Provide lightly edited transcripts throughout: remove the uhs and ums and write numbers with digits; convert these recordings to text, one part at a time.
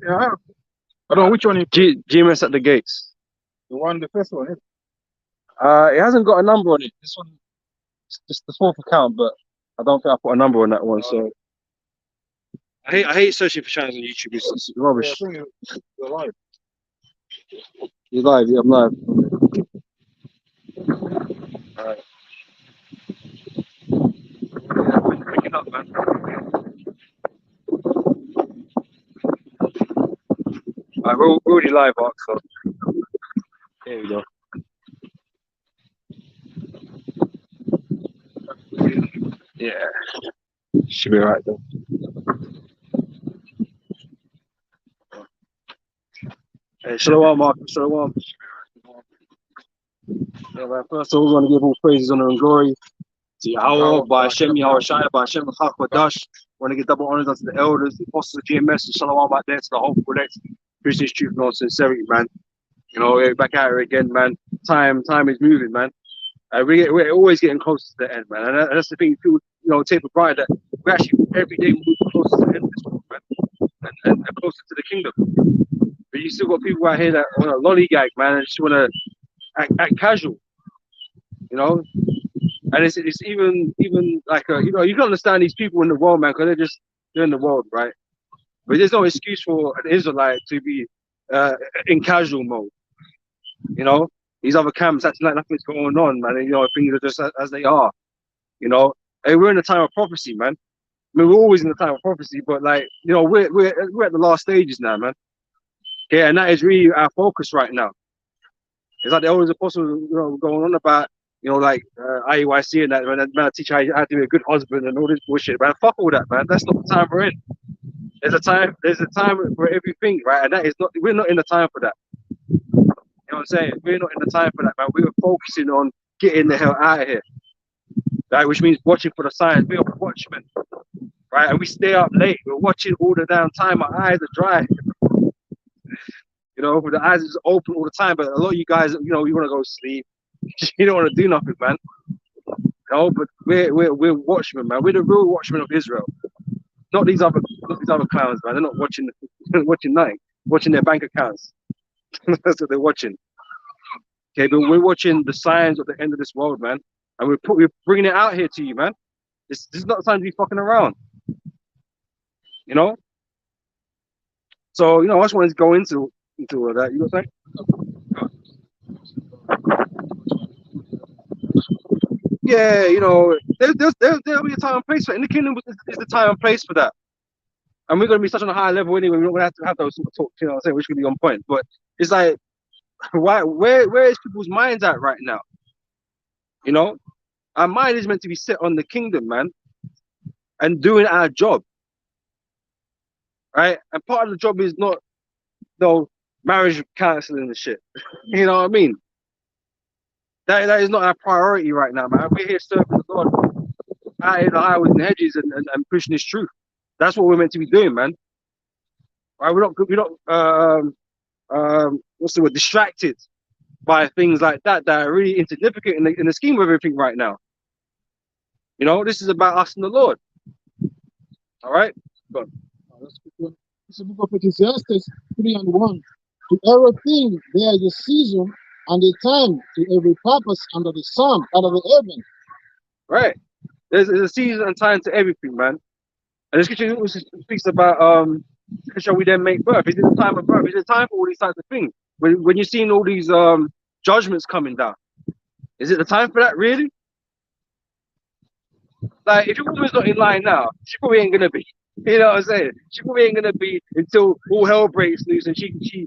Yeah, I have. I don't know which one. GMS at the gates. The one, the first one. It hasn't got a number on it. This one, it's just the fourth account, but I don't think I put a number on that one. So I hate searching for channels on YouTube. It's Yeah, I rubbish. think you're live. You're live. Yeah, I'm live. Alright. Pick it up, man. Alright, we're already live, Mark. So here we go. Yeah, should be right though. Hey, Shalom, Mark. Shalom. Yeah, man. First of all, we want to give all praises, honor, and glory to Yahweh, by Hashem, Yahweh Shai, by Hashem, Chachmadash. Want to give double honors unto the elders, the apostles of GMS, and Shalom out there to the whole collect. Christian's truth, and all sincerity, man. You know, we're back at it again, man. Time is moving, man. We're always getting closer to the end, man. And that's the thing, people, take for granted that we're actually every day moving closer to the end of this world, man, and closer to the kingdom. But you still got people out here that want to lollygag, man, and just want to act casual, you know. And it's even like you can understand these people in the world, man, because they're in the world, right? But there's no excuse for an Israelite to be in casual mode, you know. These other camps acting like nothing's going on, man. And, things are just as they are, you know. Hey, we're in a time of prophecy, man. I mean, we're always in the time of prophecy, but like, we're at the last stages now, man. Yeah, and that is really our focus right now. It's like the oldest apostles, going on about, like IUIC and that, man, man, teach how to be a good husband and all this bullshit, man. Fuck all that, man. That's not the time we're in. There's a time for everything, right? And that is not, we're not in the time for that. You know what I'm saying? We're not in the time for that, man. We're focusing on getting the hell out of here, right? Which means watching for the signs. We're watchmen, right? And we stay up late. We're watching all the damn time. Our eyes are dry. With the eyes is open all the time. But a lot of you guys, you want to go to sleep. You don't want to do nothing, man. But we're watchmen, man. We're the real watchmen of Israel. Not these other clowns, man. They're not watching watching nothing. Watching their bank accounts. That's what they're watching. Okay, but we're watching the signs of the end of this world, man. And we're bringing it out here to you, man. This is not the time to be fucking around. You know? So, I just wanted to go into all that. You know what I'm saying? Yeah, there'll be a time and place for it. In the kingdom is the time and place for that. And we're going to be such on a high level anyway. We're not going to have those sort of talks, you know what I'm saying, which could be on point. But it's like, where is people's minds at right now? Our mind is meant to be set on the kingdom, man, and doing our job, right? And part of the job is not marriage counseling and shit. You know what I mean? That is not our priority right now, man. We're here serving the Lord out in the highways and hedges and pushing His truth. That's what we're meant to be doing, man. Right? We're not what's the word? Distracted by things like that are really insignificant in the scheme of everything right now. This is about us and the Lord. All right? Go on. It's the book of Ecclesiastes 3:1. To everything there is a season and a time to every purpose under the sun, under the heaven. Right. There's a season and time to everything, man. And the scripture also speaks about shall we then make birth? Is it the time of birth? Is it time for all these types of things? When you're seeing all these judgments coming down, is it the time for that, really? Like, if your woman's not in line now, she probably ain't gonna be. You know what I'm saying? She probably ain't gonna be until all hell breaks loose and she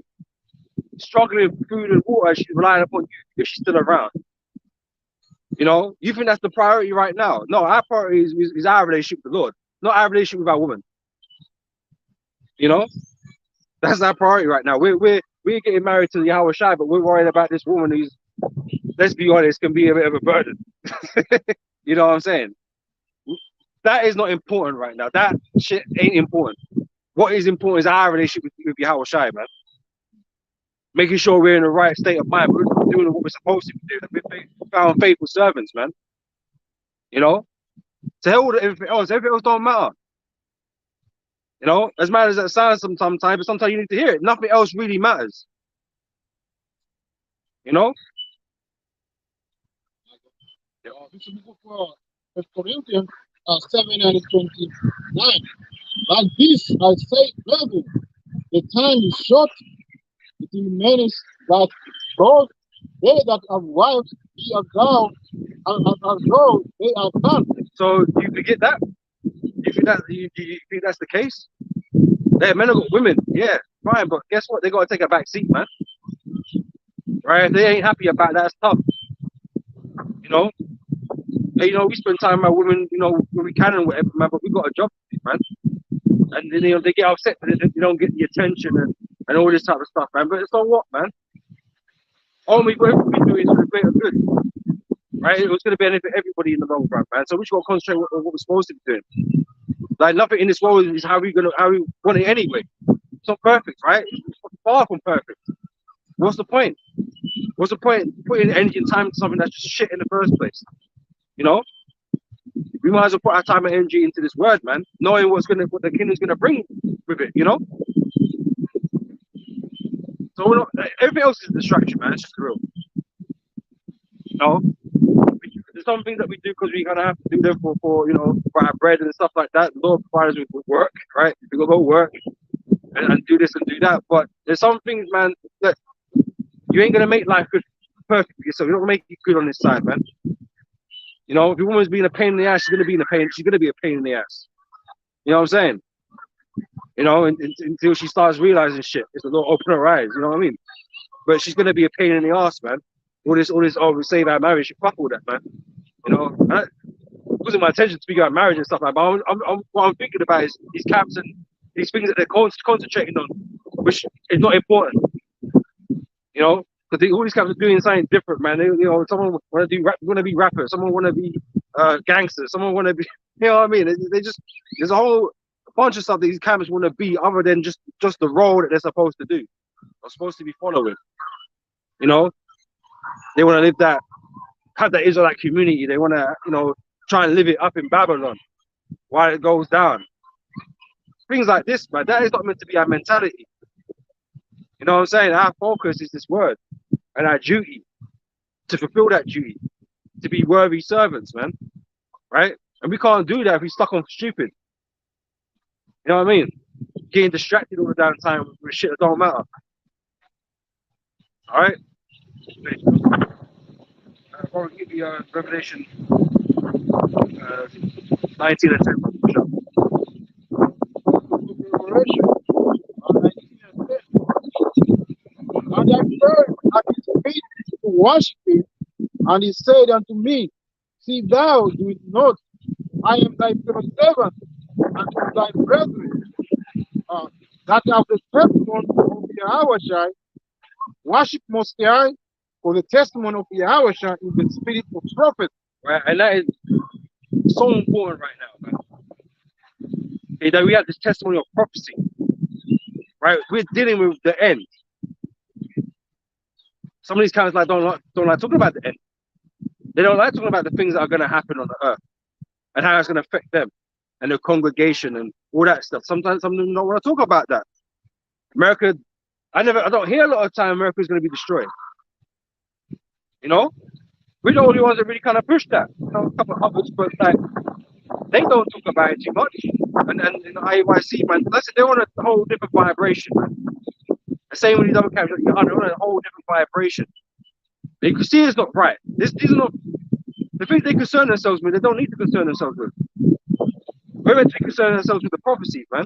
struggling with food and water. She's relying upon you if she's still around. You think that's the priority right now? No, our priority is our relationship with the Lord, not our relationship with our woman. That's our priority right now. We're getting married to Yahweh Shai, but we're worried about this woman who's, let's be honest, can be a bit of a burden. You know what I'm saying? That is not important right now. That shit ain't important. What is important is our relationship with Yahweh Shai, man. Making sure we're in the right state of mind. We're doing what we're supposed to be doing. We're found faithful servants, man. To hell with everything else. Everything else don't matter. You know, as mad as that sounds sometimes, but sometimes you need to hear it. Nothing else really matters. You know? This is the book for 1 Corinthians 7 and 29. But this I say, brethren, the time is short, it remains that both they that have wives be as though they are done. So do you forget that? Do you think that's the case? Yeah, men have got women, yeah, fine, but guess what? They gotta take a back seat, man. Right? If they ain't happy about that, it's tough. You know? And, you know, we spend time with our women, you know, when we can and whatever, man, but we got a job to do, man. And then, you know, they get upset that they don't get the attention and all this type of stuff, man. But it's on what, man? All we do is for the greater good. Right? It was gonna benefit everybody in the long run, man. So we just gotta concentrate on what we're supposed to be doing. Like nothing in this world is how we want it anyway. It's not perfect, right? It's far from perfect. What's the point? What's the point putting energy and time into something that's just shit in the first place? You know? We might as well put our time and energy into this word, man, knowing what the kingdom's gonna bring with it, you know? So we're not, everything else is a distraction, man. It's just real. You know? There's some things that we do because we kind of have to do them for you know, for our bread and stuff like that. The Lord provides us with work, right? We gotta go work and do this and do that. But there's some things, man, that you ain't gonna make life good perfect for yourself. You're not gonna make it good on this side, man. You know, if your woman's being a pain in the ass, she's gonna be a pain in the ass. You know what I'm saying? You know, until she starts realizing shit. It's a little open her eyes, you know what I mean? But she's gonna be a pain in the ass, man. All this, oh, we say about marriage, you fuck all that, man. You know, it wasn't my intention to speak about marriage and stuff like that. But what I'm thinking about is these camps and these things that they're concentrating on, which is not important. You know, because all these camps are doing something different, man. You know, someone want to do rap, want to be rapper, someone want to be gangster, someone want to be, you know what I mean? They just there's a whole bunch of stuff these camps want to be other than just the role that they're supposed to do, or supposed to be following. You know, they want to live that. Have that Israelite community. They want to, you know, try and live it up in Babylon while it goes down. Things like this, man, that is not meant to be our mentality. You know what I'm saying? Our focus is this word and our duty to fulfill that duty, to be worthy servants, man. Right? And we can't do that if we're stuck on stupid. You know what I mean? Getting distracted all the damn time with shit that don't matter. All right? Probably give you Revelation 19 and 10. Sure. Revelation, and I turned at his feet to worship him, and he said unto me, see thou do it not, I am thy fellow servant, and of thy brethren, that have the testimony of Yahushua, worship most high, for the testimony of Yahushua is the spirit of prophet. Right, and that is so important right now, man. Okay, that we have this testimony of prophecy. Right, we're dealing with the end. Some of these guys like don't like talking about the end. They don't like talking about the things that are going to happen on the earth and how it's going to affect them and their congregation and all that stuff. Sometimes some of them don't want to talk about that. America, I don't hear a lot of time America is going to be destroyed. You know, we're the only ones that really kind of push that. You know, a couple of others, but like they don't talk about it too much. And in the IYC, man, they're on a whole different vibration, man. The same with these other camps, they're on a whole different vibration. They can see it's not right. These are not the things they concern themselves with. They don't need to concern themselves with. We're meant to be concerning ourselves with the prophecies, man.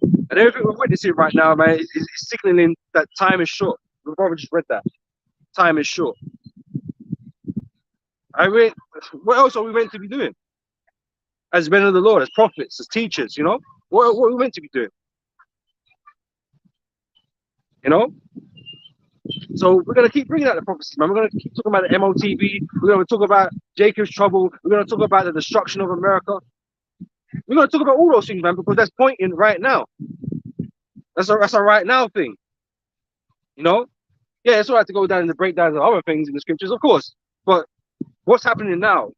And everything we're witnessing right now, man, is signaling that time is short. The brother just read that. Time is short. I mean, what else are we meant to be doing? As men of the Lord, as prophets, as teachers, you know? What are we meant to be doing? You know? So we're going to keep bringing out the prophecies, man. We're going to keep talking about the MOTV. We're going to talk about Jacob's trouble. We're going to talk about the destruction of America. We're going to talk about all those things, man, because that's pointing right now. That's a right now thing. You know? Yeah, it's all right to go down in the breakdowns of other things in the scriptures, of course. But what's happening now?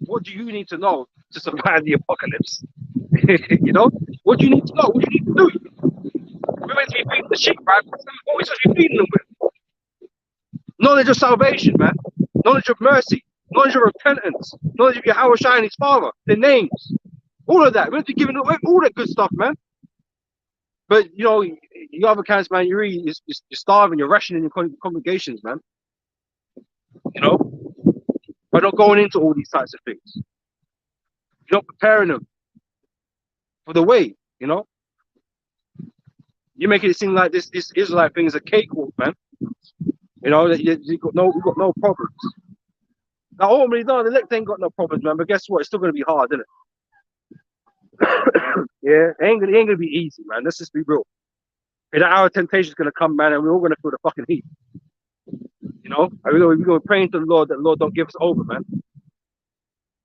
What do you need to know to survive the apocalypse. You know, what do you need to know? What do you need to do? We're meant to be feeding the sheep, right? What are we supposed to be feeding them with? Knowledge of salvation, man. Knowledge of mercy. Knowledge of repentance. Knowledge of Yahweh Shai and his father. Their names. All of that. We're meant to be giving away all that good stuff, man. But, you know, you other camps, man, you're starving, you're rationing your congregations, man. You know? By not going into all these types of things. You're not preparing them for the way, you know? You're making it seem like this Israelite thing is a cakewalk, man. You know, that you've got no problems. Now, ultimately, no, the elect ain't got no problems, man. But guess what? It's still gonna be hard, isn't it? Yeah, it ain't gonna be easy, man. Let's just be real. And our temptation is gonna come, man, and we're all gonna feel the fucking heat. You know, we're gonna praying to the Lord that the Lord don't give us over, man.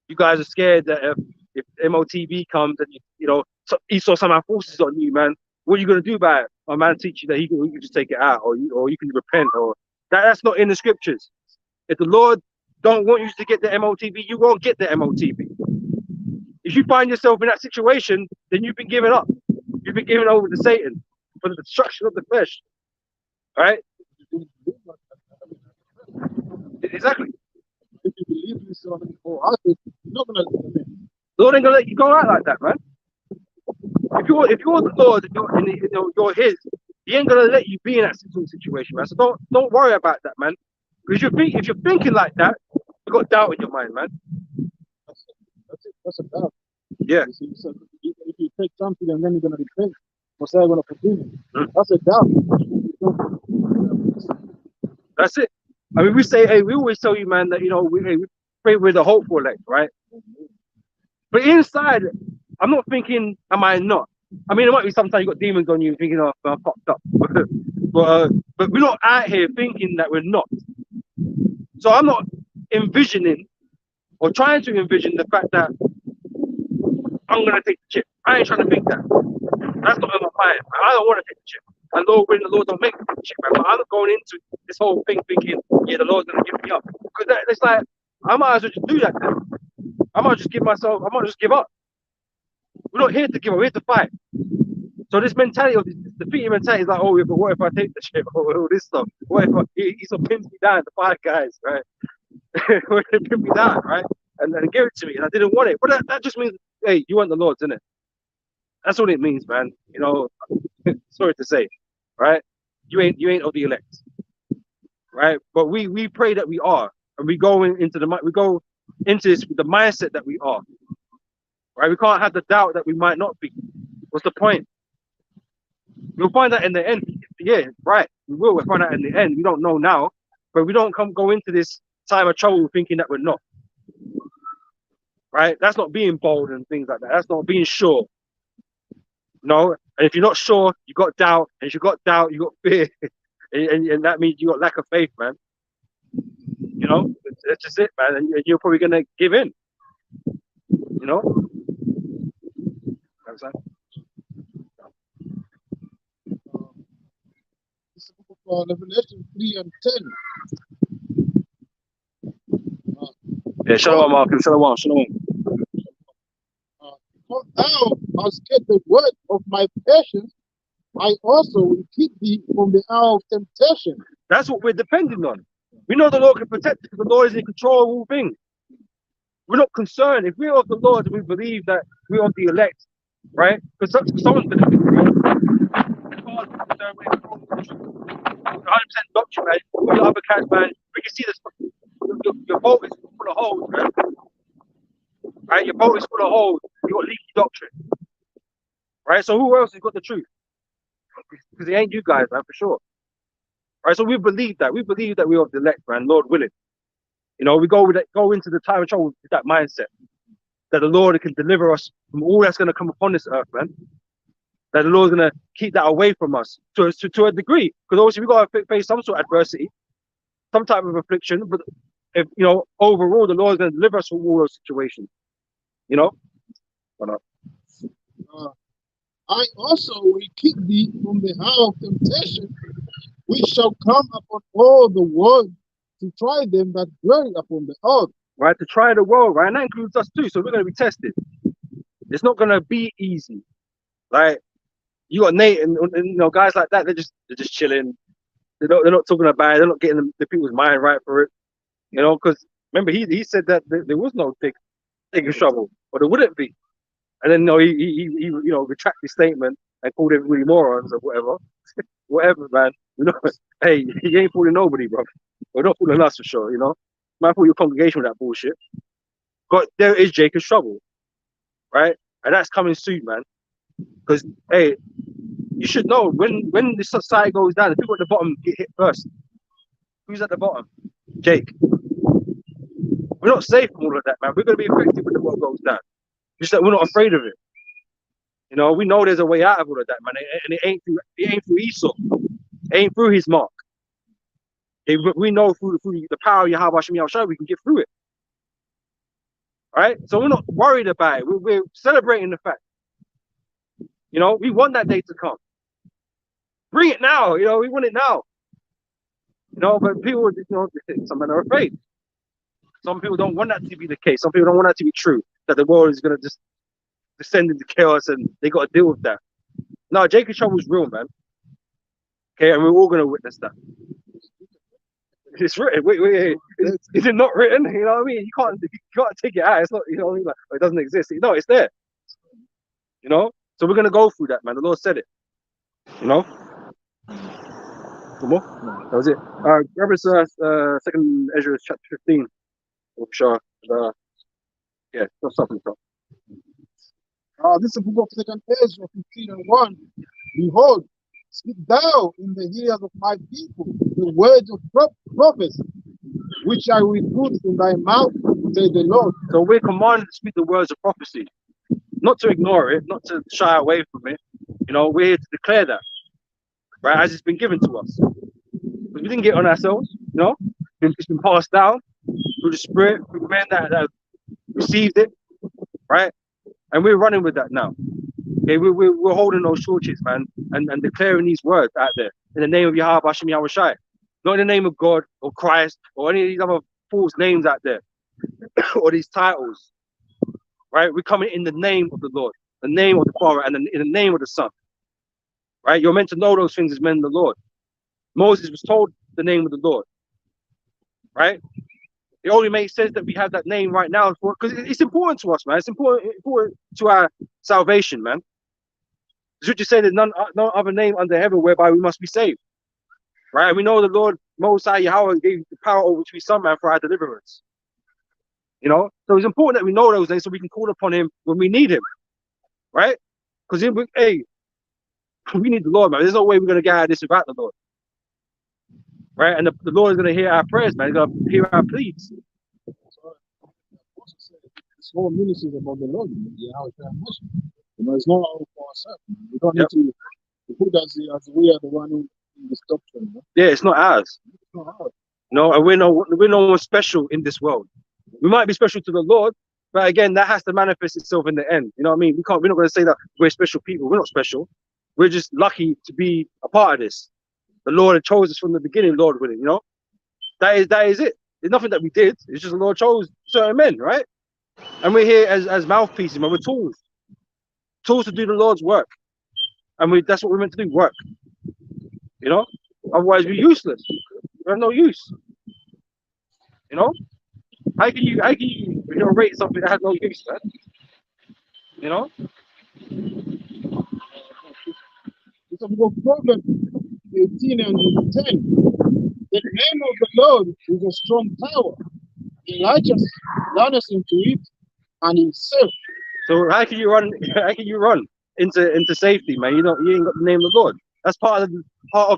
You guys are scared that if MOTB comes and you know he saw some of our forces on you, man. What are you gonna do about it? My man teach you that he can just take it out, or you can repent, or that's not in the scriptures. If the Lord don't want you to get the MOTB, you won't get the MOTB. If you find yourself in that situation, then you've been given up. You've been given over to Satan for the destruction of the flesh. All right? Exactly. If you believe this on you're not gonna live in. The Lord ain't gonna let you go out like that, man. If you're the Lord and you're His, He ain't gonna let you be in that situation, man. So don't worry about that, man. Because if you're thinking like that, you got doubt in your mind, man. That's a doubt. Yeah. So if you take something and then you're gonna repent, what's that gonna forgive you? That's a doubt. That's it. I mean, we always tell you, man, that we pray with the hopeful elect, right? But inside, I'm not thinking, am I not? I mean, it might be sometimes you got demons on you thinking, oh, I'm fucked up. but we're not out here thinking that we're not. So I'm not envisioning or trying to envision the fact that I'm gonna take the chip. I ain't trying to think that. That's not in my mind. I don't want to take the chip. And Lord, when the Lord don't make me take the chip, man. But I'm not going into this whole thing thinking, yeah, the Lord's gonna give me up. Because it's like I might as well just do that then. I might just give up. We're not here to give up, we're here to fight. So this mentality of this defeating mentality is like, oh, yeah, but what if I take the chip? Or all this stuff. What if he sort of pins me down, the 5 guys, right? What if they pin me down, right? And then give it to me, and I didn't want it. But that just means, hey, you want the Lord's, isn't it? That's what it means, man. You know, sorry to say, right? You ain't of the elect, right? But we pray that we are, and we go into this with the mindset that we are, right? We can't have the doubt that we might not be. What's the point? We'll find out in the end. Yeah, right. We'll find out in the end. We don't know now, but we don't go into this time of trouble thinking that we're not. Right? That's not being bold and things like that. That's not being sure. No, and if you're not sure, you got doubt, and if you got doubt, you got fear, and that means you got lack of faith, man. You know, that's just it, man, and you're probably gonna give in. You know, This is the book of Revelation 3:10. Yeah, shalom, Mark, shalom. Because thou hast kept the word of my patience, I also will keep thee from the hour of temptation. That's what we're depending on. We know the Lord can protect us because the Lord is in control of all things. We're not concerned. If we're of the Lord, we believe that we're of the elect, right? Because someone's going to be right. 100% doctrine, man. All the other cats, man. We can see this. Your boat is full of holes, man. Right? Your boat is full of holes. You got leaky doctrine. Right? So who else has got the truth? Because it ain't you guys, man, for sure. Right? So we believe that. We believe that we're of the elect, man, Lord willing. You know, we go into the time of trouble with that mindset. That the Lord can deliver us from all that's going to come upon this earth, man. That the Lord's going to keep that away from us to a degree. Because obviously we got to face some sort of adversity, some type of affliction. But if, you know, overall, the Lord's going to deliver us from all those situations. You know? I also will keep thee from the hour of temptation, which shall come upon all the world to try them that dwell upon the earth. right? To try the world, right? And that includes us too. So we're going to be tested. It's not going to be easy. Like, you got Nate and you know, guys like that, they're just chilling. They're not talking about it. They're not getting the people's mind right for it. You know, because remember he said that there was no taking trouble, but there wouldn't be. And then he you know, retract his statement and called everybody morons or whatever. Whatever, man. You know, hey, he ain't fooling nobody, bro. We're not fooling us for sure, you know. Might fool your congregation with that bullshit. But there is Jacob's trouble, right? And that's coming soon, man. Because hey, you should know when the society goes down, the people at the bottom get hit first. Who's at the bottom? Jake. We're not safe from all of that, man. We're gonna be affected when the world goes down. Just that we're not afraid of it. You know, we know there's a way out of all of that, man. And it ain't through Esau. It ain't through his mark. We know through the power of Yahweh Hashem Yahushua, we can get through it. Right? So we're not worried about it. We're celebrating the fact. You know, we want that day to come. Bring it now. You know, we want it now. You know, but people, you know, some men are afraid. Some people don't want that to be the case. Some people don't want that to be true. That the world is going to just descend into chaos and they got to deal with that. No, Jacob's trouble is real, man. Okay, and we're all going to witness that. It's written. Wait. Is it not written? You know what I mean? You can't take it out. It's not, you know what I mean? Like, it doesn't exist. No, it's there. You know? So we're going to go through that, man. The Lord said it. You know? One more? No, that was it. Grab us second Ezra chapter 15. Sure. Yeah, that's something. This is the book of Second Ezra 15:1. Behold, speak thou in the ears of my people the words of prophecy, which I will put in thy mouth, say the Lord. So we're commanded to speak the words of prophecy, not to ignore it, not to shy away from it. You know, we're here to declare that, right, as it's been given to us. Because we didn't get it on ourselves, you know, it's been passed down through the Spirit, through men that have received it, right? And we're running with that now. Okay, we're holding those torches, man, and declaring these words out there in the name of Yahweh Hashem Yahushua, not in the name of God or Christ or any of these other false names out there or these titles, right? We're coming in the name of the Lord, the name of the Father, and in the name of the Son, right? You're meant to know those things as men of the Lord. Moses was told the name of the Lord, right? It only makes sense that we have that name right now because it's important to us, man. It's important to our salvation, man. The scripture says there's none other name under heaven whereby we must be saved, right? And we know the Lord Most High Yahweh gave the power over to his Son, man, for our deliverance. You know, so it's important that we know those names so we can call upon him when we need him, right? Because hey, we need the Lord, man. There's no way we're gonna get out of this without the Lord. Right, and the Lord is going to hear our prayers, man. He's going to hear our pleas. This whole ministry is about the Lord. You know, it's not all for ourselves. We don't need to put us as we are the one who in this doctrine. You know? Yeah, it's not ours. It's not ours. No, and we're no one special in this world. We might be special to the Lord, but again, that has to manifest itself in the end. You know what I mean? We're not going to say that we're special people. We're not special. We're just lucky to be a part of this. The Lord had chose us from the beginning, Lord willing, you know? That is it. There's nothing that we did. It's just the Lord chose certain men, right? And we're here as mouthpieces, man. We're tools. Tools to do the Lord's work. And that's what we're meant to do, work. You know? Otherwise we're useless. We have no use. You know? How can you rate something that has no use, man? You know? It's a book of Proverbs 18 and 10. The name of the Lord is a strong tower. The righteous runneth into it and is safe. So how can you run? How can you run into safety, man? You ain't got the name of the Lord. That's part of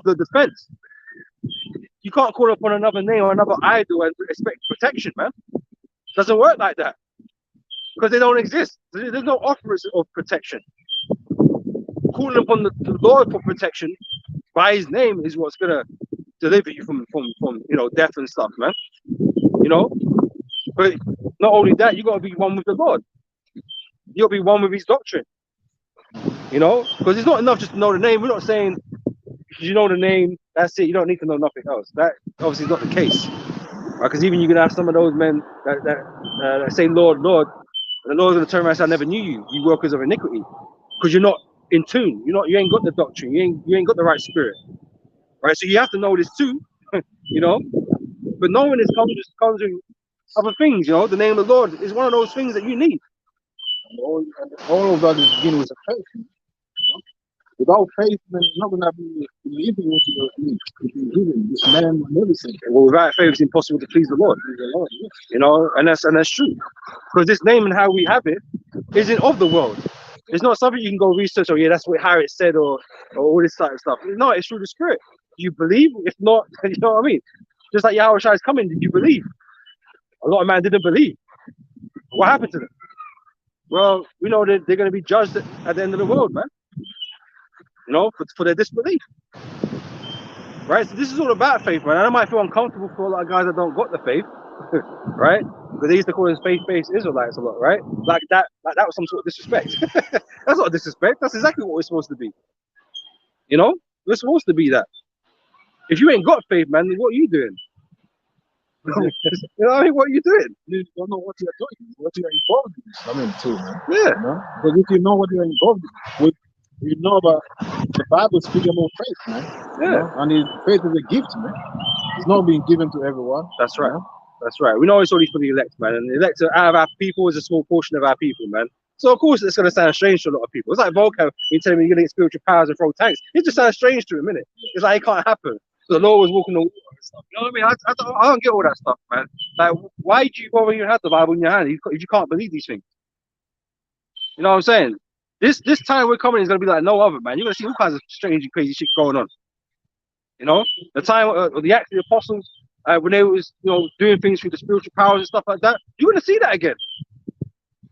the defense. You can't call upon another name or another idol and expect protection, man. Doesn't work like that because they don't exist. There's no offers of protection. Calling upon the Lord for protection by his name is what's gonna deliver you from you know, death and stuff, man. You know, but not only that, you gotta be one with the Lord. You gotta be one with his doctrine. You know, because it's not enough just to know the name. We're not saying you know the name, that's it. You don't need to know nothing else. That obviously is not the case. right? Because even you can have some of those men that say, Lord, Lord, and the Lord's going to turn around and say, I never knew you, you workers of iniquity, because you're not in tune. You ain't got the doctrine. You ain't got the right spirit, right? So you have to know this too, you know. But knowing this comes with other things, you know. The name of the Lord is one of those things that you need. And all of that is beginning with a faith. You know? Without faith, man, you're not gonna be believing what you're believing. This man will never say. Well, without faith, it's impossible to please the Lord. Yes. You know, and that's true. Because this name and how we have it isn't of the world. It's not something you can go research. Oh yeah, that's how it said, or all this type of stuff. No, it's through the Spirit. Do you believe? If not, you know what I mean. Just like Yahweh Shai is coming, did you believe? A lot of men didn't believe. What happened to them? Well, we know that they're going to be judged at the end of the world, man. You know, for their disbelief. Right? So this is all about faith, man. And I might feel uncomfortable for a lot of guys that don't got the faith, right? Because they used to call us faith-based Israelites a lot, right? Like that was some sort of disrespect. That's not disrespect. That's exactly what we're supposed to be. You know, we're supposed to be that. If you ain't got faith, man, then what are you doing? You know what I mean? What are you doing? You don't know what you're doing, what you're involved in. I mean, too, man. Yeah. You know? Because if you know what you're involved in, you know about the Bible speaking about faith, man. Yeah. You know? And faith is a gift, man. It's not being given to everyone. That's right. You know? That's right. We know it's only for the elect, man. And the elect out of our people is a small portion of our people, man. So of course it's gonna sound strange to a lot of people. It's like Volcano, you telling me you're gonna get spiritual powers and throw tanks. It just sounds strange to him, innit? It's like it can't happen. So the Lord was walking the water and stuff. You know what I mean? I don't get all that stuff, man. Like, why do you bother even have the Bible in your hand if you can't believe these things? You know what I'm saying? This time we're coming is gonna be like no other, man. You're gonna see all kinds of strange and crazy shit going on. You know, the time of the Acts of the Apostles, when they was, you know, doing things through the spiritual powers and stuff like that, you're gonna see that again.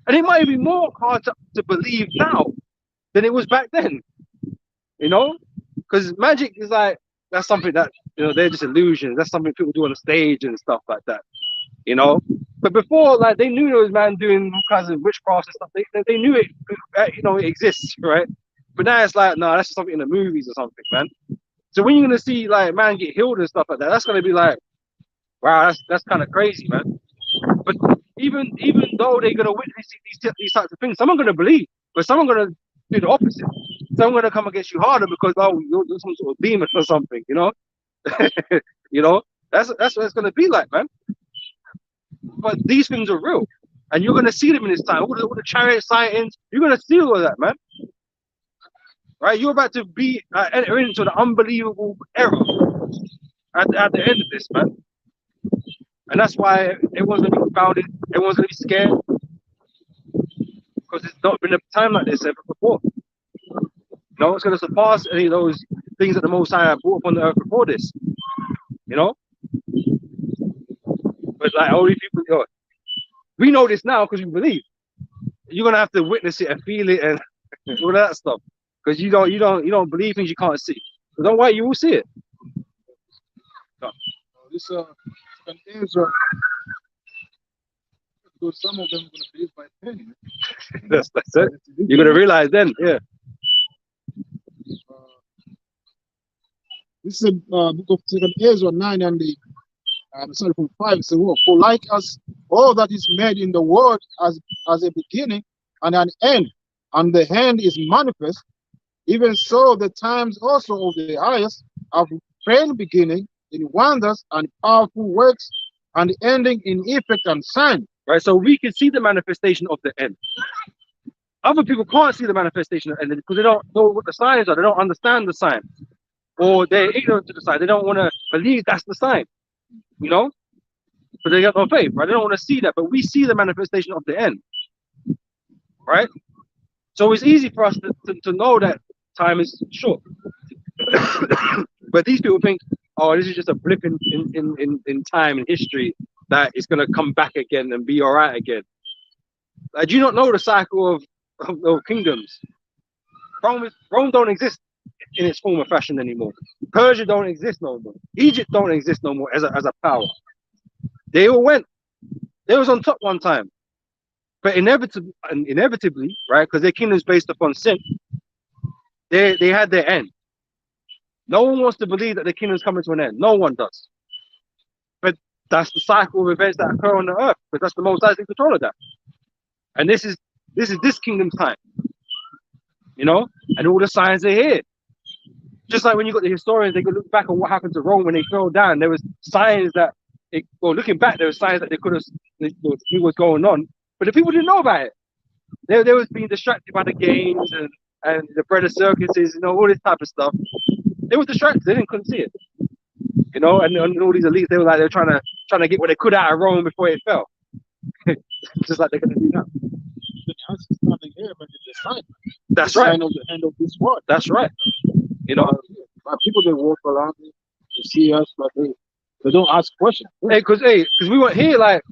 And it might be more hard to believe now than it was back then. You know, because magic is like, that's something that, you know, they're just illusions. That's something people do on the stage and stuff like that. You know, but before, like, they knew those man doing all kinds of witchcraft and stuff. They knew it, you know, it exists, right? But now it's like, no, that's just something in the movies or something, man. So when you're gonna see like man get healed and stuff like that, that's gonna be like, wow, that's kind of crazy, man. But even though they're gonna witness these types of things, someone's gonna believe, but someone's gonna do the opposite. Someone's gonna come against you harder because, oh, you're some sort of demon or something, you know. You know, that's what it's gonna be like, man. But these things are real, and you're gonna see them in this time. All the chariot sightings, you're gonna see all of that, man. Right? You're about to be enter into the unbelievable era at the end of this, man. And that's why everyone's gonna be confounded. Everyone's gonna be scared because it's not been a time like this ever before. No one's gonna surpass any of those things that the Most High brought upon the earth before this. You know. But like only people, you know, we know this now because we believe. You're gonna have to witness it and feel it and all that stuff, because you don't believe things you can't see. So don't worry, you will see it. No. This Ezra, because some of them are gonna believe by pain. That's it. You're gonna realize then, yeah. This is book of Second Ezra 9 and the sorry, from 5. It says, well, for like as all that is made in the world as a beginning and an end, and the end is manifest, even so the times also of the highest have plain beginning in wonders and powerful works, and ending in effect and sign. Right, so we can see the manifestation of the end. Other people can't see the manifestation of the end because they don't know what the signs are. They don't understand the signs, or they're ignorant to the sign. They don't want to believe that's the sign, you know, but they got no faith, right? They don't want to see that, but we see the manifestation of the end, right? So it's easy for us to know that time is short. But these people think, oh, this is just a blip in time and history that is going to come back again and be all right again. Like, do you not know the cycle of kingdoms? Rome don't exist in its former fashion anymore. Persia don't exist no more. Egypt don't exist no more as a power. They all went. They was on top one time. But inevitably, right, because their kingdom's based upon sin, they had their end. No one wants to believe that the kingdom's coming to an end. No one does. But That's the cycle of events that occur on the earth, because that's the Most High's in control of that. And this is this kingdom's time, you know, and all the signs are here. Just like when you got the historians, they could look back on what happened to Rome when they fell down. There was signs that, looking back, there were signs that they could have knew what's going on, but the people didn't know about it. They was being distracted by the games and the bread of circuses, you know, all this type of stuff. They were distracted. They couldn't see it, you know. And all these elites, they were trying to get what they could out of Rome before it fell, just like they're gonna do now. The answer is nothing here, but it's a sign. That's the right. Sign of the end of this world. That's right. You know, people they walk around, they see us, but they don't ask questions. Because we weren't here like,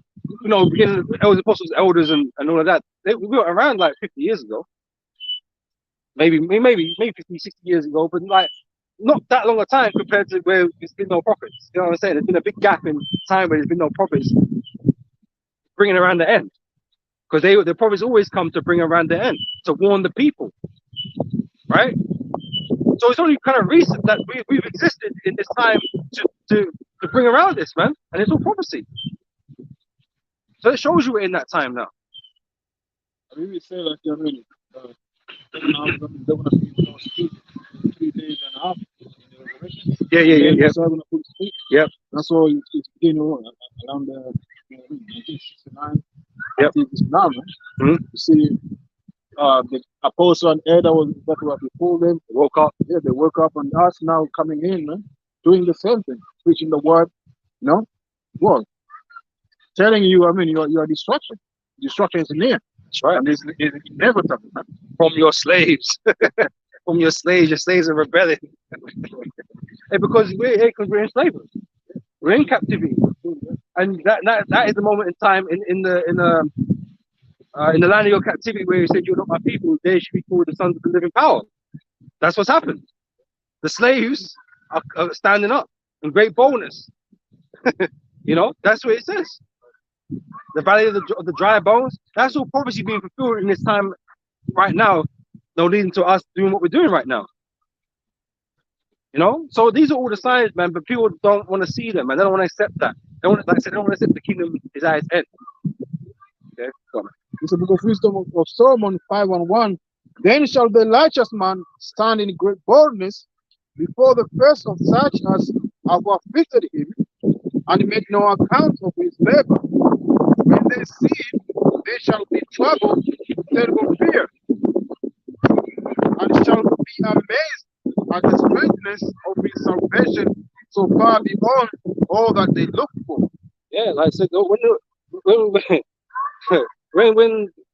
you know, beginning of elders, apostles, elders, and all of that. We weren't around like 50 years ago. Maybe 50, 60 years ago, but like not that long a time compared to where there's been no prophets. You know what I'm saying? There's been a big gap in time where there's been no prophets bringing around the end. Because the prophets always come to bring around the end, to warn the people, right? So it's only kind of recent that we've existed in this time to bring around this, man, and it's all prophecy. So it shows you we're in that time now. I really say like, I mean, they're gonna speak 3 days and a half in the resurrection. Yeah. So I'm gonna put speak. Yep. That's all it's been around the 1969. Yep. I think it's now, man. Mm-hmm. You see, the apostle and elder that were before them woke up. Yeah, they woke up, and us now coming in, man, doing the same thing, preaching the word, you know, well, telling you, I mean, your destruction. Destruction is near. That's right. And it's inevitable, man. From your slaves. From your slaves are rebelling. Because we're in slavery. We're in captivity. And that is the moment in time in the land of your captivity where you said you're not my people, they should be called the sons of the living power. That's what's happened. The slaves are standing up in great boldness. You know, that's what it says. The valley of the dry bones, that's all prophecy being fulfilled in this time right now, no leading to us doing what we're doing right now. You know, so these are all the signs, man, but people don't want to see them, man. They don't want to accept that. They don't, like I said, they don't want to accept the kingdom is at its end. Okay, come on. It's the book of wisdom of Solomon 5:1. Then shall the righteous man stand in great boldness before the face of such as have afflicted him, and make no account of his labor. When they see it, they shall be troubled, terrible fear, and shall be amazed at the greatness of his salvation, so far beyond all that they look for. Yeah, like I said, when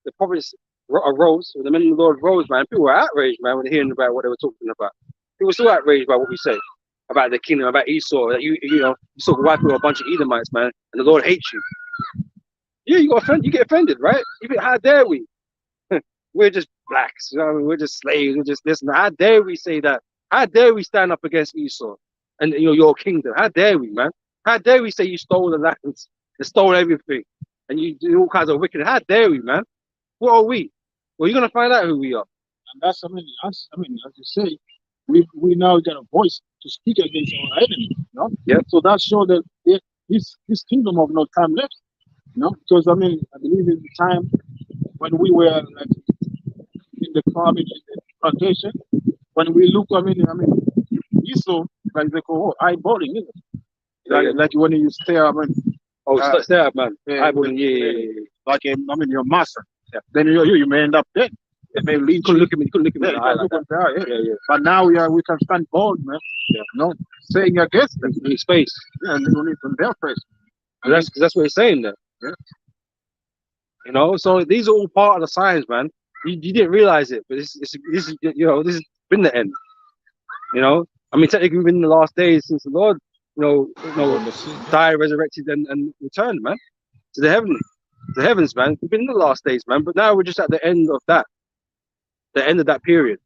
the prophets arose, when the men of the Lord rose, man, people were outraged, man, when hearing about what they were talking about. People were still outraged by what we say about the kingdom, about Esau, that you sort of wipe with a bunch of Edomites, man, and the Lord hates you. Yeah, you get offended, right? You think, how dare we? We're just blacks, you know what I mean? We're just slaves, we're just this. How dare we say that? How dare we stand up against Esau and your kingdom? How dare we, man? How dare we say you stole the lands and stole everything and you do all kinds of wicked? How dare we, man? What are we? Well, you're gonna find out who we are. And that's, I mean, as you say, we now got a voice to speak against our enemy, you know? Yeah. So that shows that this kingdom of no time left, you know? Because I mean, I believe in the time when we were like in the farming, in the plantation, when we look, I mean, Esau, like they call eyeballing, isn't it? Like when you stare, I mean. Oh, stare, man. Eyeballing, yeah. Like your master. Yeah. Then you may end up dead. They may lead you. Couldn't look at me in the eye like that. Yeah. But now we can stand bold, man. Yeah. You know, saying against them in his face. Yeah, and only from their face. And that's what he's saying there. Yeah. You know, so these are all part of the signs, man. You didn't realize it, but this is this has been the end. You know, I mean, technically we've been in the last days since the Lord, died, resurrected, and returned, man, to the heavens, man. We've been in the last days, man, but now we're just at the end of that period,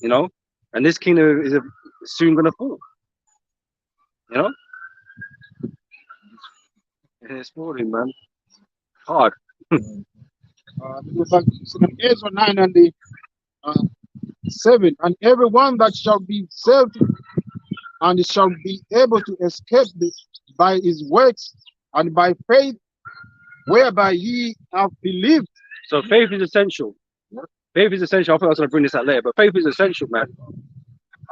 you know, and this kingdom is soon gonna fall, you know. And it's falling, man, hard. We go back to Ezra 9 and the 7, and everyone that shall be saved and shall be able to escape the by his works and by faith whereby ye have believed. So faith is essential. Faith is essential. I thought I was going to bring this out later, but faith is essential, man.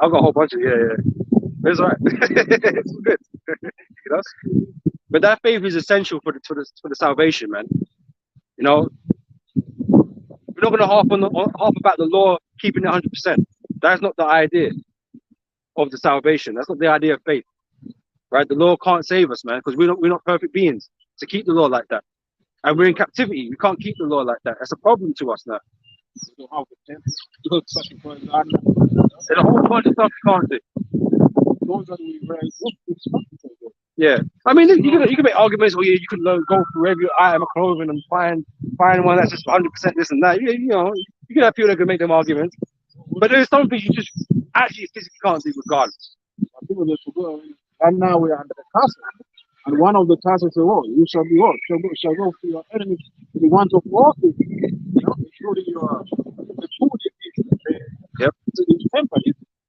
I've got a whole bunch of It's all right. It's all good. You know? But that faith is essential for the salvation, man. You know, we're not going to harp about the law keeping it 100%. That's not the idea of the salvation. That's not the idea of faith, right? The law can't save us, man, because we're not perfect beings to keep the law like that, and we're in captivity. We can't keep the law like that. That's a problem to us now. You have the temple, you sacrifice God. There's a whole bunch of stuff you can't do. Those that we raise, it's practical. Yeah, I mean, you can make arguments where you can go through every item of clothing and find one that's just 100% this and that. You know, you can have people that can make them arguments, but there's some things you just actually physically can't do regardless. People that forgot, and now we're under the castle, and one of the castles says, "Oh, you shall be what? Shall go to your enemies to the want of all things, you know, including your the food you eat, Yep. the temper."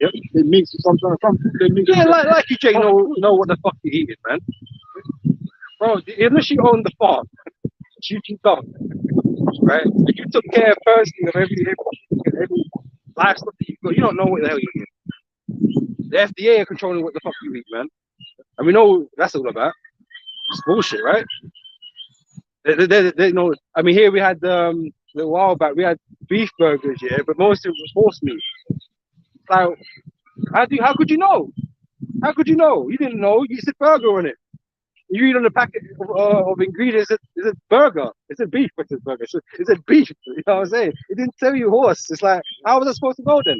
Yep. They mix sometimes. They mix. Yeah, like you, Jay, know what the fuck you're eating, man. Bro, unless you own the farm, you don't, right? If you took care personally of every livestock that you got, you don't know what the hell you're eating. The FDA are controlling what the fuck you eat, man. And we know what that's all about. It's bullshit, right? They know. I mean, here we had a little while back, we had beef burgers, yeah, but most of it was horse meat. Like, how could you know? How could you know? You didn't know. You said burger on it. You read on the packet of ingredients, it's a burger. It's a beef, but it's burger. It's a beef. You know what I'm saying? It didn't tell you horse. It's like, how was I supposed to go then?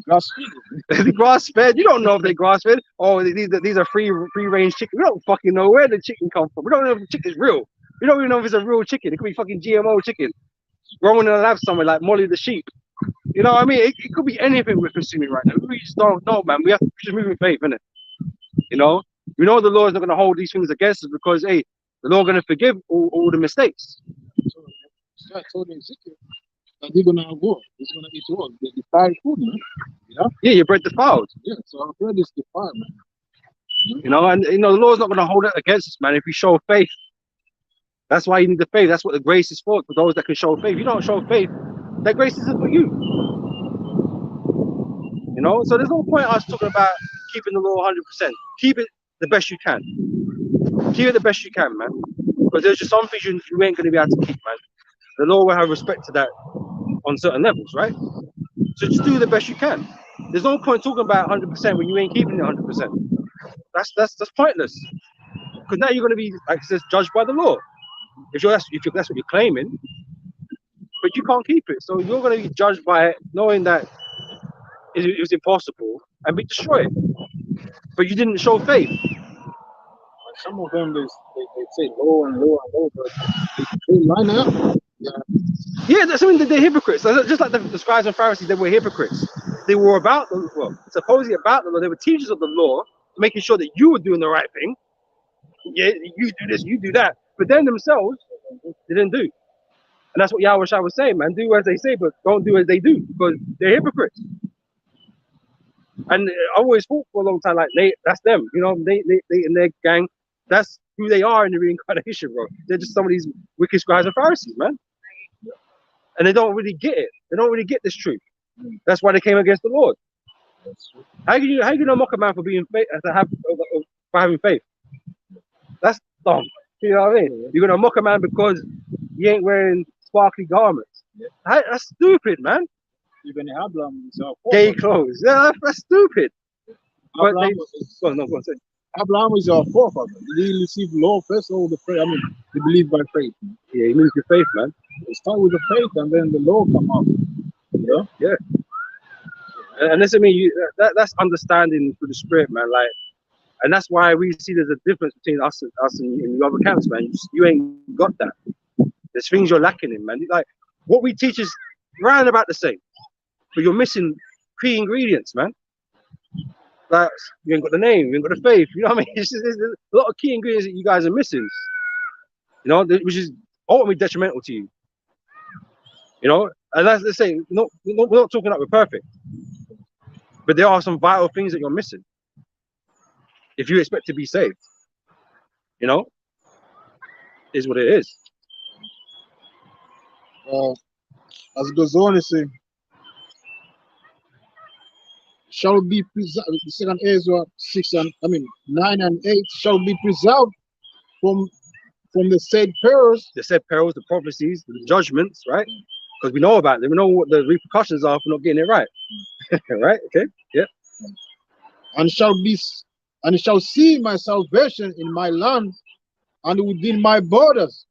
Grass fed. Grass fed. You don't know if they're grass fed. Oh, these are free range chicken. We don't fucking know where the chicken come from. We don't know if the chicken's real. We don't even know if it's a real chicken. It could be fucking GMO chicken growing in a lab somewhere like Molly the sheep. You know what I mean? It could be anything we're consuming right now. We just don't know, man. We have to just move in faith, innit? You know? We know the Lord is not going to hold these things against us because, hey, the Lord is going to forgive all the mistakes. So I told Ezekiel that they're going to go. He's going to eat what? The defiled food, man. You know? Yeah, your bread defiled. Yeah, so our bread is defiled, man. You know, and, the Lord's not going to hold it against us, man, if we show faith. That's why you need the faith. That's what the grace is for those that can show faith. If you don't show faith, that grace isn't for you. You know, so there's no point us talking about keeping the law 100%. Keep it the best you can. Keep it the best you can, man. Because there's just some things you ain't going to be able to keep, man. The law will have respect to that on certain levels, right? So just do the best you can. There's no point talking about 100% when you ain't keeping it 100%. That's pointless. Because now you're going to be, like it says, judged by the law. If that's what you're claiming, but you can't keep it, so you're going to be judged by it, knowing that it was impossible and be destroyed. But you didn't show faith. Some of them they say low and low and low, but they line up. Yeah, that's something that they're hypocrites. Just like the scribes and Pharisees, they were hypocrites. They were about the law, supposedly about the law. They were teachers of the law, making sure that you were doing the right thing. Yeah, you do this, you do that. But then themselves, they didn't do. And that's what Yahweh Shai was saying, man. Do as they say, but don't do as they do, because they're hypocrites. And I always thought for a long time, like, that's them. You know, they in their gang, that's who they are in the reincarnation, bro. They're just some of these wicked scribes and Pharisees, man. And they don't really get it. They don't really get this truth. That's why they came against the Lord. How can you mock a man for being for having faith? That's dumb. You know what I mean? You're gonna mock a man because he ain't wearing sparkly garments. That's stupid, man. Even Abraham is gay clothes. Yeah, that's stupid. But Abraham is our forefather. He received law first, all the faith. I mean, he believed by faith. Yeah, he needs your faith, man. You start with the faith, and then the law come up. Yeah. Yeah. And that's, I mean, that's understanding through the Spirit, man. Like, and that's why we see there's a difference between us and the other camps, man. You ain't got that. There's things you're lacking in, man. Like, what we teach is round about the same, but you're missing key ingredients, man. Like, you ain't got the name, you ain't got the faith. You know what I mean? There's a lot of key ingredients that you guys are missing. You know, which is ultimately detrimental to you. You know, and that's the same. We're not talking that we're perfect. But there are some vital things that you're missing if you expect to be saved. You know, is what it is. As it goes on, it says, shall be preserved. Second Ezra 9 and 8 shall be preserved from the said perils. The said perils, the prophecies, the judgments, right? Because we know about them. We know what the repercussions are for not getting it right. Right? Okay. Yeah. And shall see my salvation in my land and within my borders,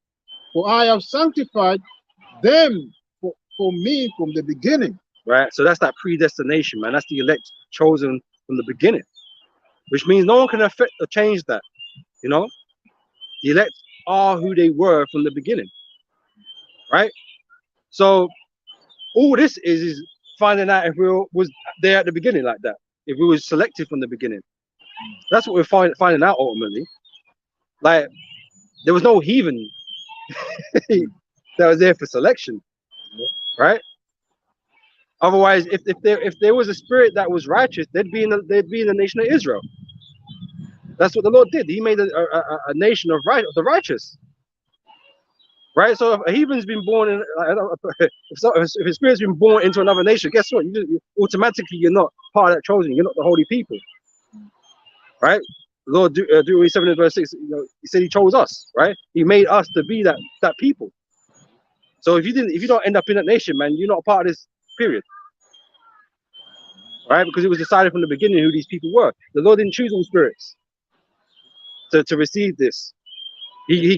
for I have sanctified them for me from the beginning. Right. So that's that predestination, man. That's the elect chosen from the beginning, which means no one can affect or change that. You know, the elect are who they were from the beginning. Right. So all this is finding out if we was there at the beginning like that, if we was selected from the beginning. That's what we're finding out ultimately. Like, there was no heathen that was there for selection, right? Otherwise, if there was a spirit that was righteous, they'd be in the nation of Israel. That's what the Lord did. He made a nation of the righteous, right? So if a heathen's been born in, if a spirit's been born into another nation, guess what? Automatically you're not part of that chosen. You're not the holy people, right? The Lord Deuteronomy 7 verse 6. You know, He said He chose us, right? He made us to be that people. So if you don't end up in that nation, man, you're not a part of this period, right? Because it was decided from the beginning who these people were. The Lord didn't choose all spirits to receive this. He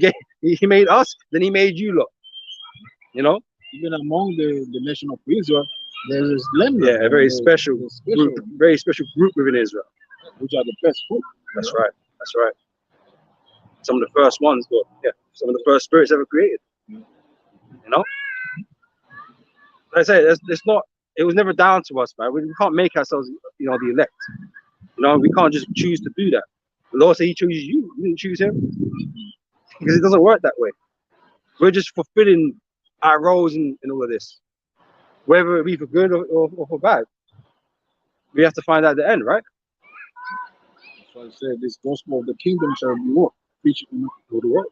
made us, then He made you lot. You know, even among the nation of Israel, there is blended. Yeah, a very special group, very special group within Israel, which are the best group. That's right. That's right. Some of the first ones, but yeah, some of the first spirits ever created. You know, like I say, it's not. It was never down to us, man. We can't make ourselves, you know, the elect. You know, we can't just choose to do that. The Lord said He chooses you. You didn't choose Him, because it doesn't work that way. We're just fulfilling our roles in all of this, whether it be for good or for bad. We have to find out the end, right? So I said, this gospel of the kingdom shall be what? Preached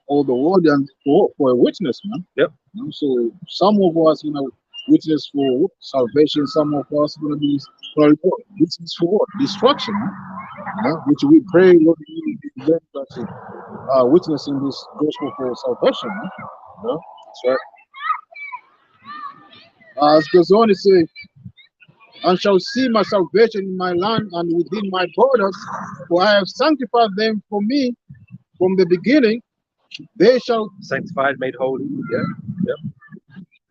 all the world and for a witness, man. Yep. You know, so some of us, you know, witness for salvation. Some of us going to be witness for what? Destruction. You know, which we pray, Lord, you witnessing this gospel for salvation. Man. You know? That's right. As goes on, it says, and shall see my salvation in my land and within my borders, for I have sanctified them for me from the beginning. They shall sanctified, made holy. Yeah. Yep.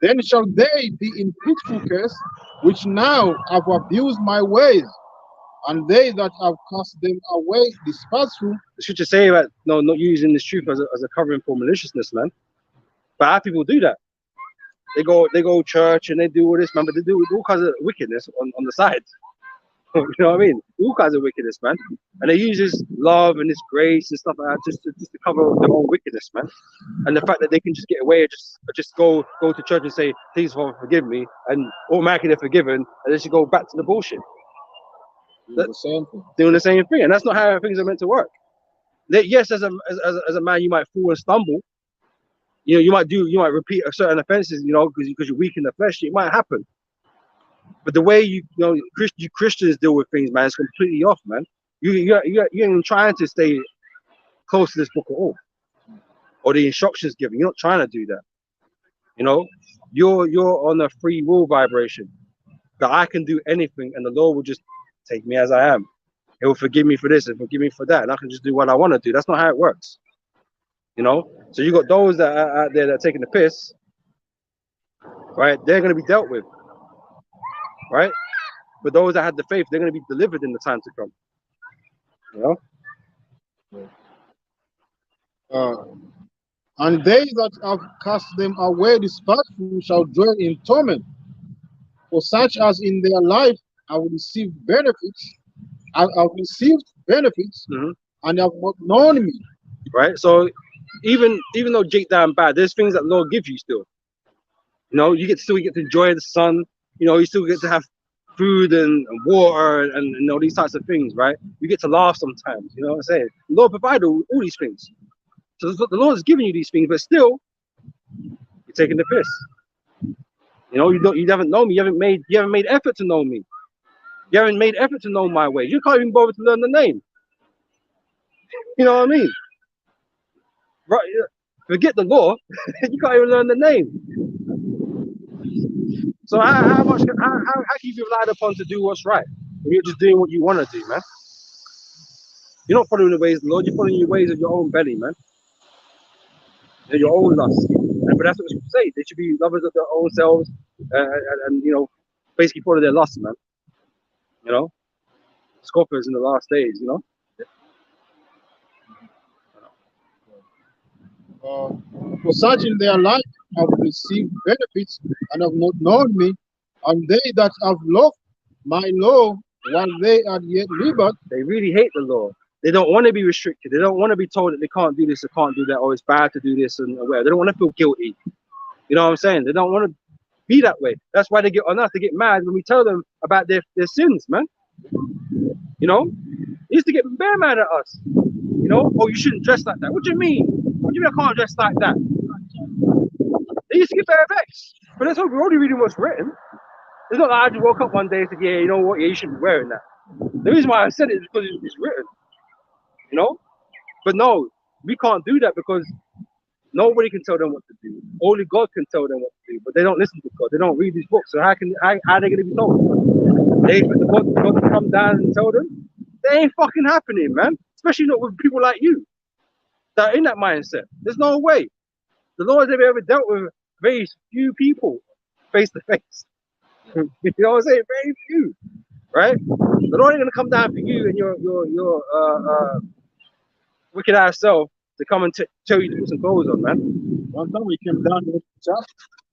Then shall they be in peaceful case, which now have abused my ways, and they that have cast them away despiteful. The scripture say about not using this truth as a covering for maliciousness, man. But how people do that? They go church and they do all this, man, but they do all kinds of wickedness on the side. You know what I mean? All kinds of wickedness, man. And they use this love and this grace and stuff like that just to cover their own wickedness, man. And the fact that they can just get away, just go to church and say, "Please, Father, forgive me," and automatically they're forgiven, and then she go back to the bullshit. Doing the same thing. Doing the same thing, and that's not how things are meant to work. Yes, as a man, you might fall and stumble. You know, you might repeat certain offenses, you know, because you're weak in the flesh. It might happen. But the way you Christians deal with things, man, is completely off, man. You ain't trying to stay close to this book at all, or the instructions given. You're not trying to do that. You know, you're on a free will vibration that I can do anything, and the Lord will just take me as I am. He will forgive me for this and forgive me for that, and I can just do what I want to do. That's not how it works. You know, so you got those that are out there that are taking the piss, right? They're going to be dealt with, right? But those that had the faith, they're going to be delivered in the time to come. You know. And they that have cast them away despiteful shall dwell in torment. For such as in their life have received benefits, have received benefits, and have not known me. Right. So even though Jake down bad, there's things that Lord gives you still. You know, you still get to enjoy the sun. You know, you still get to have food and water and all these types of things, right? You get to laugh sometimes, you know what I'm saying? The Lord provided all these things. So the Lord is giving you these things, but still, you're taking the piss. You know, you haven't known me. You haven't made effort to know me. You haven't made effort to know my ways. You can't even bother to learn the name. You know what I mean? Right? Forget the law. You can't even learn the name. So how can you be relied upon to do what's right when you're just doing what you want to do, man? You're not following the ways of the Lord. You're following your ways of your own belly, man. And your own lust. But that's what the scriptures say. They should be lovers of their own selves, and you know, basically follow their lust, man. You know, scoffers in the last days. You know. For such in their life have received benefits and have not known me, and they that have loved my law while they are yet liberal. They really hate the law. They don't want to be restricted. They don't want to be told that they can't do this or can't do that, or it's bad to do this and whatever. They don't want to feel guilty. You know what I'm saying? They don't want to be that way. That's why they get on us. They get mad when we tell them about their sins, man. You know, they used to get very mad at us. You know, oh, you shouldn't dress like that. What do you mean? What do you mean I can't dress like that? They used to get very vexed. But that's all, we're only reading what's written. It's not like I just woke up one day and said, yeah, you know what? Yeah, you shouldn't be wearing that. The reason why I said it is because it's written. You know? But no, we can't do that because nobody can tell them what to do. Only God can tell them what to do. But they don't listen to God. They don't read these books. So how are they going to be told? They expect God to come down and tell them? That ain't fucking happening, man. Especially not with people like you that are in that mindset. There's no way. The Lord has ever dealt with very few people face to face. You know what I'm saying? Very few, right? The Lord ain't gonna come down for you and your wicked ass self to come and tell you to put some clothes on, man. One time we came down with the church,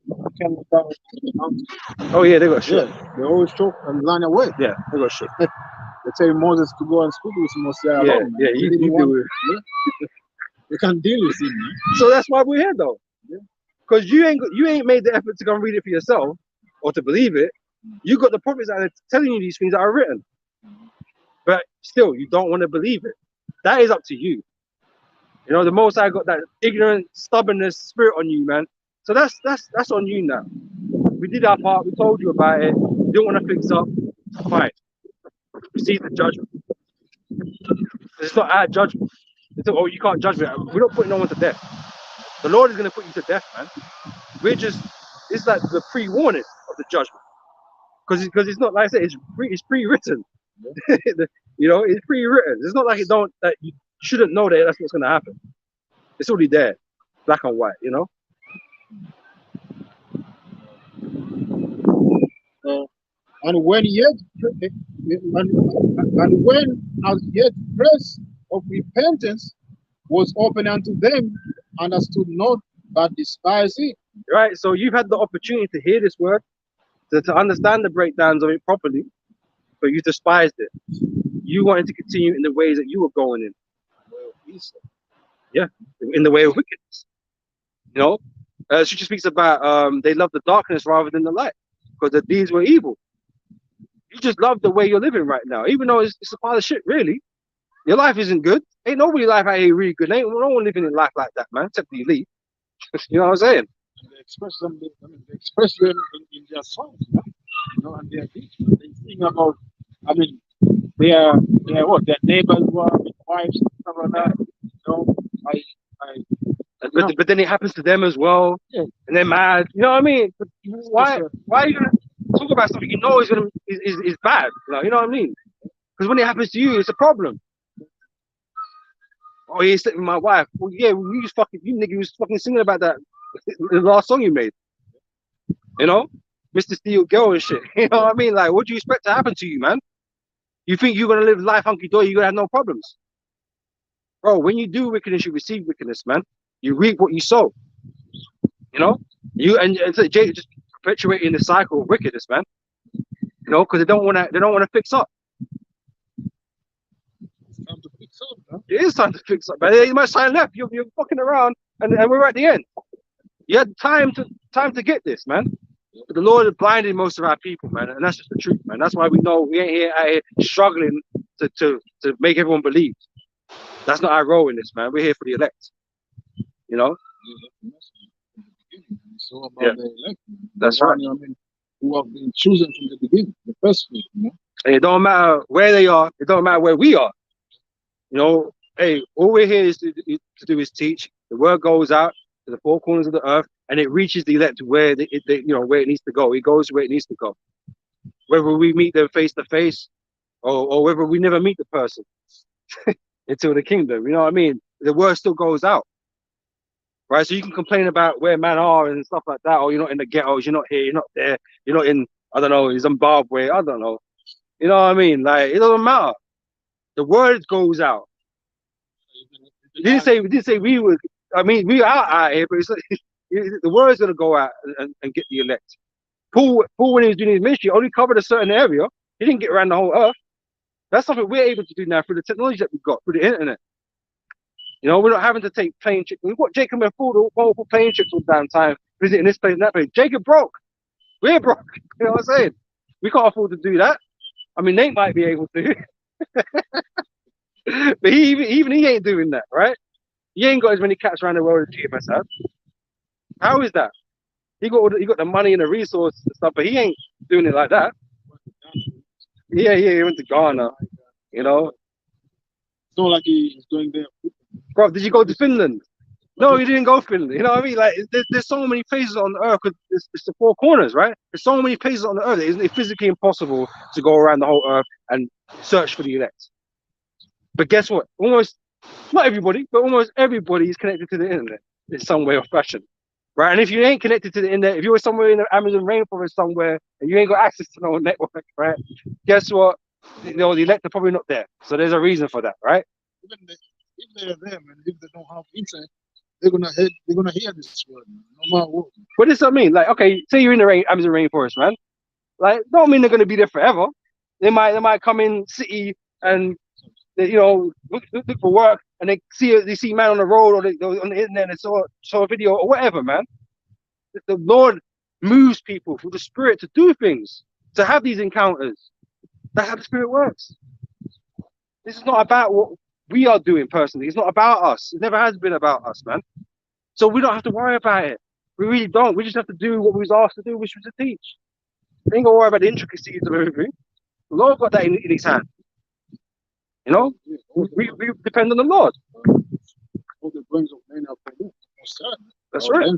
we came down with the mountain. Oh yeah, they got shit. Yeah, they always choke and line away. Yeah, they got shit. They tell Moses to go and speak with Moses alone. Yeah, you do it. Yeah. You can deal with him, man. So that's why we're here, though. Because you ain't made the effort to go and read it for yourself or to believe it. You got the prophets that are telling you these things that are written, but still you don't want to believe it. That is up to you. You know, the Most High got that ignorant, stubbornness spirit on you, man. So that's on you now. We did our part. We told you about it. You don't want to fix up. Fine. Receive the judgment. It's not our judgment. It's not, oh, you can't judge me. We're not putting no one to death. The Lord is going to put you to death, man. It's like the pre-warning of the judgment. Because it's not like I said, it's pre-written. You know, it's pre-written. It's not like that you shouldn't know that that's what's going to happen. It's already there, black and white. You know. And when as yet press of repentance was open unto them, understood not, but despised it. Right. So you've had the opportunity to hear this word, to understand the breakdowns of it properly, but you despised it. You wanted to continue in the ways that you were going in. Yeah, in the way of wickedness. You know, she speaks about they love the darkness rather than the light because the deeds were evil. You just love the way you're living right now, even though it's a pile of shit, really. Your life isn't good. Ain't nobody life out here really good. Ain't no one living in life like that, man, except the elite. You know what I'm saying? And they express them, they express them in their songs, you know, and their deeds. They sing about, I mean, their neighbors were with wives and stuff like that. You know, but then it happens to them as well, yeah. And they're mad. You know what I mean? But why are you gonna talk about something you know is bad? You know what I mean? Because when it happens to you, it's a problem. Oh, yeah, slept with my wife. Well, yeah, you nigga was fucking singing about that the last song you made. You know, Mr. Steel Girl and shit. You know what I mean? Like, what do you expect to happen to you, man? You think you're gonna live life hunky dory? You're gonna have no problems, bro. When you do wickedness, you receive wickedness, man. You reap what you sow. You know, just perpetuating the cycle of wickedness, man. You know, because they don't want to fix up. It's time to fix up, huh? It is time to fix up, man. There ain't much time left. You're fucking around, and we're at the end. You had time to get this, man. But the Lord is blinding most of our people, man, and that's just the truth, man. That's why we know we ain't here out here struggling to make everyone believe. That's not our role in this, man. We're here for the elect. You know? It's all Yeah. about the elect. That's The right. one, I mean, who have been chosen from the beginning, the first place, you know. And it don't matter where they are. It don't matter where we are. You know, hey, all we're here is to do is teach. The word goes out to the four corners of the earth, and it reaches the elect where where it needs to go. It goes where it needs to go. Whether we meet them face to face, or whether we never meet the person until the kingdom. You know what I mean? The word still goes out, right? So you can complain about where men are and stuff like that. Or you're not in the ghettos. You're not here. You're not there. You're not in, I don't know, Zimbabwe. I don't know. You know what I mean? Like, it doesn't matter. The word goes out. It didn't say we were. I mean, we are out here, but it's like, the word's gonna go out and get the elect. Paul, when he was doing his ministry, only covered a certain area. He didn't get around the whole earth. That's something we're able to do now through the technology that we've got through the internet. You know, we're not having to take plane trips. We've got Jacob and Ford multiple plane trips all the damn time, visiting this place and that place. Jacob broke. We're broke. You know what I'm saying? We can't afford to do that. I mean, Nate might be able to, but even he ain't doing that, right? He ain't got as many cats around the world as GMS has. How is that? He got the money and the resources and stuff, but he ain't doing it like that. Yeah, he went to Ghana. You know, It's not like he's going there. bro, did you go to Finland? No, you didn't go to Finland. You know what I mean? Like, there's so many places on the earth. Cause it's the four corners, right? There's so many places on the earth. It's physically impossible to go around the whole earth and search for the elect. But guess what? Almost, not everybody, but almost everybody is connected to the internet in some way or fashion, right? And if you ain't connected to the internet, if you're somewhere in the Amazon rainforest somewhere and you ain't got access to no network, right? Guess what? You know, the elect are probably not there. So there's a reason for that, right? Even if they're there, man, if they don't have internet, they're gonna hear this word, man, no matter what. What does that mean? Like, okay, say you're in the Amazon rainforest, man. Like, don't mean they're going to be there forever. They might come in city and they, look for work, and they see man on the road, or on the internet and saw a video or whatever, man. The Lord moves people through the Spirit to do things, to have these encounters. That's how the Spirit works. This is not about what we are doing personally. It's not about us. It never has been about us, man. So we don't have to worry about it. We really don't. We just have to do what we was asked to do, which was to teach. We ain't gonna worry about the intricacies of everything. The Lord got that in his hand. You know, we depend on the Lord. All the brains of men are for you. That's right.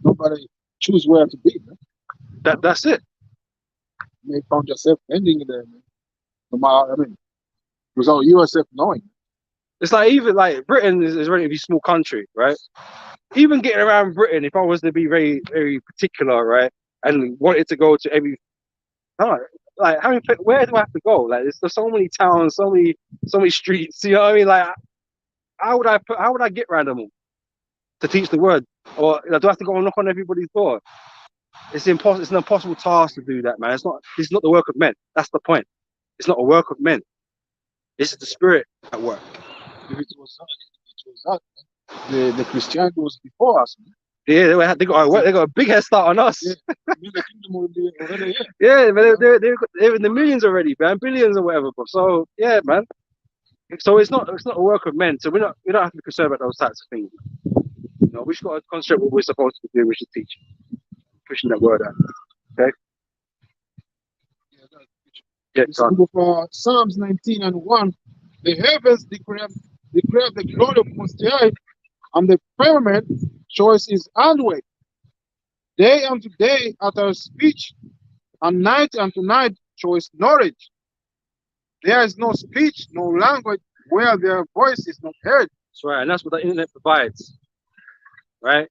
Nobody choose where to be, man. That's it. You may find yourself ending there, man. No matter, I mean, without yourself knowing. It's like, even like Britain is a relatively small country, right? Even getting around Britain, if I was to be very, very particular, right, and wanted to go to every, like, where do I have to go? Like, there's so many towns, so many streets. You know what I mean? Like, how would I get around them all to teach the word? Or do I have to go and knock on everybody's door? It's impossible. It's an impossible task to do that, man. This is not the work of men. That's the point. It's not a work of men. This is the Spirit at work. If it was that, the Christianity was before us, man. Yeah, they got a big head start on us. Yeah, the kingdom will be already here. Yeah, but they're in the millions already, man, billions or whatever. But so yeah, man. So it's not a work of men. So we don't have to be concerned about those types of things. You know, we just got to concentrate what we're supposed to do, which is teach, pushing that word out. Okay. Yeah, This book of Psalms 19:1. The heavens declare the glory of Most High, and the firmament shows his handwork. Day unto day utters speech, and night unto night shows knowledge. There is no speech, no language where their voice is not heard. That's right, and that's what the internet provides, right?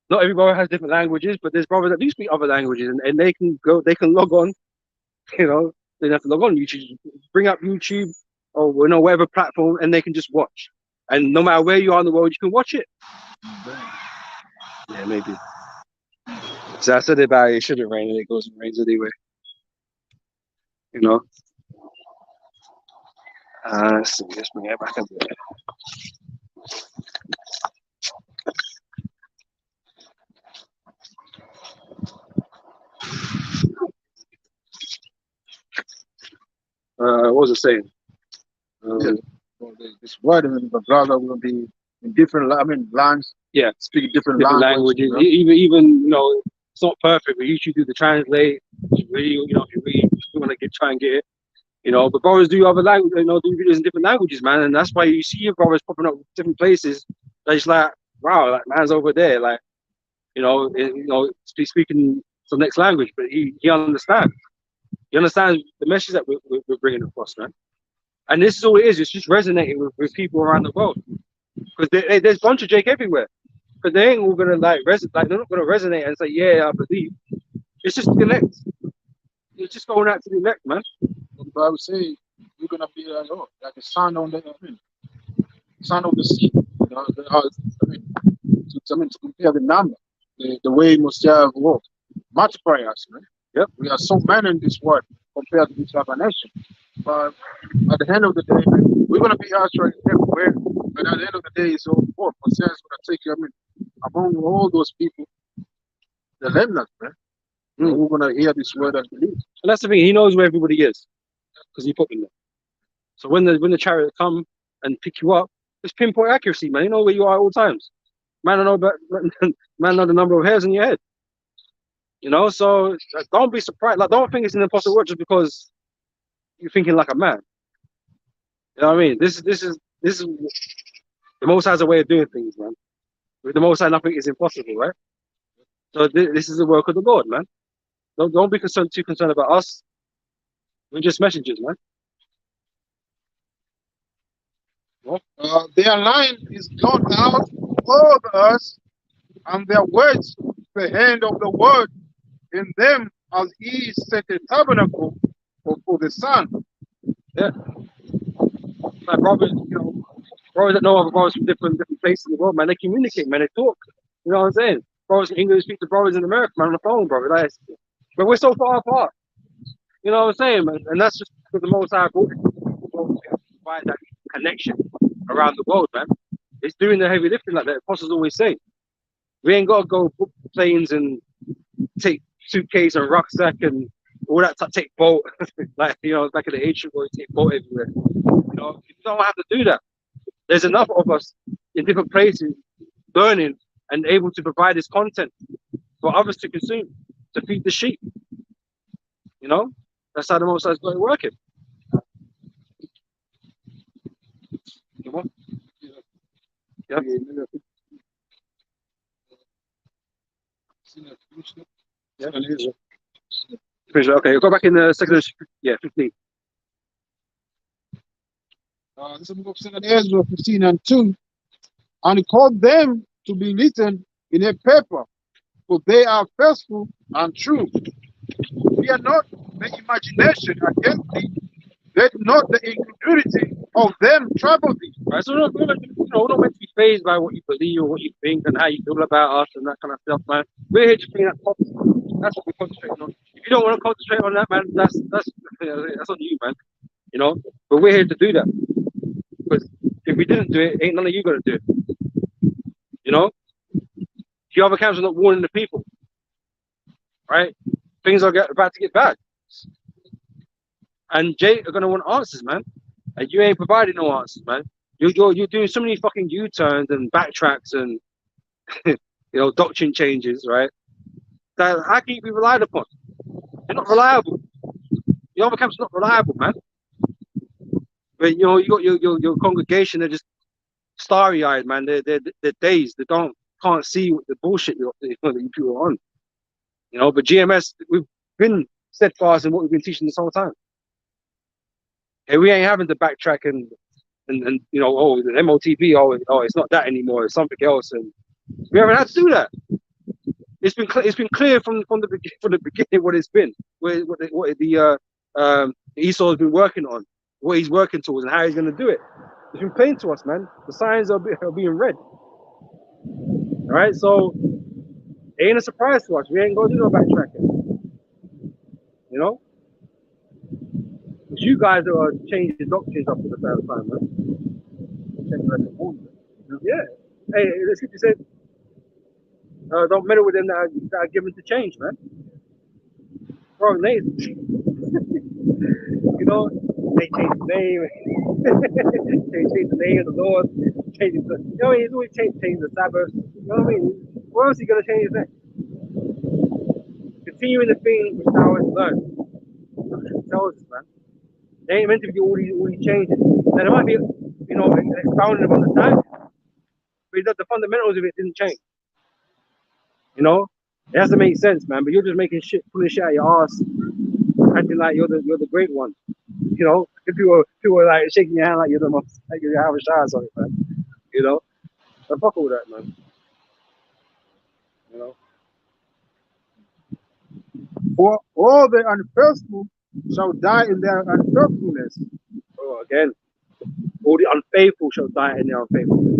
Not every brother has different languages, but there's brothers that do speak other languages, and they can log on. You know, they don't have to log on YouTube. Bring up YouTube or whatever platform, and they can just watch. And no matter where you are in the world, you can watch it. Yeah, maybe. So I said about it shouldn't rain, and it goes and rains anyway. You know. Let's see. Let's bring it back up there. What was it saying? Yeah. So this word and the brother will be in different, I mean, lands, Yeah, speak different different language. languages. You know? Even it's not perfect. We usually do the translate. If you really want to try and get it. But brothers do other language, do videos in different languages, man, and that's why you see your brothers popping up different places. That it's like, wow, like man's over there, like speaking some next language, but he understands. He understands the message that we're bringing across, man. And this is all it is. It's just resonating with people around the world because there's a bunch of Jake everywhere. Because they ain't all gonna they're not gonna resonate and say, yeah, I believe. It's just the elect. It's just going out to the elect, man. The Bible says you're gonna be like a son on the, son of the sea. To compare the number, the way Messiah worked, multiply us, man. Yep. We are so many in this world compared to each other nation. But at the end of the day, man, we're gonna be actually everywhere. But at the end of the day, it's all for Messiah is gonna take you. Among all those people, the remnants, man. We're gonna hear this word and believe. And that's the thing. He knows where everybody is because he put them there. So when the chariot come and pick you up, it's pinpoint accuracy, man. You know where you are at all times. Man, I know about man know the number of hairs in your head. So don't be surprised. Like, don't think it's an impossible work just because you're thinking like a man. You know what I mean? This is the Most High's a way of doing things, man. With the Most High, nothing is impossible, right? So this is the work of the Lord, man. Don't be too concerned about us. We're just messengers, man. Their line is gone out over us, and their words, the hand of the word in them, as he set a tabernacle for the sun. Yeah. My brothers, brothers that know other brothers from different places in the world, man, they communicate, man, they talk. You know what I'm saying? Brothers in England speak to brothers in America, man, on the phone, brother. But we're so far apart. You know what I'm saying, man? And that's just because the Most High brought it to provide that connection around the world, man. It's doing the heavy lifting like the apostles always say. We ain't got to go book planes and take suitcase and rucksack and all that, take boat. Like, back in the ancient world, take boat everywhere. You don't have to do that. There's enough of us in different places learning and able to provide this content for others to consume, to feed the sheep. That's how the Most High is going to work it. Yeah. Okay, go back in the second. Yeah, 15. This is the book of 2 Ezra 15 and 2. And he called them to be written in a paper, for they are faithful and true. Fear not the imagination against thee, let not the incredulity of them trouble thee. Right, so we're not meant to be phased by what you believe or what you think and how you feel about us and that kind of stuff, man. We're here to bring that positive. That's what we're concentrating on. If you don't want to concentrate on that, man, that's on you, man. But we're here to do that. Because if we didn't do it, ain't none of you gonna do it. The other camps are not warning the people, right? Things are about to get bad, and Jay are gonna want answers, man. And you ain't providing no answers, man. You're doing so many fucking U-turns and backtracks and doctrine changes, right? That how can you be relied upon? You're not reliable. The other camps are not reliable, man. But you got your congregation. They're just starry-eyed, man. They're dazed. They can't see what the bullshit that you people are on. But GMS, we've been steadfast in what we've been teaching this whole time. Hey, we ain't having to backtrack and the MOTB, it's not that anymore, it's something else, and we haven't had to do that. It's been clear from the beginning what it's been, what Esau has been working on, what he's working towards, and how he's going to do it. It's been plain to us, man. The signs are being read. All right, so it ain't a surprise to us. We ain't going to do no backtracking. It's you guys that are changing doctrines up to the third time, man. Yeah. Hey, the scripture said, don't meddle with them that are given to change, man. Bro, they change the name, they change the name of the Lord, changing the, you know what I mean? He's always changing the Sabbath. You know what I mean? What else is he gonna change his name? Continuing the thing which thou hast learned. It tells us, man. They ain't meant to be all these changes. Now there might be, you know, an expounding of understanding, but the fundamentals of it didn't change. You know, it has to make sense, man. But you're just making shit, pulling shit out your ass, acting like you're the great one. You know, if people are like shaking your hand like you're the most, like you have a shot or something, man. You know, but fuck all that, man. You know, For all the unfaithful shall die in their unfaithfulness. oh, again, all the unfaithful shall die in their unfaithfulness.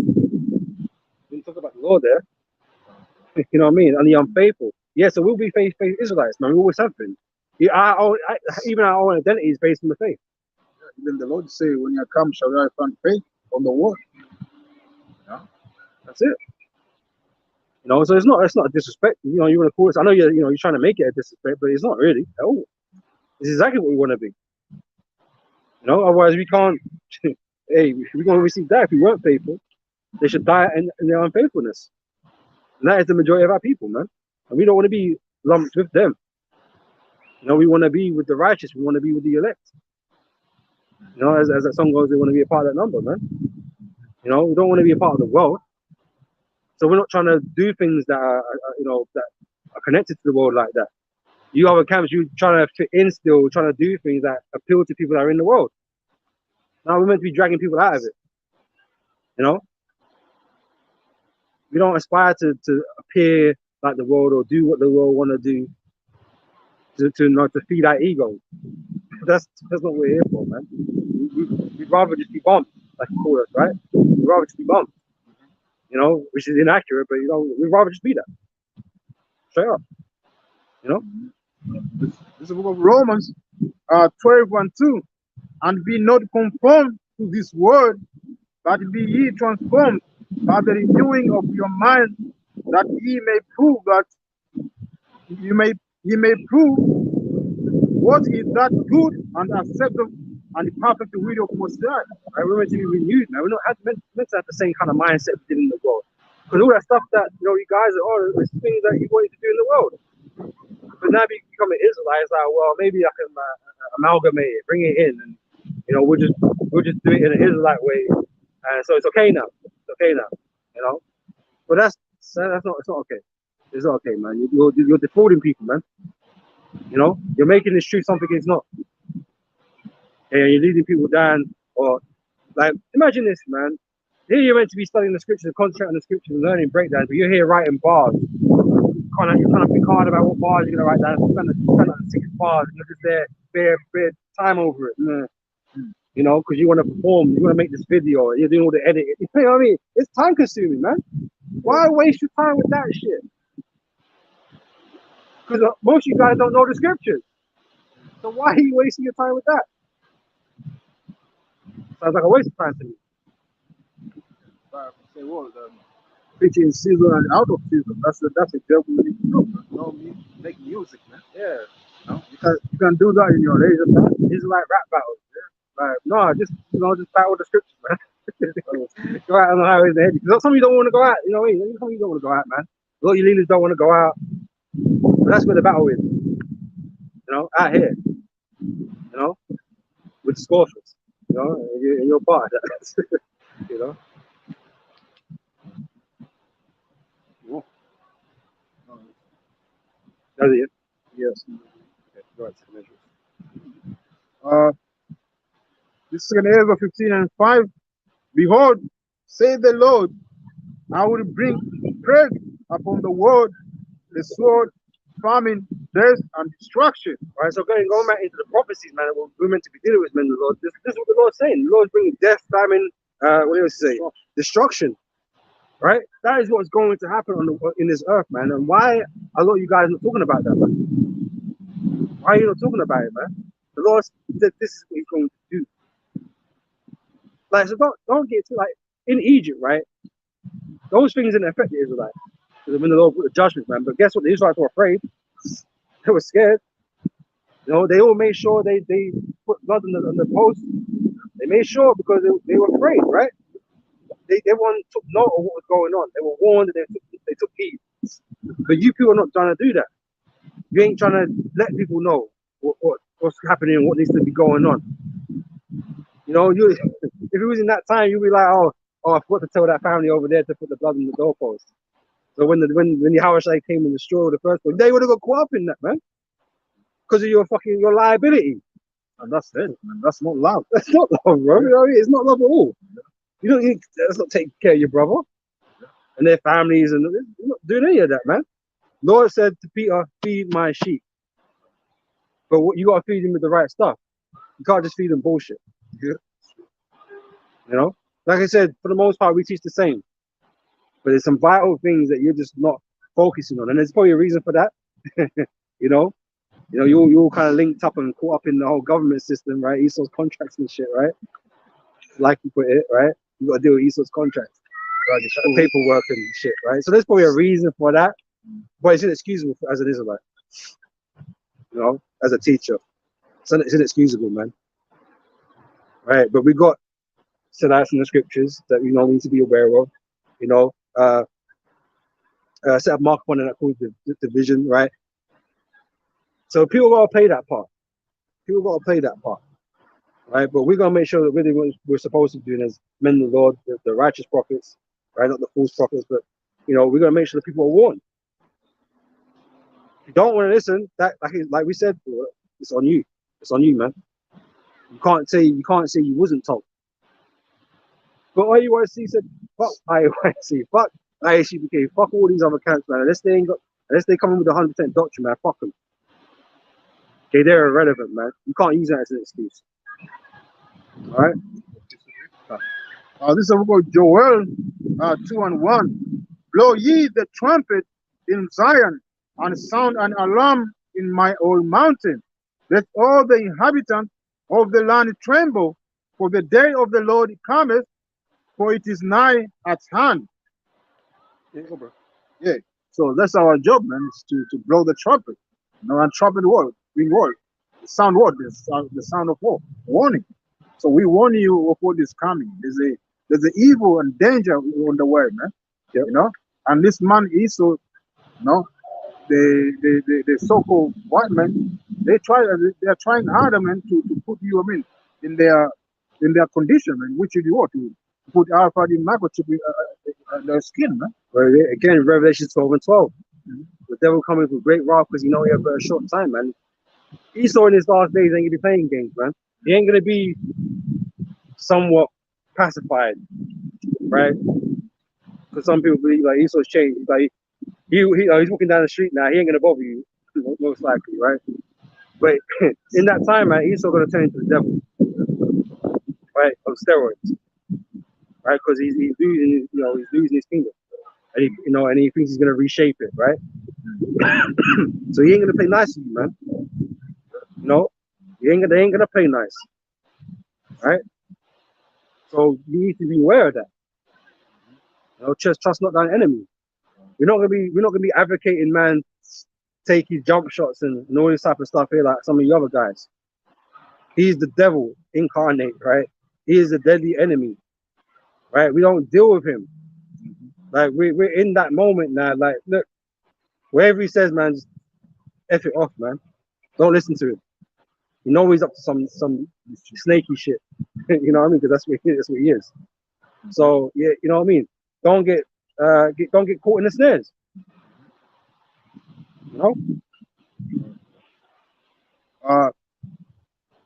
We didn't talk about the law there. You know what I mean? And the unfaithful. Yeah, so we'll be faith Israelites, man. We always have been. Yeah, even our own identity is based on the faith. Even the Lord say, when you come, shall I find faith on the word? Yeah, that's it. You know, so it's not a disrespect. You know, you want to call us. I know you're trying to make it a disrespect, but it's not really at all. It's exactly what we want to be. You know, otherwise we can't. Hey, we're going to receive that if we weren't faithful. They should die in their unfaithfulness. And that is the majority of our people, man. And we don't want to be lumped with them. You know, we want to be with the righteous. We want to be with the elect. You know, as that song goes, they want to be a part of that number, man. You know, we don't want to be a part of the world. So we're not trying to do things that are, that are connected to the world like that. You other camps, you're trying to fit in still, trying to do things that appeal to people that are in the world. Now we're meant to be dragging people out of it. You know? We don't aspire to appear like the world or do what the world want to do to feed our ego. That's not what we're here for, man. We'd rather just be bombed, like you call us, right? We'd rather just be bombed. You know, which is inaccurate, but you know, we'd rather just be that. Straight up. You know? This is the book of Romans 12:2. And be not conformed to this world, but be ye transformed by the renewing of your mind, that ye may prove prove what is that good and acceptable and the perfect will of Most High. Right? We're meant to be renewed, man. We're not meant to have the same kind of mindset we did in the world. Because all that stuff that you guys are, it's things that you wanted to do in the world. But now become an Israelite, it's like, well, maybe I can amalgamate it, bring it in, and we'll just do it in an Israelite way, and so it's okay now. It's okay now, you know. But that's not. It's not okay. It's not okay, man. You're defrauding people, man. You know, you're making this truth something it's not, and you're leading people down. Or like, imagine this, man. Here you're meant to be studying the scriptures, concentrating on the scriptures, and learning breakdowns, but you're here writing bars. You're trying to think hard about what bars you're gonna write down. Spend like 6 bars, and you're just there, bare time over it. You know, because you want to perform, you want to make this video, you're doing all the editing. You know what I mean? It's time consuming, man. Why waste your time with that shit? Because most of you guys don't know the scriptures. So why are you wasting your time with that? Sounds like a waste of time to me. Say what? Preaching in season and out of season. That's a job we need to do. You know, make music, man. Yeah. You can do that in your leisure time. It's like rap battles. Like, no, just battle the scriptures, man. Go out on the highways and hedges. Some of you don't want to go out, you know what I mean? Some of you don't want to go out, man. A lot of you leaders don't want to go out. But that's where the battle is. You know, out here. You know, with the scoffers. You know, and you're part of that. You know. That's it. Yes. Okay, go ahead, take measures. This is in Ezra 15:5. Behold, say the Lord, I will bring plague upon the world, the sword, famine, death, and destruction. All right, so going back into the prophecies, man, what we're meant to be dealing with, man, the Lord. This is what the Lord's saying. The Lord's bringing death, famine, what else say? Destruction. Right? That is what's going to happen in this earth, man. And why a lot of you guys not talking about that, man? Why are you not talking about it, man? The Lord said this is what He's going to do. Like, so don't get to, like, in Egypt, right? Those things didn't affect the Israelites. Because when the Lord put the judgment, man. But guess what? The Israelites were afraid. They were scared. You know, they all made sure they put blood on the post They made sure because they were afraid, right? Everyone took note of what was going on. They were warned and they took heed. But you people are not trying to do that. You ain't trying to let people know what's happening and what needs to be going on. You know, if it was in that time, you'd be like, oh, I forgot to tell that family over there to put the blood on the doorpost. So when the Hawashai came in the straw the first one, they would have got caught up in that, man, because of your liability. And that's it, man. That's not love. That's not love, bro. You know what I mean? It's not love at all. That's not taking care of your brother and their families, and you're not doing any of that, man. Lord said to Peter, feed my sheep. But you got to feed them with the right stuff. You can't just feed them bullshit. Yeah. You know? Like I said, for the most part, we teach the same. But there's some vital things that you're just not focusing on. And there's probably a reason for that. You know, you're all kind of linked up and caught up in the whole government system, right? Esau's contracts and shit, right? Like you put it, right? You got to deal with Esau's contracts, right? The paperwork and shit, right? So there's probably a reason for that. But it's inexcusable as an Israelite, you know, as a teacher. It's inexcusable, man. Right? But we got Sadites in the scriptures that we need to be aware of, you know. Set up mark one and that called the division, right? So people got to play that part. Right? But we're gonna make sure that really what we're supposed to be doing as men of the Lord, the righteous prophets, right? Not the false prophets, but you know, we're gonna make sure that people are warned. If you don't want to listen, that like we said, it's on you. It's on you, man. You can't say you wasn't told. But IUIC said, fuck IUIC, fuck IHBK, fuck all these other camps, man. Unless they come in with 100% doctrine, man, fuck them. Okay, they're irrelevant, man. You can't use that as an excuse. All right. This is about Joel 2:1. Blow ye the trumpet in Zion, and sound an alarm in my old mountain. Let all the inhabitants of the land tremble, for the day of the Lord cometh, for it is nigh at hand. Yeah. So that's our job, man, is to blow the trumpet. You know, and trumpet word, bring word. The sound word, the sound of war, warning. So we warn you of what is coming. There's a evil and danger on the way, man. Yep. You know, and this man is so, you know, the so-called white men, they're trying harder, man, to put you, I mean, in their condition, man, which you want to put alpha in microchip in their skin, man. Well, again, Revelation 12:12. The devil coming with great wrath because he have a short time, man. Esau in his last days ain't gonna be playing games, man. He ain't gonna be somewhat pacified, right? Because some people believe like Esau's changed. Like he's walking down the street now. He ain't gonna bother you, most likely, right? But in that time, man, Esau gonna turn into the devil, right? On steroids, right? Because he's losing, he's losing his kingdom, and he thinks he's gonna reshape it, right? So he ain't gonna play nice with you, man. They ain't gonna play nice, right? So you need to be aware of that. Trust not thine enemy. We're not gonna be advocating, man, take his jump shots and all this type of stuff here like some of the other guys. He's the devil incarnate, right? He is a deadly enemy, right? We don't deal with him. Like we're in that moment now. Like, look, wherever he says, man, just F it off, man. Don't listen to him. He's up to some snaky shit. You know what I mean? Because that's what he is. So yeah, you know what I mean? Don't get caught in the snares.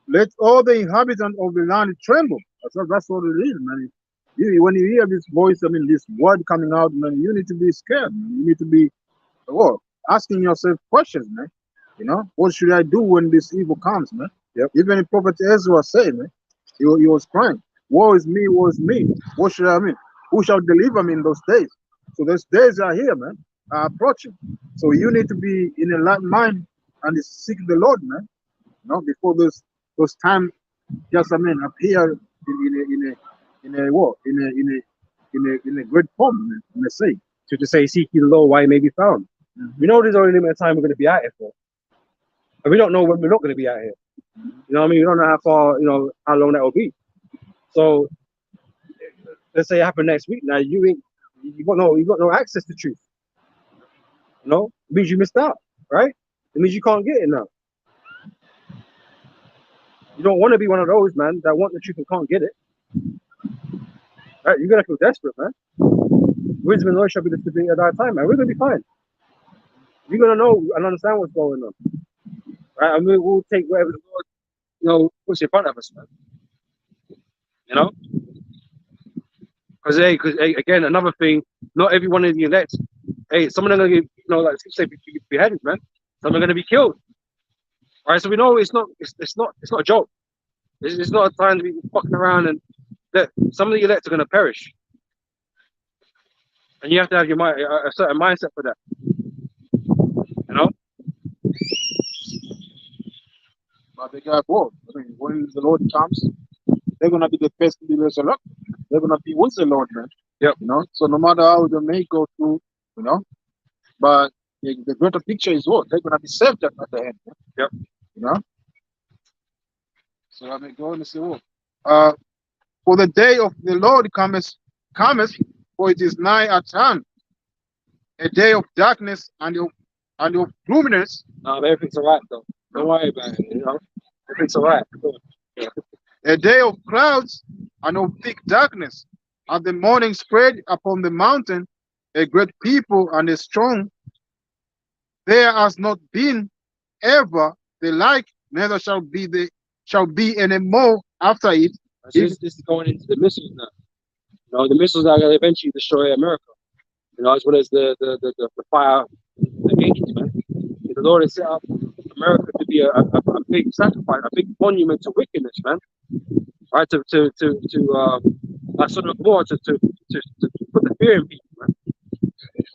Let all the inhabitants of the land tremble. That's what it is, man. When you hear this voice, I mean, this word coming out, man, you need to be scared, man. You need to be asking yourself questions, man. What should I do when this evil comes, man? Yep. Even the prophet Ezra said, man, he was crying, woe is me, woe is me. What should I mean? Who shall deliver me in those days? So those days are here, man, are approaching. So you need to be in a right mind and seek the Lord, man. Before those time just appear in a great form, man, in a say. To just say, seek ye the Lord while he may be found. We know there's only a limited time we're going to be out here for. And we don't know when we're not going to be out here. You know what I mean? We don't know how far, how long that will be. So let's say it happened next week. Now you got no access to truth. You know, it means you missed out, right? It means you can't get it now. You don't want to be one of those, man, that want the truth and can't get it. Right? You're gonna feel desperate, man. Wisdom and knowledge shall be the stability of our time, man. We're gonna be fine. You're gonna know and understand what's going on, right? And we'll take whatever the Lord, puts in front of us, man. You know, because again, another thing, not every one of the elect, some of them are gonna get, like say, beheaded, man. Some are gonna be killed. Right, so we know it's not a joke. It's not a time to be fucking around, and look, some of the elect are going to perish, and you have to have your mind, a certain mindset for that. You know. But they got both. I mean, when the Lord comes, they're gonna be the first to be resurrected. They're gonna be with the Lord, man. Yep. You know. So no matter how they may go through, but the greater picture is what they're gonna be saved at the end. Yep. You know. So I may go and say, for the day of the Lord cometh, for it is nigh at hand, a day of darkness and of gloominess. Everything's alright though. Don't worry about it. Everything's alright. Yeah. A day of clouds and of thick darkness, and the morning spread upon the mountain a great people and a strong. There has not been ever the like, neither shall be any more after it. This is going into the missiles now. The missiles are going to eventually destroy America. As well as the fire against, man. The Lord has set up America to be a big sacrifice, a big monument to wickedness, man. Right, to sort of war to put the fear in people, man.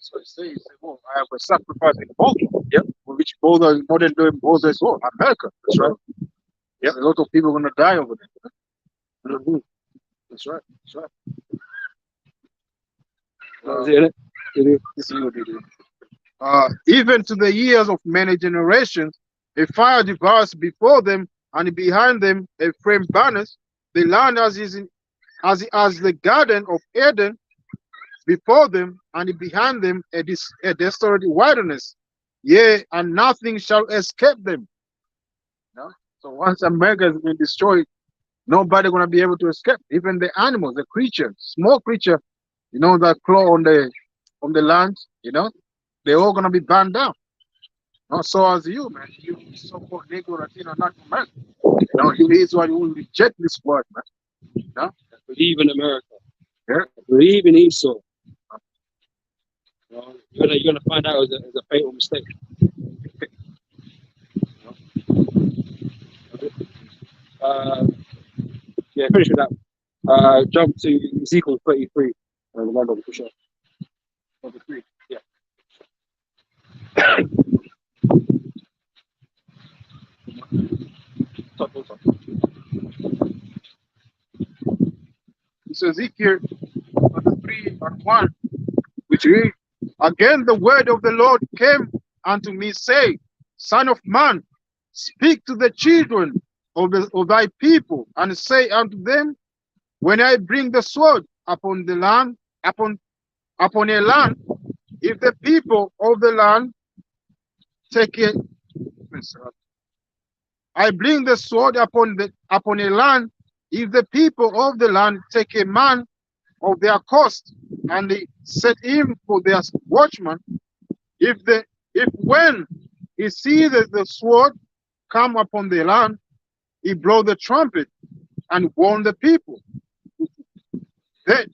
So he says, I have a sacrifice in body. Yep. Which more than doing both as well. America. That's right. Yep. A lot of people are gonna die over there. Mm-hmm. That's right. That's right. Even to the years of many generations, a fire devours before them, and behind them a flame burns. The land as the garden of Eden before them, and behind them a desolate wilderness. Yea, and nothing shall escape them. So once America has been destroyed, nobody gonna be able to escape. Even the animals, the creatures, small creature, that crawl on the land, they're all gonna be burned down. Not so as you, man. You so-called Negro, Latino, not America. You is one who will reject this word, man. Believe in America. Yeah. Believe in Esau. You're gonna find out it was a fatal mistake. Finish with that. Jump to Ezekiel 33. Remember for sure. 33. Yeah. It's Ezekiel 33:1, which reads, Again the word of the Lord came unto me, saying, Son of man, speak to the children of thy people, and say unto them, when I bring the sword upon the land, upon a land, if the people of the land take it, I bring the sword upon a land, if the people of the land take a man of their cost, and they set him for their watchman, if when he sees the sword come upon the land, he blow the trumpet and warn the people.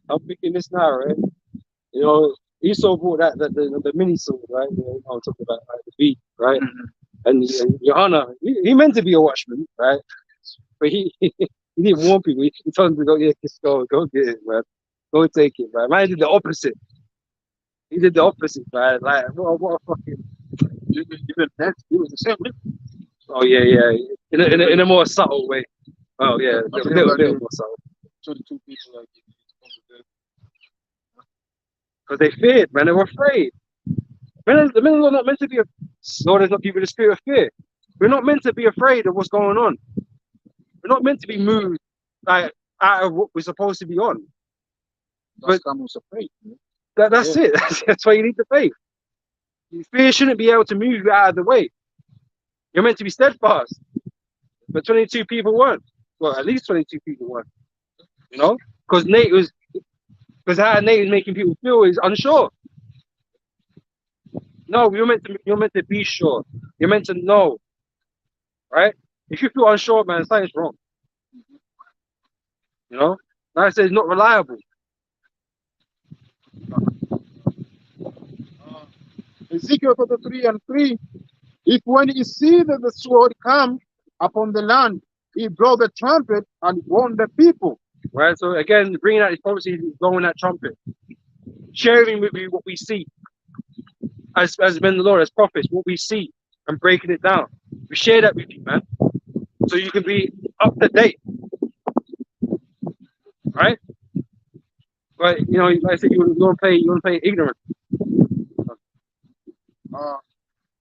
I'm picking this now, right? Esau brought the mini sword, right? I'm talking about the beat, right? Mm-hmm. And Your Honor, he meant to be a watchman, right? But he didn't warn people. He told them to go, just go get it, man. Go take it, man. Man did the opposite. He did the opposite, man. Like, what a fucking. Even that, he was the same. Oh yeah. In a more subtle way. Oh yeah, a little more subtle. 22 people like because they feared, man. They were afraid. The men are not meant to be. Lord has not given the spirit of fear. We're not meant to be afraid of what's going on. We're not meant to be moved. Like out of what we're supposed to be on. That's comes of faith. That's it. That's why you need the faith. Fear shouldn't be able to move you out of the way. You're meant to be steadfast. But 22 people weren't. Well, at least 22 people weren't. You know? Because how Nate is making people feel is unsure. No, you're meant to be sure. You're meant to know. Right? If you feel unsure, man, something's wrong. You know? Like I said, it's not reliable. Ezekiel 33:3. If when he see that the sword come upon the land, he blow the trumpet and warn the people. Right? So again, bringing out his prophecies, blowing that trumpet. Sharing with you what we see. As men the Lord, as prophets, what we see and breaking it down. We share that with you, man. So you can be up to date. Right? But you know, like I said, you want to play ignorant.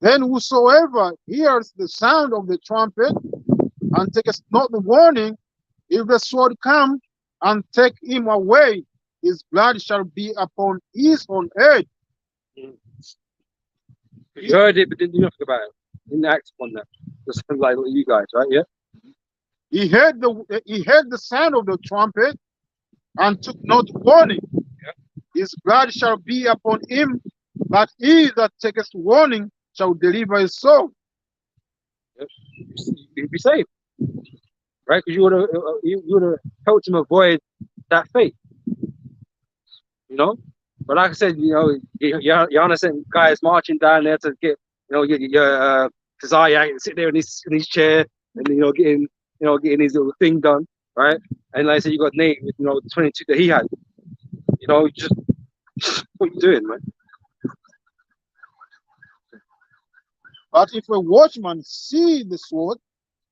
Then whosoever hears the sound of the trumpet and taketh not the warning, if the sword come and take him away, his blood shall be upon his own head. You heard it, but didn't do nothing about it. Didn't act upon that. Just like you guys, right? Yeah. He heard the sound of the trumpet and took not warning. Yeah. His blood shall be upon him, but he that taketh warning shall deliver his soul. Yep. You'd be safe, right? Because you would have helped him avoid that fate. You know. But like I said, you know, you understand guys marching down there to get, you know, your Keziah sit there in his chair and getting his little thing done, right? And like I said, you got Nate with 22 that he had. You know, just what you doing, man? But if a watchman see the sword,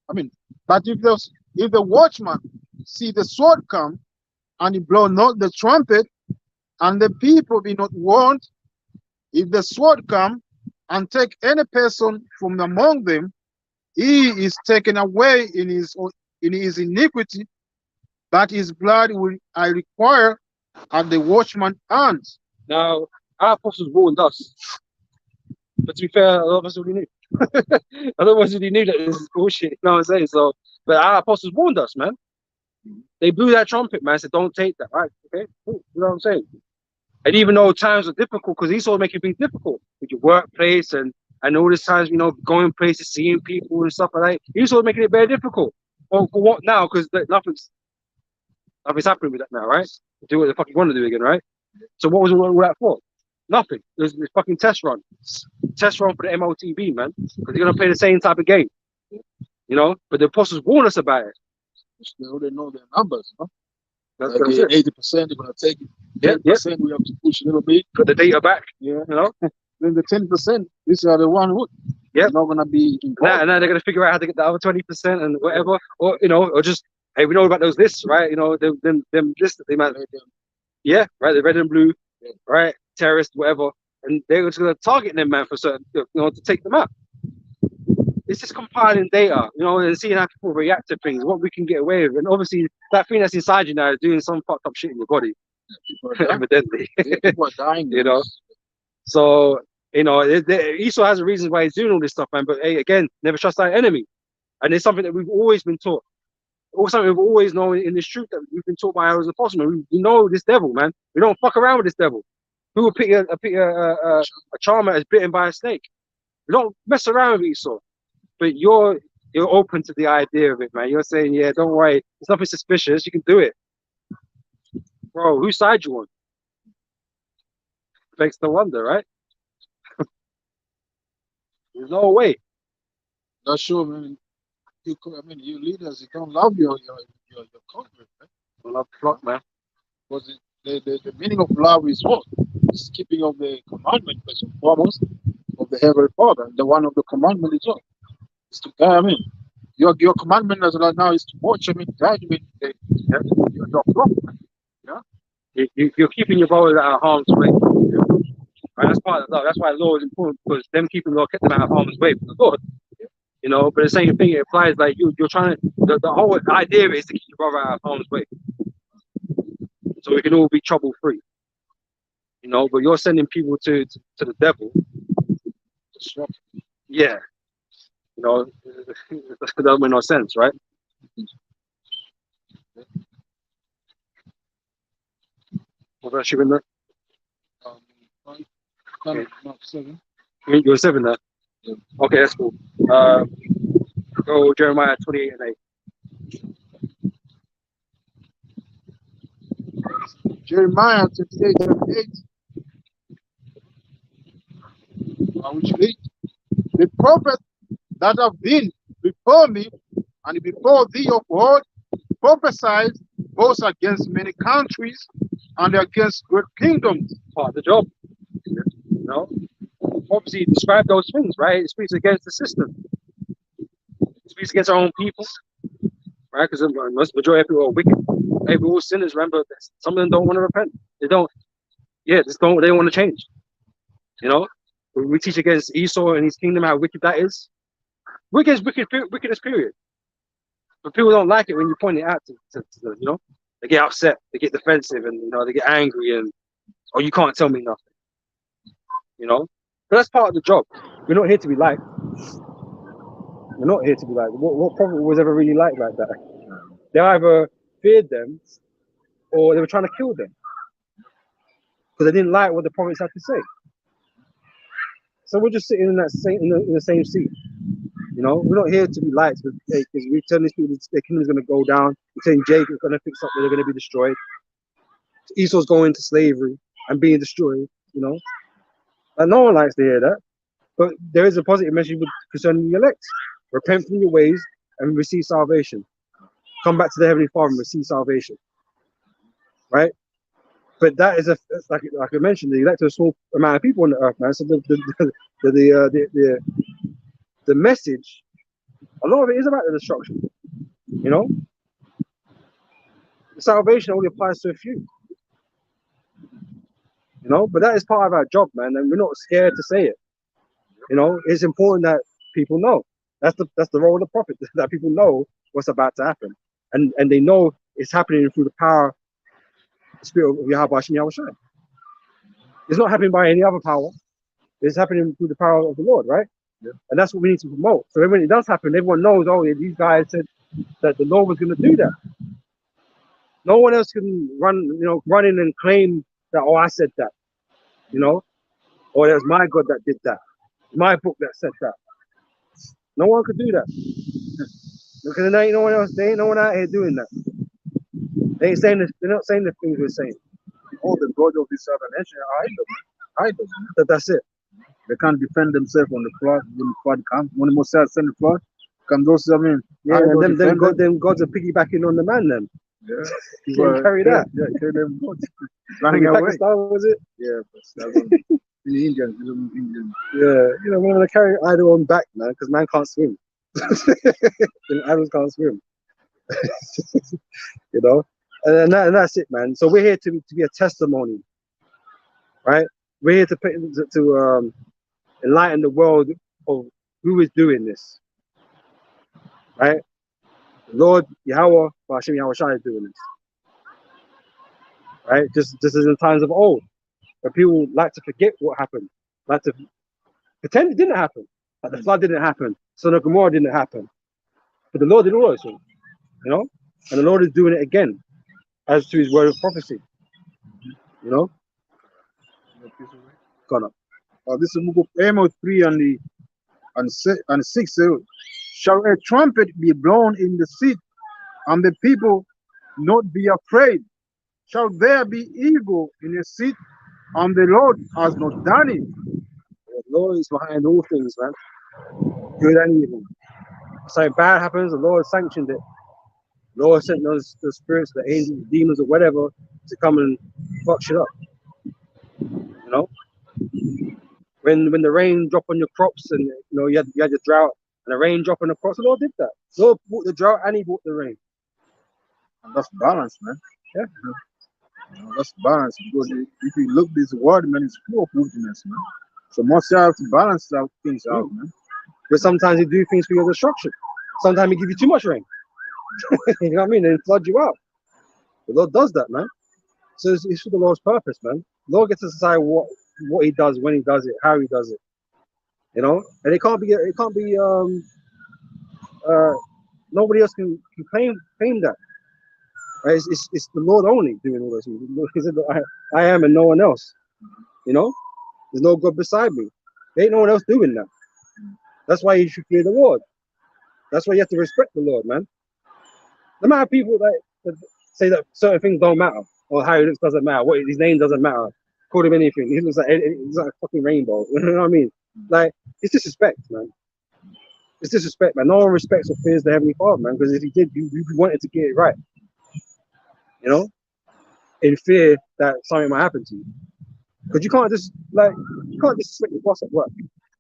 but if the watchman see the sword come, and he blow not the trumpet, and the people be not warned, if the sword come and take any person from among them, he is taken away in his iniquity, but his blood will I require at the watchman's hands. Now, our apostles warned us, but to be fair, a lot of us already knew. A lot of us already knew that this is bullshit. You know what I'm saying? So, but our apostles warned us, man. They blew that trumpet, man. Said, "Don't take that." Right? Okay, cool. You know what I'm saying? And even though times are difficult, because he sort of making things difficult with your workplace and all these times, going places, seeing people and stuff like that. He's sort of making it very difficult. Well, for what now? Because nothing's happening with that now, right? Do what the fuck you want to do again, right? So what was all that for? Nothing. There's this fucking test run for the MOTB, man, because you're gonna play the same type of game, But the apostles warned us about it. They already know their numbers, huh? That's 80%, they're gonna take it. 10%, we have to push a little bit. Put the data back, Then the 10%, these are the one who not gonna be involved. And now they're gonna figure out how to get the other 20% and whatever, or just, hey, we know about those lists, right? Them lists that they might, right, the red and blue, right, terrorists, whatever, and they're just gonna target them, man, for certain, to take them out. It's just compiling data, and seeing how people react to things, what we can get away with, and obviously that thing that's inside you now is doing some fucked up shit in your body, evidently. People are dying, So Esau has a reason why he's doing all this stuff, man. But hey, again, never trust our enemy, and it's something that we've always been taught, or something we've always known in this truth that we've been taught by our apostles. Man, we know this devil, man. We don't fuck around with this devil. Who will pick a charmer as bitten by a snake? We don't mess around with Esau. But you're open to the idea of it, man. You're saying, yeah, don't worry, it's nothing suspicious. You can do it, bro. Whose side you on? Makes no wonder, right? There's no way. Not sure, man. You leaders, you don't love your country, man. I love the flock, man. Because the meaning of love is what? It's keeping of the commandment, first and foremost, of the Heavenly Father. The one of the commandment is what? It's to your commandment as right now is to watch guide your flock. Yeah. You're keeping your brothers out of harm's way. Right? That's part of love. That's why law is important, because them keeping law kept them out of harm's way for the Lord. But the same thing, it applies like you're trying to, the whole idea is to keep your brother out of harm's way. so we can all be trouble free. You know, but you're sending people to the devil. Yeah, you know, that doesn't make no sense, right? What verse you in there? Mark 7. You're 7 there. Yeah. Okay, that's cool. Go Jeremiah 28 and 8. Jeremiah 28:28, which reads, the prophets that have been before me and before thee of old prophesied both against many countries and against great kingdoms. Part of the job. You know, obviously describe those things, right? It speaks against the system. It speaks against our own people, right? Because most majority of people are wicked. Hey, we're all sinners. Remember, some of them don't want to repent. They don't. Yeah, they don't want to change. You know, we teach against Esau and his kingdom how wicked that is. Wickedest period. But people don't like it when you point it out to them. You know, they get upset, they get defensive, and you know they get angry, and oh, you can't tell me nothing. You know, but that's part of the job. We're not here to be liked. We're not here to be liked. What prophet was ever really liked like that? They either feared them or they were trying to kill them because they didn't like what the prophets had to say. So we're just sitting in that same in the same seat. You know, we're not here to be liked because we tell these people their kingdom's going to go down. We're telling Jacob's going to fix up, they're going to be destroyed. Esau's going into slavery and being destroyed. You know, and no one likes to hear that. But there is a positive message concerning the elect. Repent from your ways and receive salvation. Come back to the Heavenly Father and receive salvation. Right? But that is like I mentioned, the elect are a small amount of people on the earth, man. So the message, a lot of it is about the destruction. You know? Salvation only applies to a few. You know, but that is part of our job, man, and we're not scared to say it. You know, it's important that people know. That's the role of the prophet, that people know what's about to happen. And they know it's happening through the power, the spirit of Yahweh Hashem Yahushua. It's not happening by any other power. It's happening through the power of the Lord, right? Yeah. And that's what we need to promote. So when it does happen, everyone knows, oh, these guys said that the Lord was going to do that. No one else can run in and claim that, oh, I said that, you know, or it was my God that did that, my book that said that. No one could do that. Because there ain't no one else, there ain't no one out here doing that. They ain't saying this, they're not saying the things we're saying. All the God of this other nation are idols. That's it. They can't defend themselves on the flood when the flood comes. When the Messiah send the flood, come those, I mean, yeah, and them gods are piggybacking on the man then. Yeah. You can't carry that. Yeah, carry them gods. Running away. Pakistan, was it? Yeah, but the Indians. Yeah, you know, we're gonna carry idol on back, man, because man can't swim. And idols can't swim. You know, and that's it, man. So we're here to be a testimony, right? We're here to enlighten the world of who is doing this, right? Lord Yahweh, Hashem Yahushua is doing this, right? Just as in times of old, where people like to forget what happened, like to pretend it didn't happen, like the flood didn't happen, Sodom and Gomorrah didn't happen, but the Lord did all those things, you know, and the Lord is doing it again, as to His word of prophecy, you know. Gone up. This is the book of Amos 3 and 6. Shall a trumpet be blown in the seat, and the people not be afraid? Shall there be evil in a seat, and the Lord has not done it? The Lord is behind all things, man. Good and evil. So bad happens, the Lord sanctioned it. The Lord sent those spirits, the angels, the demons, or whatever, to come and fuck shit up. You know? When the rain dropped on your crops and you know you had your drought and the rain dropped on the crops, the Lord did that. The Lord brought the drought and He brought the rain. And that's balance, man. Yeah. That's balance, because if you look this world, man, it's full of wickedness, man. So most have to balance out things out, man. But sometimes He do things for your destruction. Sometimes He give you too much rain. You know what I mean? And flood you out. The Lord does that, man. So it's for the Lord's purpose, man. The Lord gets to decide what he does, when he does it, how he does it. You know, and uh nobody else can claim that. Right? It's the Lord only doing all those things. He said, I am and no one else. You know, there's no God beside me. There ain't no one else doing that. That's why you should fear the Lord. That's why you have to respect the Lord, man. No matter people that say that certain things don't matter, or how he looks doesn't matter, what his name doesn't matter. Call him anything. He's like a fucking rainbow. You know what I mean? Like, it's disrespect, man. It's disrespect, man. No one respects or fears the Heavenly Father, man. Because if he did, you wanted to get it right. You know, in fear that something might happen to you. Because you can't disrespect your boss at work.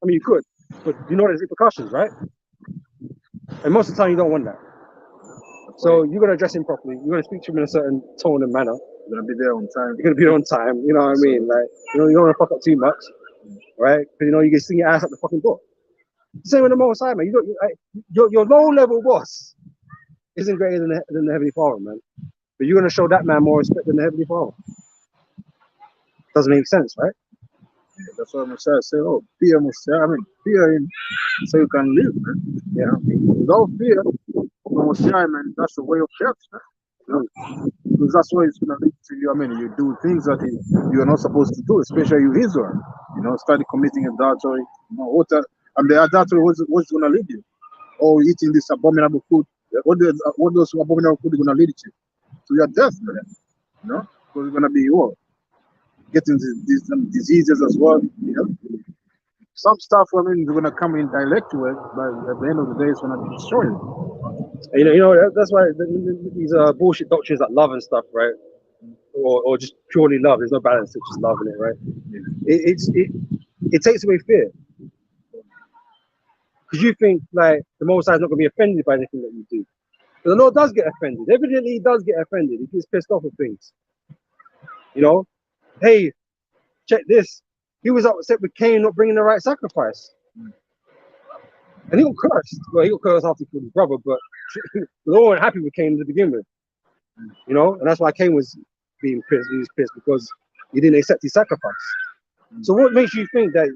I mean, you could, but you know there's repercussions, right? And most of the time, you don't want that. So you're gonna address him properly. You're gonna speak to him in a certain tone and manner. You're gonna be there on time. You're gonna be there on time. You know what I mean? Like, you know, you don't want to fuck up too much, right? Because you know you can sling your ass at the fucking door. Same with the Most High, man. Your low level boss isn't greater than the Heavenly Father, man. But you're gonna show that man more respect than the Heavenly Father. Doesn't make sense, right? Yeah, that's what I'm saying. Say, oh, fear Messiah. I mean, fear him so you can live, man. Yeah, without fear, Messiah, man, that's the way of death, man. You know, because that's what it's gonna lead to you. I mean, you do things that you are not supposed to do, especially you Israel. You know, start committing adultery. You know, and the adultery, what's gonna lead you? Oh, eating this abominable food. What those abominable food are gonna lead you to your death, man. You know, because it's gonna be what? Getting these diseases as well. You know, some stuff. I mean, is gonna come in direct way, but at the end of the day, it's gonna destroy you. You know that's why these bullshit doctrines like love and stuff, right? Or just purely love. There's no balance to just loving it, right? It takes away fear because you think like the Most High is not going to be offended by anything that you do. But the Lord does get offended. Evidently, he does get offended. He gets pissed off at things. You know, hey, check this. He was upset with Cain not bringing the right sacrifice. And he got cursed. Well, he got cursed after he killed his brother, but the Lord weren't happy with Cain to begin with. You know, and that's why Cain was being pissed. He was pissed because he didn't accept his sacrifice. So what makes you think that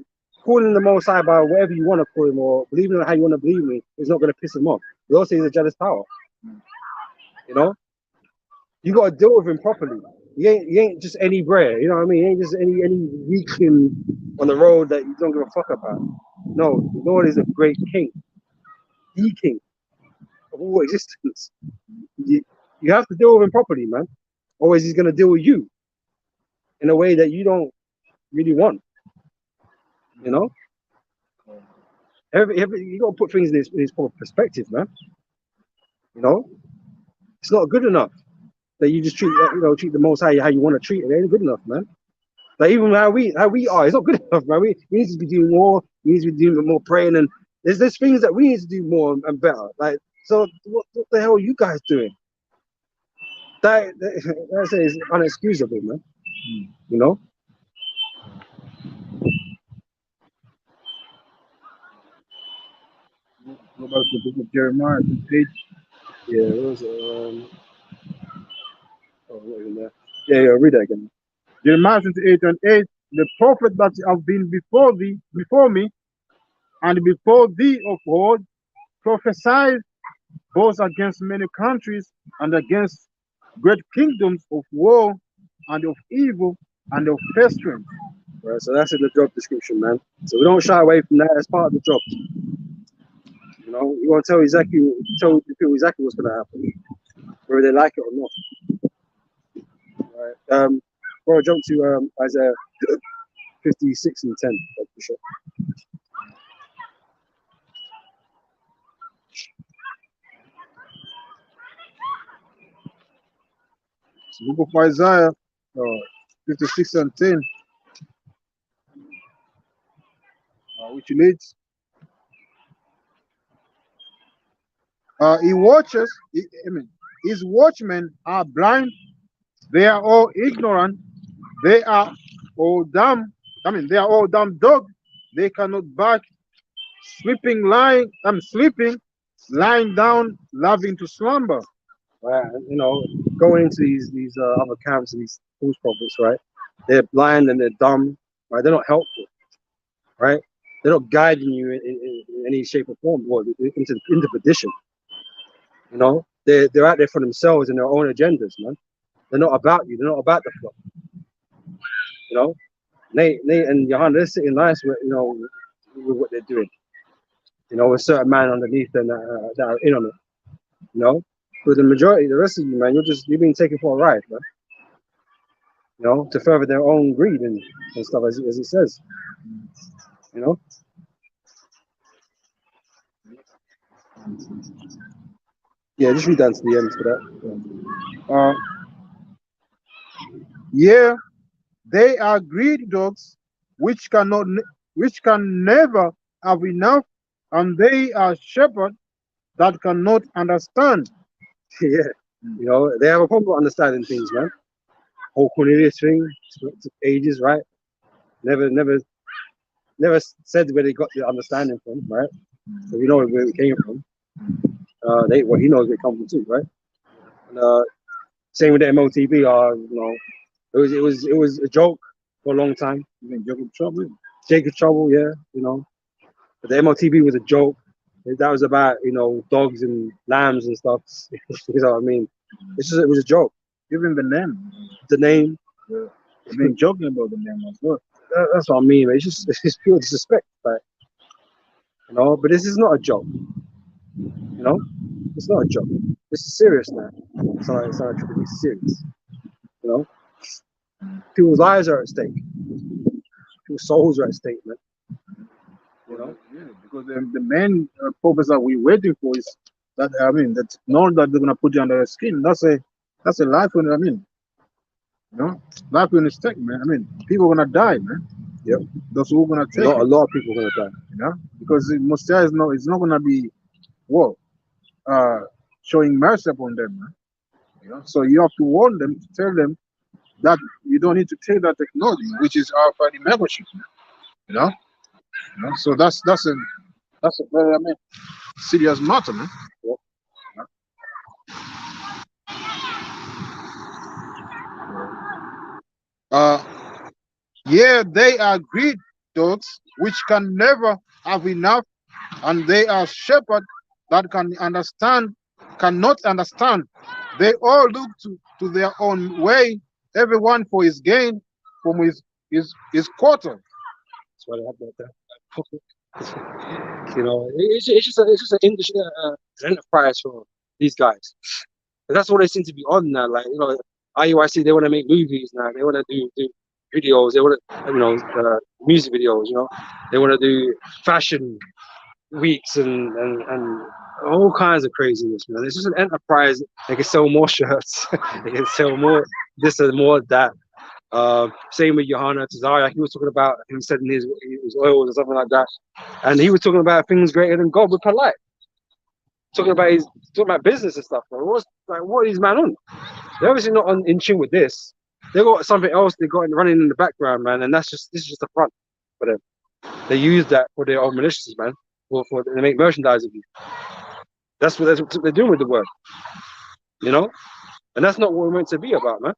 calling the Most High by whatever you want to call him or believing in how you want to believe me is not going to piss him off? The Lord says he's a jealous power. You know, you got to deal with him properly. He ain't just any brer. You know what I mean? He ain't just any weakling on the road that you don't give a fuck about. No, the Lord is a great king, the king of all existence. You have to deal with him properly, man. Otherwise, he's going to deal with you in a way that you don't really want. You know, you got to put things in his proper perspective, man. You know, it's not good enough that you just treat the Most High how you want to treat it. It ain't good enough, man. Like even how we are, it's not good enough, man. We need to be doing more. We need to be doing more praying, and there's things that we need to do more and better. Like, so what the hell are you guys doing? That I say is unexcusable, man. You know. Go back to the book of Jeremiah, page. Yeah, it was what in there? Yeah, read that again. Jeremiah 28:8. The prophet that have been before me, and before thee of old, prophesied both against many countries and against great kingdoms of war and of evil and of pestilence. Right, so that's in the job description, man. So we don't shy away from that. That's part of the job. You know, you want to tell people exactly what's going to happen, whether they like it or not. Right. Bro, jump to Isaiah 56 and 10. That's for sure. The book of Isaiah 56 and 10, which leads. He watches, his watchmen are blind, they are all ignorant, they are all dumb. They are all dumb dogs, they cannot bark, sleeping, lying down, loving to slumber. Right, you know, going into these other camps and these false prophets, right? They're blind and they're dumb, right? They're not helpful, right? They're not guiding you in any shape or form, or into perdition. You know, they're out there for themselves and their own agendas, man. They're not about you. They're not about the flock. You know, Nate and Johanna, they're sitting nice with with what they're doing. You know, with certain man underneath them that are in on it. You know, but the majority, the rest of you, man, you're being taken for a ride, man. You know, to further their own greed and stuff, as it says. You know. Yeah, just read down to the end for that. Uh, yeah, they are greedy dogs, which can never have enough, and they are shepherds that cannot understand. Yeah, you know, they have a problem understanding things, man. Whole Cornelius thing took ages, right? Never said where they got the understanding from, right? So we know where it came from. He knows where it comes from too, right? And same with the MOTB. It was a joke for a long time. You think Jacob Trouble? Jacob Trouble, yeah, you know. But the MOTB was a joke. That was about dogs and lambs and stuff. You know what I mean? It was a joke. Even the name. The name. Yeah. I've been joking about the name as well. That's what I mean, man. It's pure disrespect, like, But this is not a joke, It's not a joke. This is serious now. It's not truly serious, you know. People's lives are at stake. People's souls are at stake, man. You know. Yeah, because the main purpose that we're waiting for is that that's not that they're gonna put you under the skin. That's a life when life in the stake, man. People are gonna die, man. Yep. That's who are gonna take a lot of people are gonna die. Because Messiah it's not gonna be showing mercy upon them, man. So you have to warn them, to tell them that you don't need to take that technology, which is our the membership, man. So that's a very serious matter, man. Uh, yeah, they are greed dogs, which can never have enough, and they are shepherds that cannot understand. They all look to their own way, everyone for his gain from his quarter. That's why they have that. It's just an industry, an enterprise for these guys. And that's what they seem to be on now. Like, IUIC, they want to make movies now. They want to do videos. They want to, music videos. They want to do fashion weeks and all kinds of craziness, man. It's just an enterprise. They can sell more shirts. They can sell more this and more that. Same with Johanna Tazaya. He was talking about him in his oils and something like that, and he was talking about things greater than God with polite. Talking about business and stuff. What are these man on? They're obviously not in tune with this. They got something else they got running in the background, man, and this is just a front for them. They use that for their own militias, man. They make merchandise of you. That's what they're doing with the word, and that's not what we're meant to be about, man.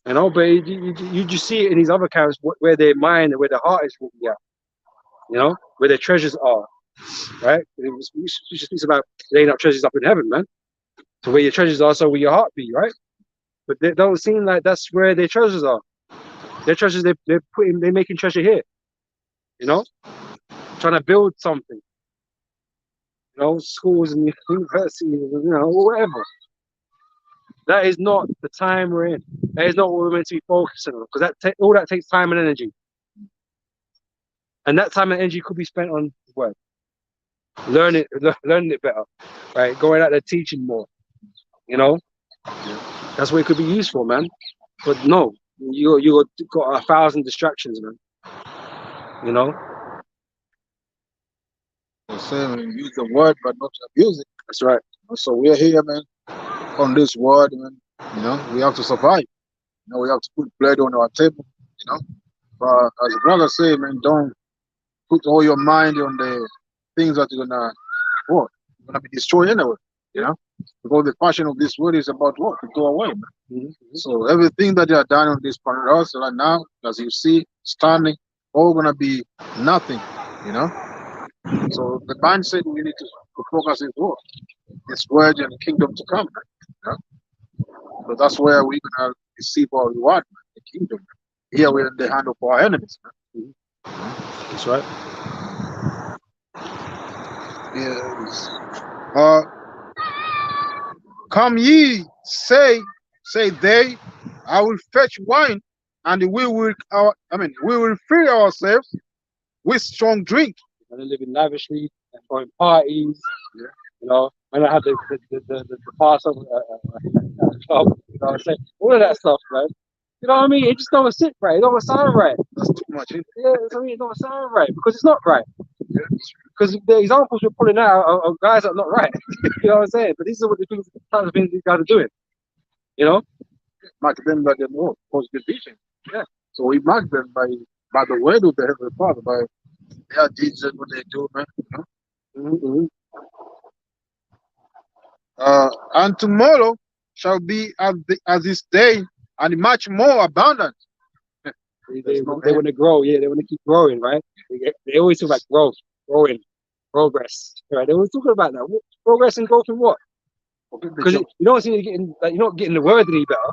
But you just see it in these other camps where their mind and where their heart is really at, where their treasures are, right? We just speaks about laying up treasures up in heaven, man. So where your treasures are, so will your heart be, right? But they don't seem like that's where their treasures are. Their treasures, they're making treasure here, trying to build something, schools and universities, whatever. That is not the time we're in. That is not what we're meant to be focusing on, because all that takes time and energy. And that time and energy could be spent on the word, learning it better, right? Going out there teaching more, That's what it could be used for, man. But no, you got 1,000 distractions, man. Use the word, but not abuse it. That's right. So we're here, man, on this word, man. We have to survive. We have to put bread on our table. But as the brother say, man, don't put all your mind on the things that you're gonna be destroyed anyway. Because the passion of this world is about what? To go away, man. Mhm. So everything that they are done on this planet Earth right now, as you see, standing, all gonna be nothing, you know. So the mindset we need to focus is what? This word and kingdom to come, man. You know? So that's where we're gonna receive our reward, man, the kingdom. Here we're in the hand of our enemies, man. That's right. Yes. Come ye, say they, I will fetch wine, and we will fill ourselves with strong drink. And living lavishly and throwing parties. Yeah. You know, and I had the Passover club, you know what I'm saying? All of that stuff, man. You know what I mean? It just don't sit right. It don't sound right. That's too much, isn't it? Yeah, I mean, it don't sound right because it's not right. Yeah. Because the examples we're pulling out are guys that are not right. You know what I'm saying? But these are what the things, types of things these guys are doing. You know? Mark them by the more positive vision. Yeah. So we mark them by the word of the Heavenly Father, by their deeds and what they do, man. You know? Mm-hmm. And tomorrow shall be as this day, and much more abundant. They want to grow, yeah. They want to keep growing, right? They always talk about growth, growing, progress, right? They always talking about that. Progress and growth and what? Because you don't seem to getting like you're not getting the word any better.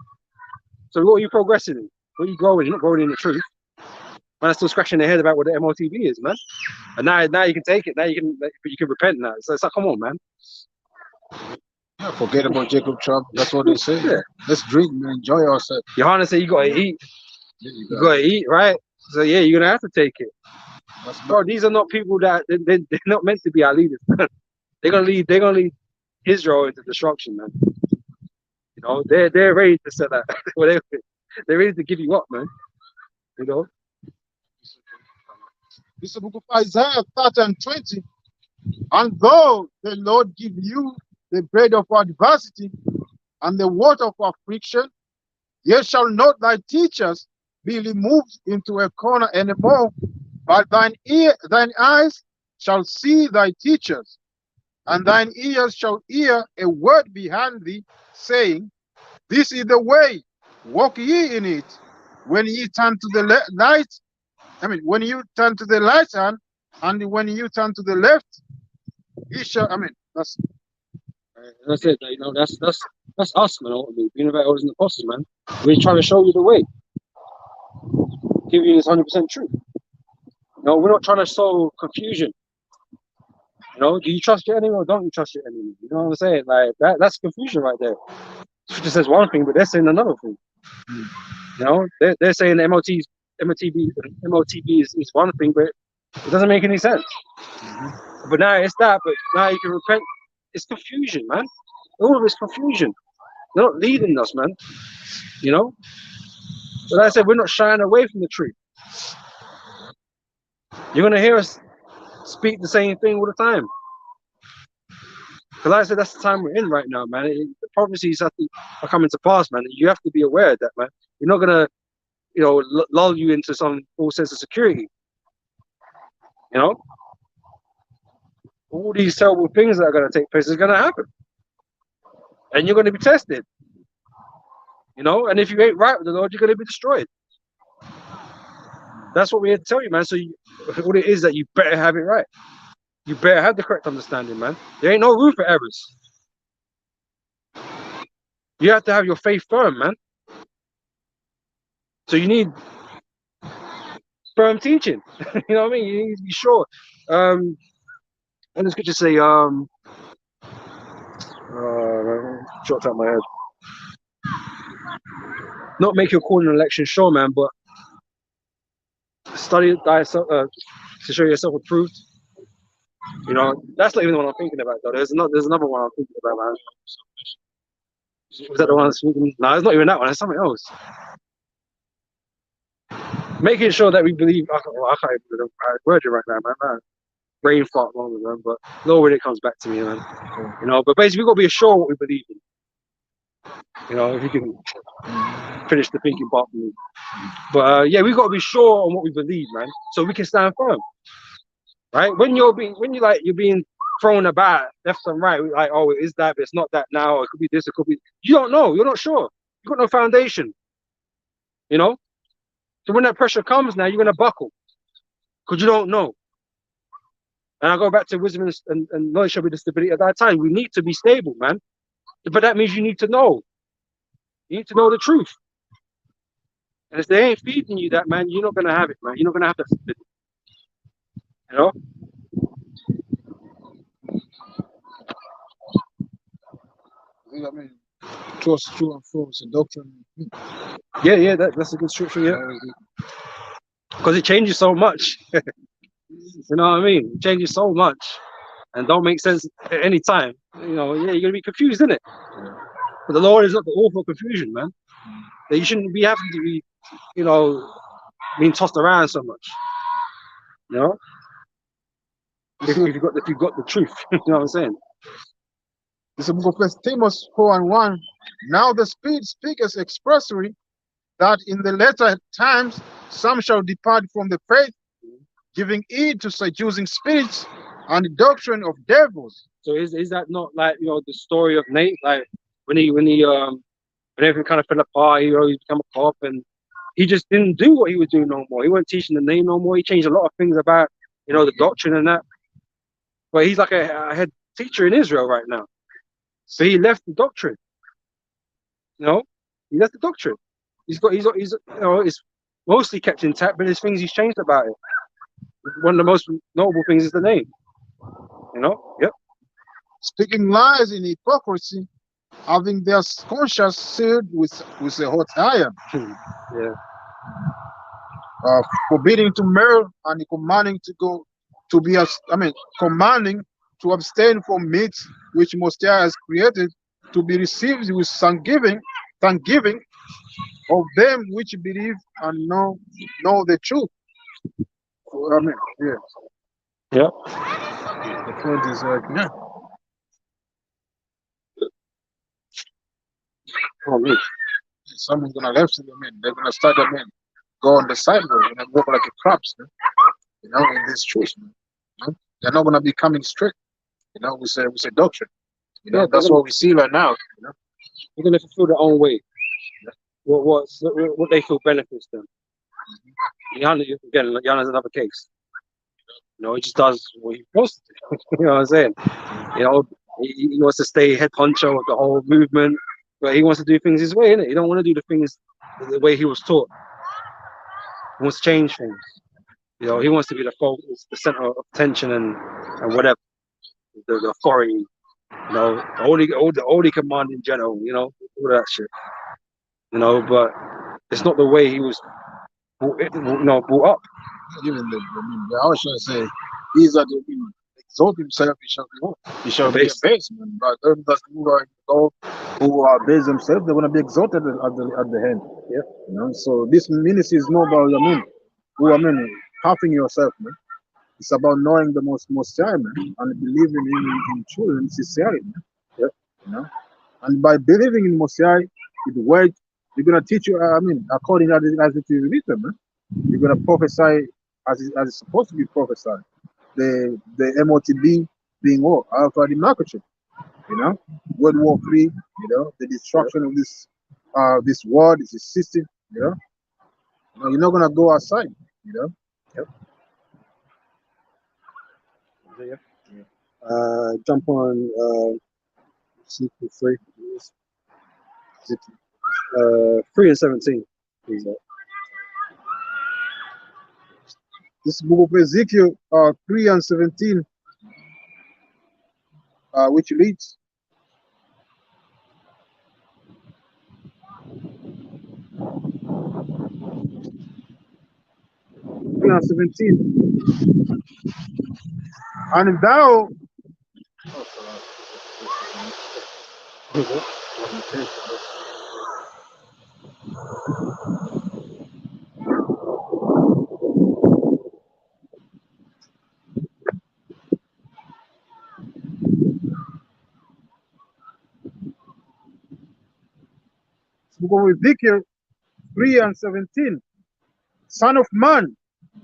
So what are you progressing in? What are you growing? You're not growing in the truth. Man, I'm still scratching their head about what the MOTB is, man. And now you can take it. Now you can repent now. So it's like, come on, man. Yeah, forget about Jacob Trump. That's what they say. Yeah. Let's drink and enjoy ourselves. Johanna said you gotta eat. Yeah, You gotta eat, right? So yeah, you're gonna have to take it. Bro, these are not people that they're not meant to be our leaders. They're gonna lead Israel into destruction, man. You know, they're ready to set that. They're ready to give you up, man. You know. This is the book of Isaiah 30 and 20. And though the Lord give you the bread of adversity and the water of affliction, yet shall not thy teachers be removed into a corner anymore, but thine eyes shall see thy teachers, and thine ears shall hear a word behind thee, saying, This is the way, walk ye in it. When ye turn to the when you turn to the right hand, and when you turn to the left, ye shall. That's it. You know, that's us, man. Ultimately, being about elders and apostles, man. We're trying to show you the way, give you this 100% truth. No, we're not trying to sow confusion. You know, do you trust your enemy or don't you trust your enemy? You know what I'm saying? Like that's confusion right there. Scripture says one thing, but they're saying another thing. You know, they're saying the MOTB is one thing, but it doesn't make any sense. But now it's that, but now you can repent. It's confusion, man. All of it's confusion. They're not leading us, man. You know? So like I said, we're not shying away from the truth. You're gonna hear us speak the same thing all the time. Because like I said, that's the time we're in right now, man. The prophecies are coming to pass, man. You have to be aware of that, man. You're not gonna, you know, lull you into some false sense of security. You know? All these terrible things that are gonna take place is gonna happen. And you're gonna be tested. You know, and if you ain't right with the Lord, you're gonna be destroyed. That's what we had to tell you, man. So what it is that you better have it right. You better have the correct understanding, man. There ain't no room for errors. You have to have your faith firm, man. So you need firm teaching. You know what I mean? You need to be sure. And the scriptures say, short out my head. Not make your calling and election sure, man, but study thyself to show yourself approved. You know, that's not even the one I'm thinking about, though. There's another one I'm thinking about, man. Was that the one I'm thinking? No, it's not even that one. It's something else. Making sure that we believe. I can't even word it right now, man. Brain fart moment, man. But Lord, when it comes back to me, man. You know, but basically, we've got to be assured what we believe in. You know, if you can finish the thinking part for me. But yeah, we've got to be sure on what we believe, man, so we can stand firm. Right? When you're being thrown about left and right. Like, oh, it is that, but it's not that now. It could be this, it could be. You don't know. You're not sure. You've got no foundation. You know. So when that pressure comes, now you're gonna buckle because you don't know. And I go back to wisdom and knowledge shall be the stability at that time. We need to be stable, man. But that means you need to know. You need to know the truth. And if they ain't feeding you that, man, you're not gonna have it, man. You're not gonna have that stability. You know. I mean, trust true and false, the doctrine. Yeah, that's a good scripture, yeah. Because it changes so much. You know what I mean? It changes so much and don't make sense at any time. You know, yeah, you're gonna be confused, isn't it? But the Lord is not the author of confusion, man. That you shouldn't be having to be, you know, being tossed around so much. You know? If you've got the truth, you know what I'm saying? This is the book of 1 Timothy 4:1. Now the Spirit speaketh expressly that in the latter times some shall depart from the faith, giving heed to seducing spirits and the doctrine of devils. So is that not like, you know, the story of Nate, like when everything kind of fell apart, he always become a cop and he just didn't do what he was doing no more. He wasn't teaching the name no more. He changed a lot of things about, you know, the doctrine and that. But he's like a head teacher in Israel right now. So he left the doctrine. You know, he left the doctrine. He's you know, it's mostly kept intact, but there's things he's changed about it. One of the most notable things is the name. You know, yep. Speaking lies in hypocrisy, having their conscience seared with a hot iron. Yeah. Forbidding to marry and commanding commanding to abstain from meat which Most High has created to be received with thanksgiving of them which believe and know the truth. I mean, yeah. Yeah. The point is like, yeah. Oh, really? Someone's gonna left them in. They're gonna start them in, go on the sidewalk and walk like a crabs, you know, in this truth. You know? They're not gonna be coming straight. You know, we say doctrine. You know, that's what we see right now. You know, they're gonna fulfill their own way. What they feel benefits them. Again, Yana's another case. You know, he just does what he wants to do. You know what I'm saying? You know, he wants to stay head honcho of the whole movement, but he wants to do things his way, innit? He don't want to do the things the way he was taught. He wants to change things. You know, he wants to be the focus, the center of attention and whatever. The authority, you know, the only commanding general, you know, all that shit. You know, but it's not the way he was brought up. Even the Ocean say he's at the exalt himself, he shall be abased, man. But those who are based themselves, they're gonna be exalted at the end. Yeah. You know, so this ministry is not about having yourself, man. It's about knowing the most high, man, and believing in truth and sincerity, man. Yeah. You know, and by believing in Most High, with the word, you're gonna teach you. According as it is written, man. You're gonna prophesy as it's supposed to be prophesied. The MOTB being what? Alpha the microchip. You know, World War III. You know, the destruction of this world, this system. You know, you're not gonna go outside. You know. Yep. Jump on sequel 3. 3 and 17. Please. This book of Ezekiel 3 and 17, which reads, and 17, and thou book of Ezekiel 3 and 17, Son of man,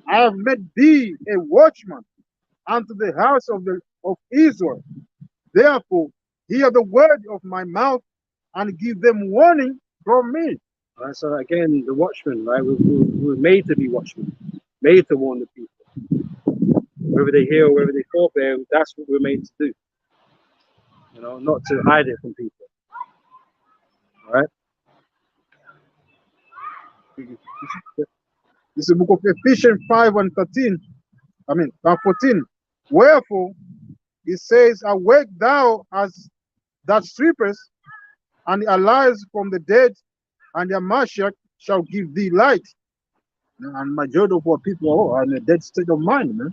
I have made thee a watchman unto the house of of Israel. Therefore, hear the word of my mouth and give them warning from me. Right? So again, the watchmen, right? We're made to be watchmen, made to warn the people. Whether they hear or whether they forbear, that's what we're made to do. You know, not to hide it from people. All right? This is the book of Ephesians 5 and 13. 14. Wherefore, it says, awake thou as that sleepest, and arise from the dead, and the Mashiach shall give thee light. And majority of our people are in a dead state of mind, man.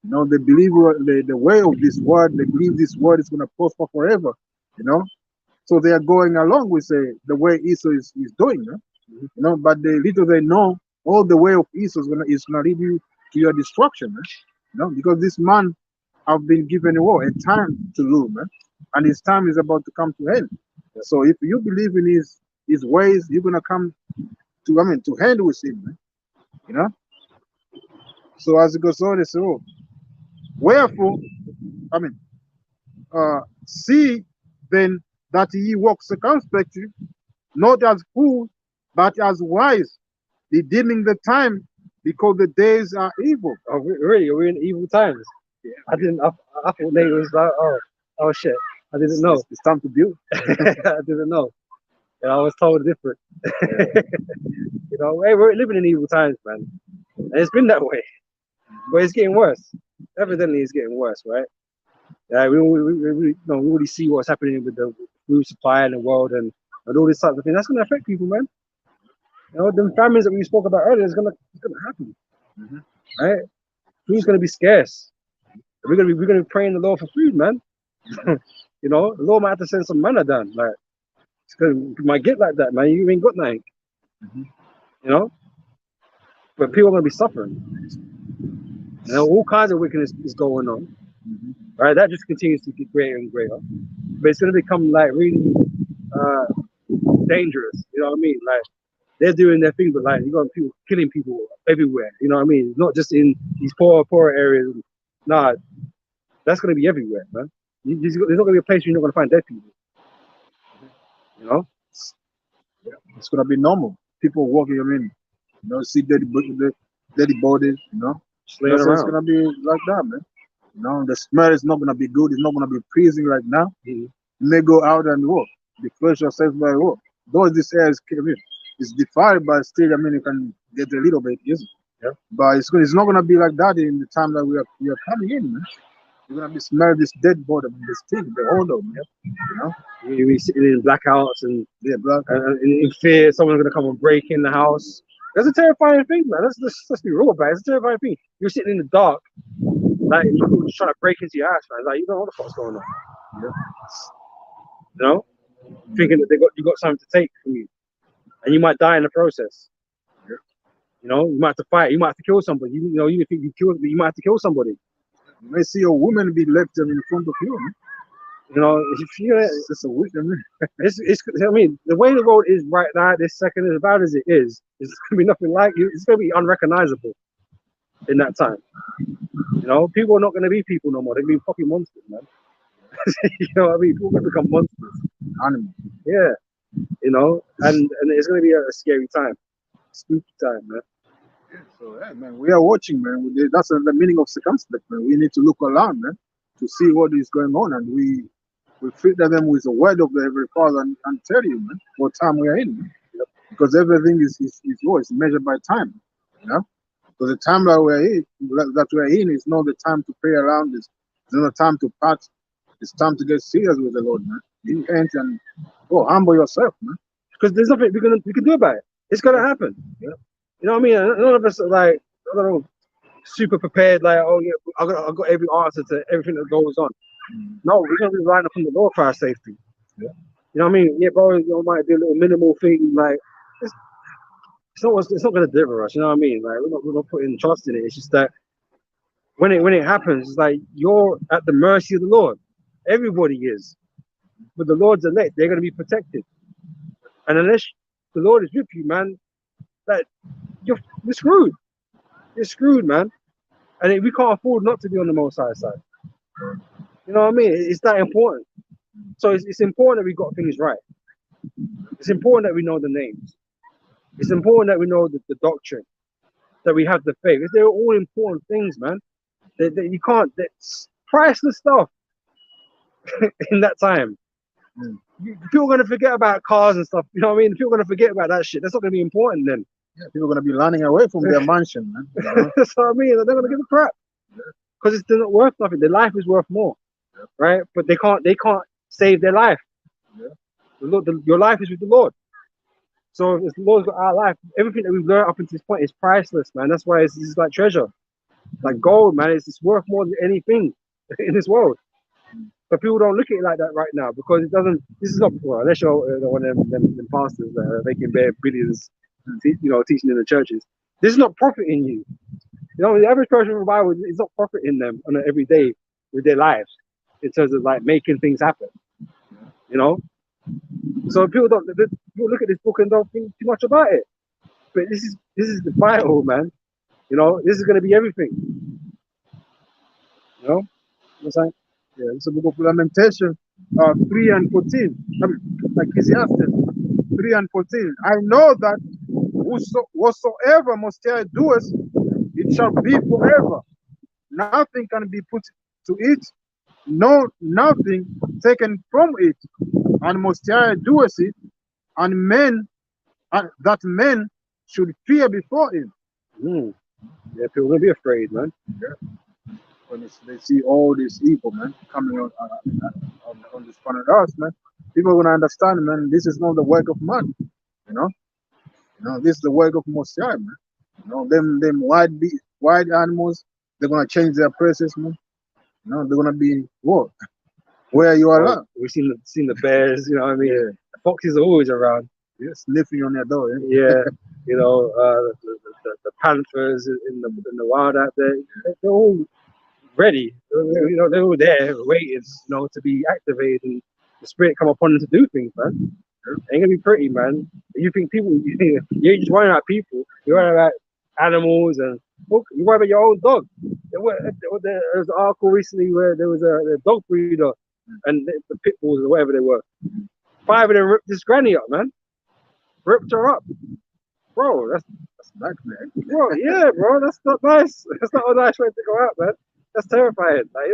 You know, they believe the way of this word, they believe this word is going to prosper forever, you know. So they are going along with the way Esau is doing, you know, but little they know, all the way of Esau is gonna lead you to your destruction, man. You know, because this man have been given a time to rule, man, and his time is about to come to end. So if you believe in his ways, you're gonna come to hand with him, man. You know. So as it goes on, it says, oh, wherefore, see then that ye walk circumspectly, not as fools, but as wise, redeeming the time, because the days are evil. Oh, really? Are we in evil times? Yeah. I thought Nate was like, oh shit. I didn't know. It's time to build. I didn't know. And I was told different. Yeah. You know, hey, we're living in evil times, man. And it's been that way. But it's getting worse. Evidently, it's getting worse, right? Yeah, we already see what's happening with the food supply in the world and all this type of thing. That's going to affect people, man. You know, the famines that we spoke about earlier is gonna happen, right? Food's gonna be scarce. We're gonna be praying the Lord for food, man. You know, the Lord might have to send some manna down. Like, it might get like that, man. You ain't got nothing. You know, but people are gonna be suffering. You know, all kinds of wickedness is going on, right? That just continues to get greater and greater. But it's gonna become like really dangerous. You know what I mean? Like, they're doing their thing, but like you got people killing people everywhere. You know what I mean? Not just in these poor areas. Nah, that's gonna be everywhere, man. There's not gonna be a place where you're not gonna find dead people. You know? Yeah. It's gonna be normal. People walking, you know, see dead bodies, you know. Slaying around. It's gonna be like that, man. You know, the smell is not gonna be good. It's not gonna be pleasing like now. You may go out and walk, refresh yourself by walk. Though this air is it's defiled, but still, you can get a little bit easy. Yeah. But it's not gonna be like that in the time that we are coming in, man. You're gonna be smell this dead body, this thing, the odor, man. You know, you'll be sitting in blackouts and blackouts. In fear someone's gonna come and break in the house. That's a terrifying thing, man. Let's be real about it. It's a terrifying thing. You're sitting in the dark, like people just trying to break into your house, man. Like, you don't know what the fuck's going on. Yeah. You know, thinking that you got something to take from you, and you might die in the process. Yeah. You know, you might have to fight. You might have to kill somebody. You know, you think you might have to kill somebody. You may see a woman be left in front of you, man. You know, if you feel it, it's a weakness, man. It's. I mean, the way the road is right now, this second, as bad as it is, it's gonna be nothing like it. It's gonna be unrecognizable in that time. You know, people are not gonna be people no more. They're gonna be fucking monsters, man. You know what I mean? People are gonna become monsters. Animals. Yeah. You know, and it's gonna be a scary time, spooky time, man. Yeah, so yeah, man, we are watching, man. That's the meaning of circumspect, man. We need to look around, man, to see what is going on, and we filter them with the word of the Heavenly Father and tell you, man, what time we are in, man. Yep. Because everything is measured by time, you know. So the time that we're in is not the time to play around. It's not the time to part. It's time to get serious with the Lord, man. Repent and humble yourself, man. Because there's nothing we can do about it. It's gonna happen. Yeah. You know what I mean? None of us are like, I don't know, super prepared. Like, oh yeah, I got every answer to everything that goes on. No, we're gonna be relying upon the Lord for our safety. Yeah. You know what I mean? Yeah, bro. You know, might be a little minimal thing. Like, it's not gonna deliver us. You know what I mean? Like, we're not putting trust in it. It's just that when it happens, it's like you're at the mercy of the Lord. Everybody is, but the Lord's elect, they're gonna be protected. And unless the Lord is with you, man, that you're screwed. You're screwed, man. And we can't afford not to be on the Most High side. You know what I mean? It's that important. So it's important that we got things right. It's important that we know the names. It's important that we know the doctrine, that we have the faith. They're all important things, man. You can't. That's priceless stuff in that time. Mm. People are gonna forget about cars and stuff. You know what I mean? People are gonna forget about that shit. That's not gonna be important then. Yeah, people are gonna be running away from their mansion, man. You know? That's what I mean. They're gonna give a crap because it's not worth nothing. Their life is worth more, right? But they can't save their life. Yeah. Your life is with the Lord. So if the Lord's got our life, everything that we've learned up until this point is priceless, man. That's why it's like treasure, like gold, man. It's worth more than anything in this world. But people don't look at it like that right now because it doesn't. This is not well, unless you're one of them pastors that are making bare billions, teaching in the churches. This is not profiting you. You know, the average person in the Bible is not profiting them on an everyday with their lives in terms of like making things happen. You know, so people look at this book and don't think too much about it. But this is the Bible, man. You know, this is going to be everything. You know, what I'm saying? Yeah, it's a book of Lamentation, 3 and 14. I mean, like Ecclesiastes 3 and 14. I know that whatsoever Most High doeth, it shall be forever. Nothing can be put to it, no, nothing taken from it. And Most High doeth it, and that men should fear before him. Yeah, people will be afraid, man. Yeah. When they see all this evil, man, coming on this planet Earth, man, people are gonna understand, man. This is not the work of man, you know. This is the work of Most High, man. Them wild animals, they're gonna change their places, man. They're gonna be what? Where you are at. We've seen the bears, you know what I mean? Yeah. The foxes are always around. Yeah, sniffing on your door. Yeah, the panthers in the wild out there, they're all ready. They're all there waiting, to be activated and the spirit come upon them to do things, man. It ain't gonna be pretty, man. You think people, you're just worrying about people, you're worrying about animals, and you worry about your own dog. There was an article recently where there was a dog breeder and the pit bulls or whatever they were. 5 of them ripped this granny up, man. Ripped her up. Bro, that's nice, man. Bro, yeah, bro, that's not nice. That's not a nice way to go out, man. That's terrifying. Like,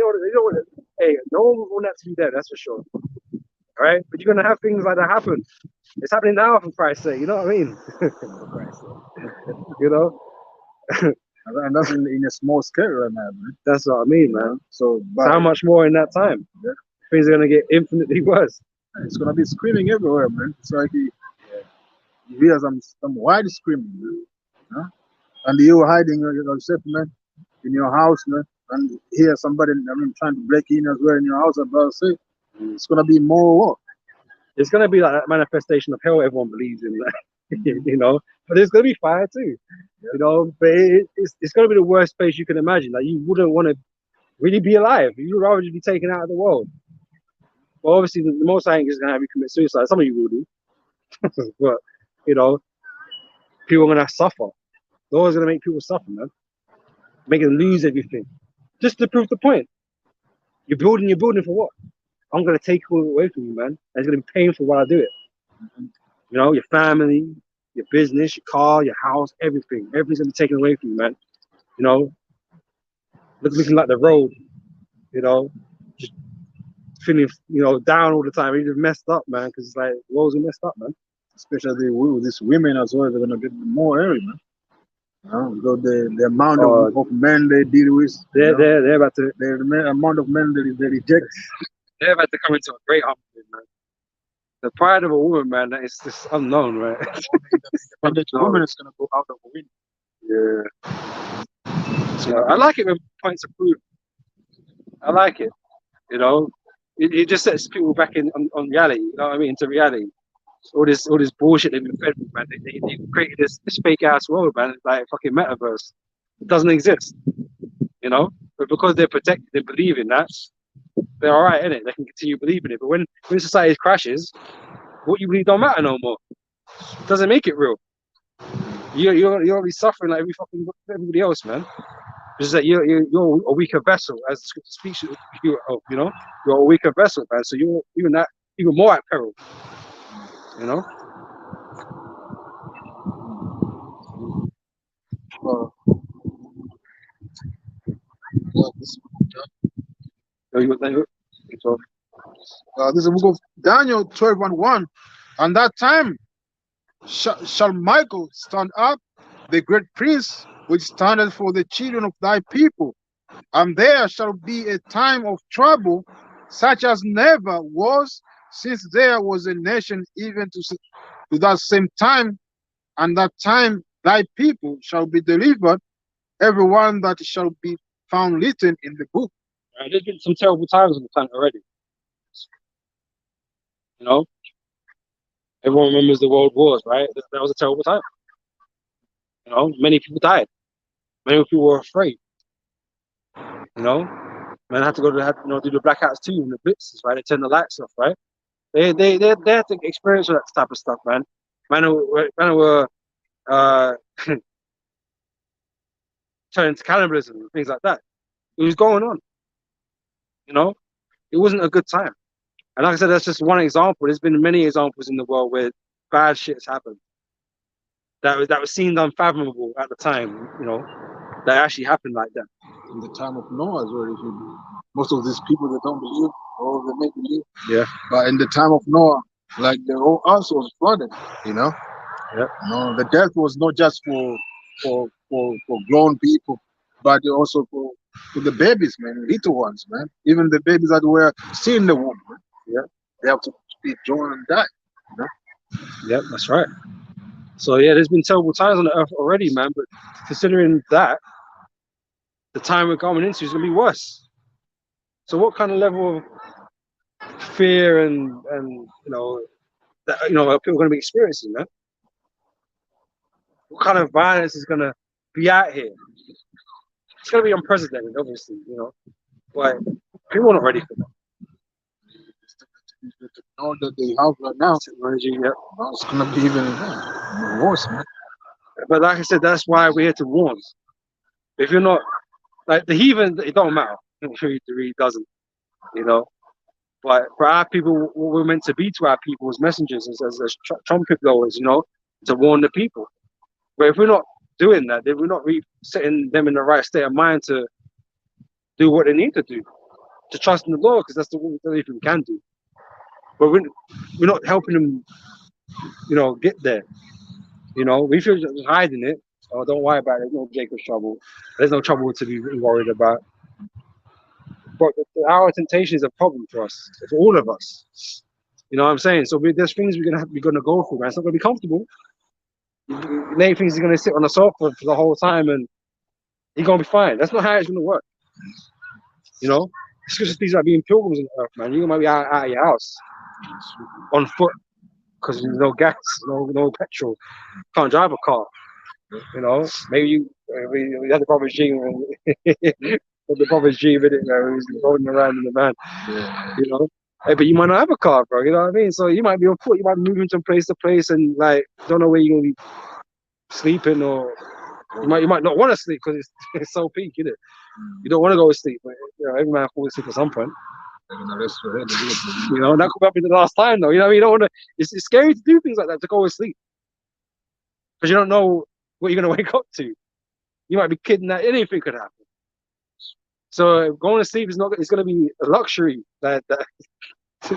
hey, no one will want that to be there, that's for sure. All right, but you're gonna have things like that happen. It's happening now, for Christ's sake. You know what I mean? You know. And that's in a small scale right now, man. That's what I mean, man. So how much more in that time? Yeah. Things are gonna get infinitely worse. It's gonna be screaming everywhere, man. It's like you hear some wide screaming, man. And you hiding yourself, man, in your house, man, and hear somebody, trying to break in as well in your house. About say, it's gonna be more work. It's gonna be like that manifestation of hell everyone believes in, But there's gonna be fire too, But it's gonna be the worst place you can imagine. Like, you wouldn't want to really be alive. You would rather just be taken out of the world. Well, obviously, the most I think is gonna have you commit suicide. Some of you will do, but people are gonna suffer. It's always gonna make people suffer, man. Make them lose everything, just to prove the point. You're building for what? I'm gonna take it all away from you, man. And it's gonna be painful while I do it. Your family, your business, your car, your house, everything. Everything's gonna be taken away from you, man. Looking like the road. Just feeling, down all the time. You're just messed up, man. Because it's like the roads are messed up, man. Especially with these women as well, they're gonna get more area, man. The amount of men they deal with, they're about to. The amount of men they reject. They're about to come into a great humbling, man. The pride of a woman, man, that is just unknown, right? But the woman is gonna go out of the window. Yeah. So I like it when points are proven. I like it. It just sets people back on reality. You know what I mean? Into reality. All this bullshit they've been fed with, man. They created this fake ass world, man. Like fucking metaverse. It doesn't exist. But because they're protected, they believe in that. They're all right in it. They can continue believing it. But when society crashes, what you believe don't matter no more. It doesn't make it real. You're already suffering like everybody else, man. Just that you're a weaker vessel, as the scripture speaks of you. You know, you're a weaker vessel, man. So you're even more at peril. You know. Uh, yeah, So, this is the book of Daniel 12:1. And that time shall Michael stand up, the great prince, which standeth for the children of thy people. And there shall be a time of trouble, such as never was since there was a nation, even to that same time. And that time thy people shall be delivered, everyone that shall be found written in the book. there's been some terrible times on the planet already. You know, everyone remembers the world wars, right? That was a terrible time. You know, many people died. Many people were afraid. You know, men had to do the blackouts too and the blitzes, right? They turn the lights off, right? They had to experience all that type of stuff, man. Man were turning to cannibalism and things like that. It was going on. You know, it wasn't a good time. And like I said, that's just one example. There's been many examples in the world where bad shit's happened. That was seemed unfathomable at the time. You know, that actually happened like that. In the time of Noah, as well, most of these people that don't believe, or they make believe. Yeah. But in the time of Noah, like the whole earth was flooded. You know. Yeah. No, the death was not just for grown people, but also for the babies, man, little ones, man. Even the babies that were still in the womb, man. Yeah, they have to be drawn and die. You know? Yeah, that's right. So yeah, there's been terrible times on the earth already, man. But considering that, the time we're coming into is gonna be worse. So what kind of level of fear and that are people gonna be experiencing, man? What kind of violence is gonna be out here? It's gonna be unprecedented, obviously, but people are not ready for that. The technology that they have right now, Technology, yeah. it's gonna be even worse, man. But like I said, that's why we're here to warn. If you're not like the heathen, it don't matter. It really doesn't, But for our people, what we're meant to be to our people as messengers, as trumpet blowers, to warn the people. But if we're not doing that, then we're not really setting them in the right state of mind to do what they need to do, to trust in the Lord, because that's the only thing we can do. But we're not helping them, get there. We feel just hiding it. Oh, don't worry about it. There's no Jacob's trouble. There's no trouble to be worried about. But our temptation is a problem for us, for all of us. You know what I'm saying? So there's things we're gonna go through, man. It's not gonna be comfortable. Nate thinks he's gonna sit on the sofa for the whole time and he's gonna be fine. That's not how it's gonna work. It's just things like being pilgrims on earth, man. You might be out of your house on foot because there's no gas, no petrol. Can't drive a car. Maybe you had the brother's dream the brother's dream in it, man. He's rolling around in the van. Yeah. Hey, but you might not have a car, bro. You know what I mean? So you might be on foot. You might be moving from place to place and don't know where you're gonna be sleeping, or you might not want to sleep because it's so peak, isn't it? You don't want to go to sleep, but every man falls asleep at some point. That could happen the last time, though. You don't want to. It's scary to do things like that, to go to sleep, because you don't know what you're gonna wake up to. You might be kidnapped. Anything could happen. So going to sleep is not. It's gonna be a luxury that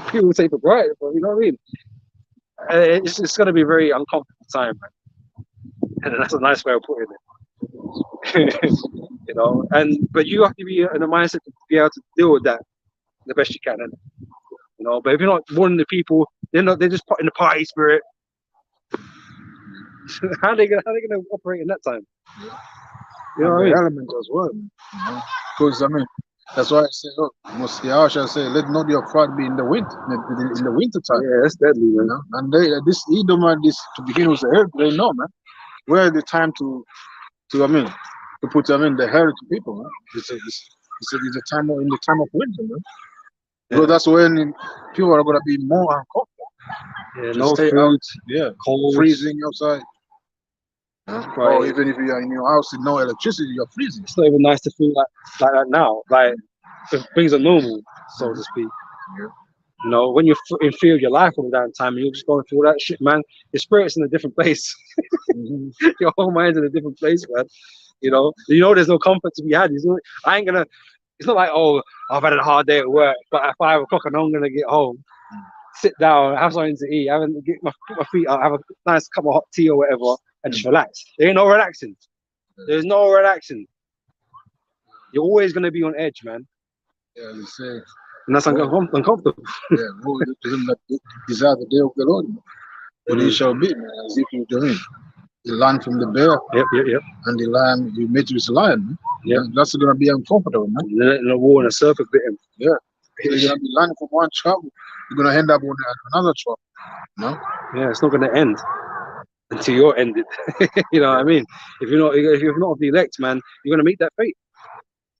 people take for granted. But you know what I mean? It's gonna be a very uncomfortable time, man. And that's a nice way of putting it. But you have to be in a mindset to be able to deal with that the best you can. But if you're not warning the people, they're just putting the party spirit. how are they gonna operate in that time? You know what I mean? Element as well. Because that's why I say, look, Moshe say, let not your fraud be in the winter, in the winter time. Yeah, that's deadly, man. And this Edom, this to begin with the earth, they know, man. Where the time to put the heritage to people, man. It's a time in the time of winter, man. Yeah. So that's when people are gonna be more uncomfortable. Yeah, no food. Cold, freezing outside. Huh? But Or even if you are in your house with no electricity, you're freezing. it's not even nice to feel like that now. Like if things are normal, so to speak. Yeah. You know, when you're in fear of your life all that time, and you're just going through all that shit, man. Your spirit's in a different place. Mhm. Your whole mind's in a different place, man. You know, there's no comfort to be had. I ain't gonna. It's not like, oh, I've had a hard day at work, but at 5 o'clock I know I'm gonna get home, sit down, have something to eat, put my feet up, have a nice cup of hot tea or whatever, and just relax. There ain't no relaxing. There's no relaxing. You're always gonna be on edge, man, Yeah, you say, and that's uncomfortable. yeah, woe to him that desire the day of the Lord, but he shall be, man, as if you doing. He learned from the bear, Yep. and the lion, you met with the lion, man. Yep. That's gonna be uncomfortable, man. In a war and a serpent bit him. Yeah. So you're gonna be learning from one trouble, you're gonna end up on another trouble. No? Yeah, it's not gonna end until you're ended. You know what I mean? If you're not of the elect, man, you're gonna meet that fate.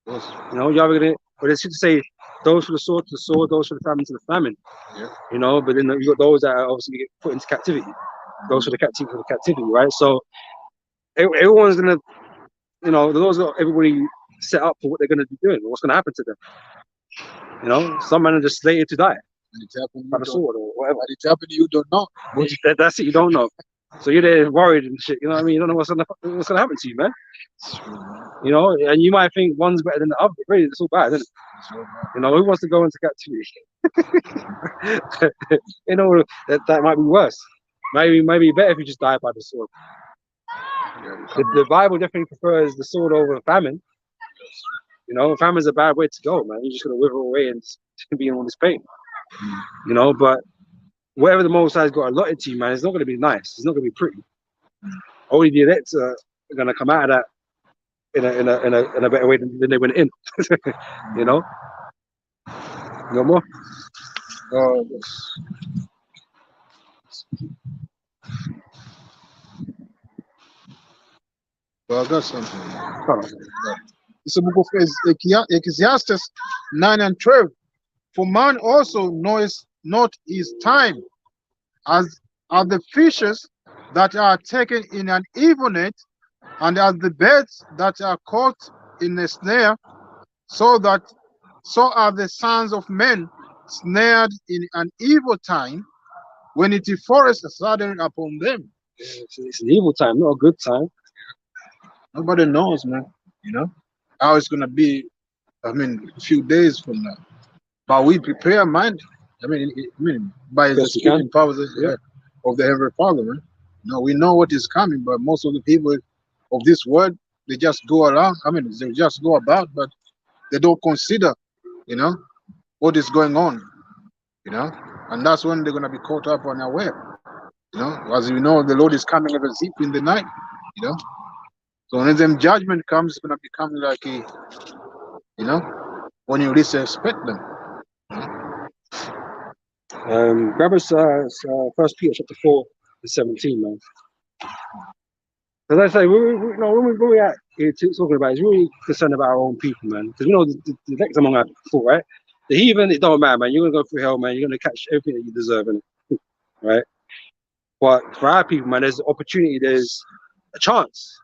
Yes. You know, you're either gonna. But it's to say, those for the sword to the sword, those for the famine to the famine. Yeah. You know, but then you got those that are obviously get put into captivity. Those for the captivity, right? So everyone's gonna, you know, the Lord's got everybody set up for what they're gonna be doing, what's gonna happen to them. You know, some men are just slated to die And it's happening, by the sword or whatever. but it's happening, you don't know. That's it. You don't know. So you're there worried and shit. You know what I mean? You don't know what's gonna happen to you, man. You know, and you might think one's better than the other, but really, it's all bad, isn't it? You know, who wants to go into captivity? You know, that might be worse. Maybe better if you just die by the sword. The Bible definitely prefers the sword over famine. You know, famine's a bad way to go, man. You're just gonna wither away and be in all this pain. You know, but whatever the Most High's got allotted to you, man, it's not gonna be nice. It's not gonna be pretty. Only the elect are gonna come out of that in a better way than they went in. You know? No more? Well, I got something. Oh. It's a book of Ecclesiastes 9 and 12. For man also knows not his time, as are the fishes that are taken in an evil net, and as the birds that are caught in a snare, so are the sons of men snared in an evil time, when it is forest sudden upon them. It's an evil time, not a good time. Nobody knows, man. You know how it's gonna be. I mean, a few days from now. But we prepare mind. I mean, by the speaking powers of the Heavenly Father, man. No, we know what is coming, but most of the people of this world, they just go around. I mean, they just go about, but they don't consider, you know, what is going on, you know, and that's when they're gonna be caught up unaware, you know. As you know, the Lord is coming like a thief in the night, you know. So when the judgment comes, it's gonna be coming like a, you know, when you least expect them. Grab us 1 Peter chapter 4 and 17, man. As I say, when we at here talking about, it's really concerned about our own people, man. Because we know the next among our people, right? The heathen, it don't matter, man. You're gonna go through hell, man. You're gonna catch everything that you deserve, right? But for our people, man, there's opportunity. There's a chance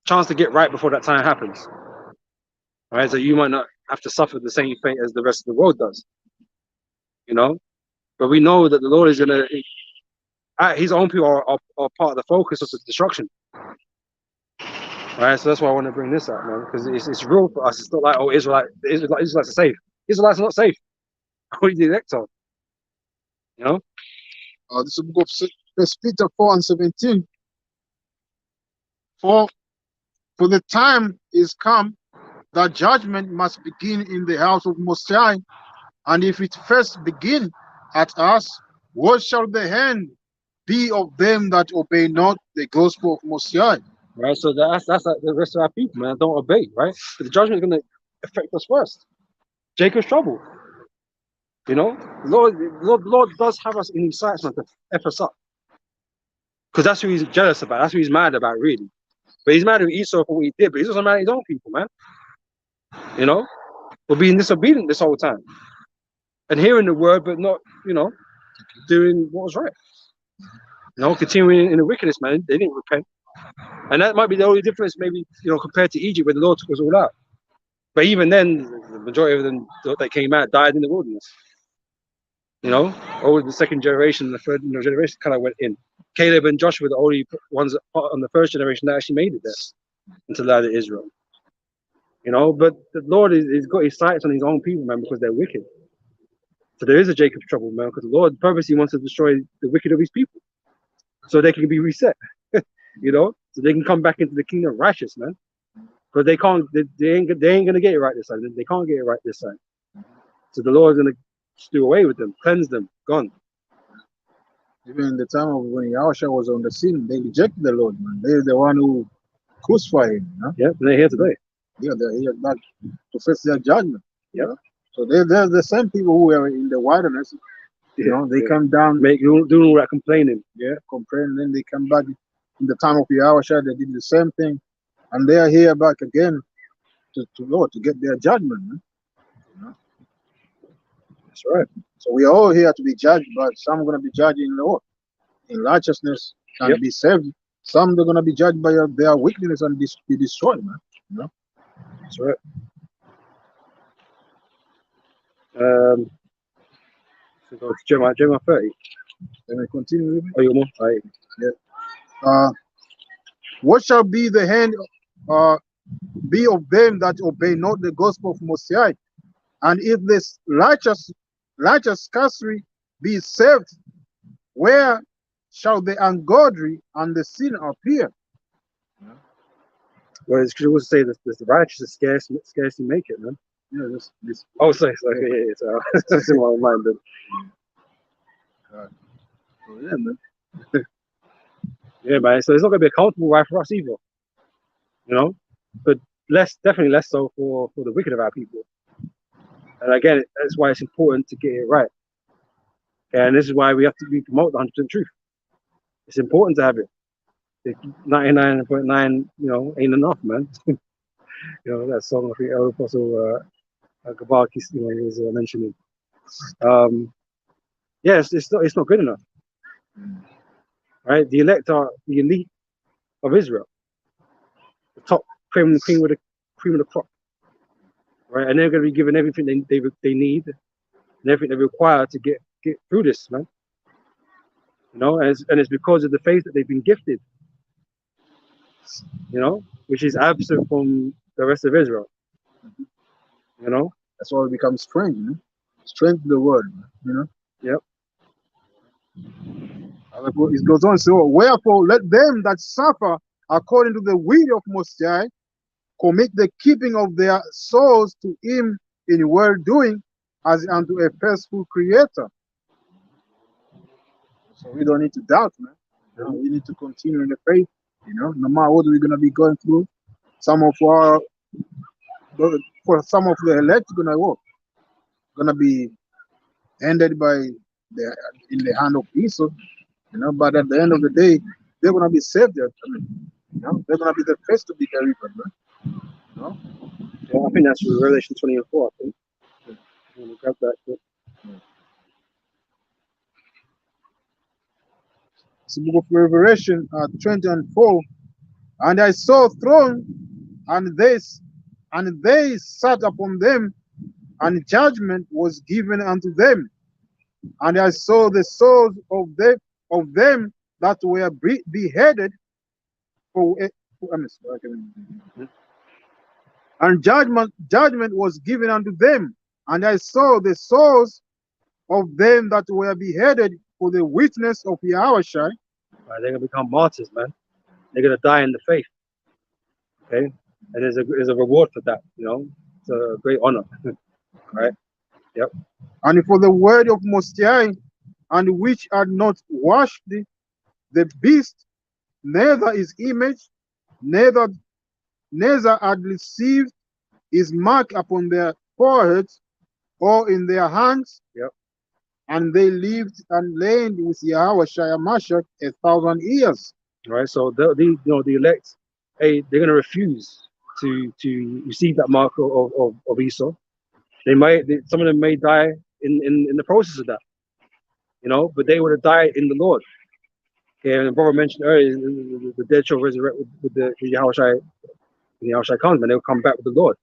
to get right before that time happens, right? So you might not have to suffer the same fate as the rest of the world does, you know. But we know that the Lord is gonna. His own people are part of the focus of the destruction. Right, so that's why I want to bring this up, man, because it's real for us. It's not like, oh, Israelites are safe. Israelites are not safe. Only the elect are. You know? This is the book of 1 Peter 4 and 17. For the time is come that judgment must begin in the house of Most High, and if it first begin at us, what shall the end be of them that obey not the gospel of Most High? Right, so that's like the rest of our people, man. Don't obey, right? But the judgment is going to affect us first. Jacob's trouble. You know, the Lord does have us in his sights, man, to F us up. Because that's who he's jealous about. That's who he's mad about, really. But he's mad at Esau for what he did, but he's also mad at his own people, man. You know, we're being disobedient this whole time. And hearing the word, but not, you know, doing what was right. You know, continuing in the wickedness, man. They didn't repent. And that might be the only difference, maybe, compared to Egypt, where the Lord took us all out. But even then, the majority of them that came out died in the wilderness. Only the second generation and the third generation kind of went in. Caleb and Joshua were the only ones on the first generation that actually made it there into the land of Israel. But the Lord is got his sights on his own people, man, because they're wicked. So there is a Jacob's trouble, man, because the Lord purposely wants to destroy the wicked of his people, so they can be reset. So they can come back into the kingdom righteous, man. Because they can't, they ain't gonna get it right this time. They can't get it right this time. So the Lord's gonna just do away with them, cleanse them, gone. Even in the time of when Yahushua was on the scene, they rejected the Lord, man. They're the one who crucified him. Yeah, and they're here today. Yeah, they're here back to face their judgment. Yeah. So they're the same people who were in the wilderness. They come down, doing all that complaining. Yeah, complaining. Then they come back in the time of Yahushua. They did the same thing, and they are here back again to get their judgment. Man. That's right. So we are all here to be judged, but some are going to be judged in righteousness and be saved. Some they're going to be judged by their wickedness and be destroyed, man. That's right. So go to Jeremiah 30. Let me continue with it. Oh, you want more? Right. Yeah. What shall be the hand be of them that obey not the gospel of Mosiah? And if this righteous scarcely be saved, where shall the ungodly and the sinner appear? Well, it's good to say that the righteous scarcely make it, man. Yeah, this. Oh, sorry. Yeah. So that's in my mind. So, yeah, man. Yeah, man. So it's not going to be a comfortable ride for us either, But definitely less so for the wicked of our people. And again, that's why it's important to get it right. And this is why we have to promote the 100% truth. It's important to have it. 99.9, ain't enough, man. That song I think Elder Apostle Gabakis, he was mentioning. Yes, it's not good enough. Right? The elect are the elite of Israel, the top cream of the crop. Right? And they're going to be given everything they need and everything they require to get through this, man. And it's because of the faith that they've been gifted, which is absent from the rest of Israel. That's why it becomes strange, Strange to the word, Yep. It goes on, so wherefore let them that suffer according to the will of Most High commit the keeping of their souls to him in well doing as unto a faithful creator. So we don't need to doubt, man. We need to continue in the faith, no matter what we're gonna be going through. For some of the elect gonna be ended in the hand of Esau, but at the end of the day, they're gonna be saved. They're gonna be the first to be delivered, man. Yeah, I think that's Revelation 20 and 4. I think. I'm gonna grab that. It's the book of Revelation 20 and 4. And I saw a throne, and they sat upon them, and judgment was given unto them. And I saw the souls of them that were beheaded and judgment was given unto them. And I saw the souls of them that were beheaded for the witness of Yahushua. Right, they're gonna become martyrs, man. They're gonna die in the faith. Okay, and there's a reward for that. It's a great honor. Right. Yep. And for the word of Most High, and which had not washed the beast, neither his image, neither had received his mark upon their foreheads or in their hands. Yep. And they lived and reigned with Yahushua Mashiach 1,000 years. Right. So the elect, they're going to refuse to receive that mark of Esau. Some of them may die in the process of that. But they would have died in the Lord. Yeah, and the brother mentioned earlier, the dead shall resurrect with the Yahushai, when Yahushai comes, man, they'll come back with the Lord,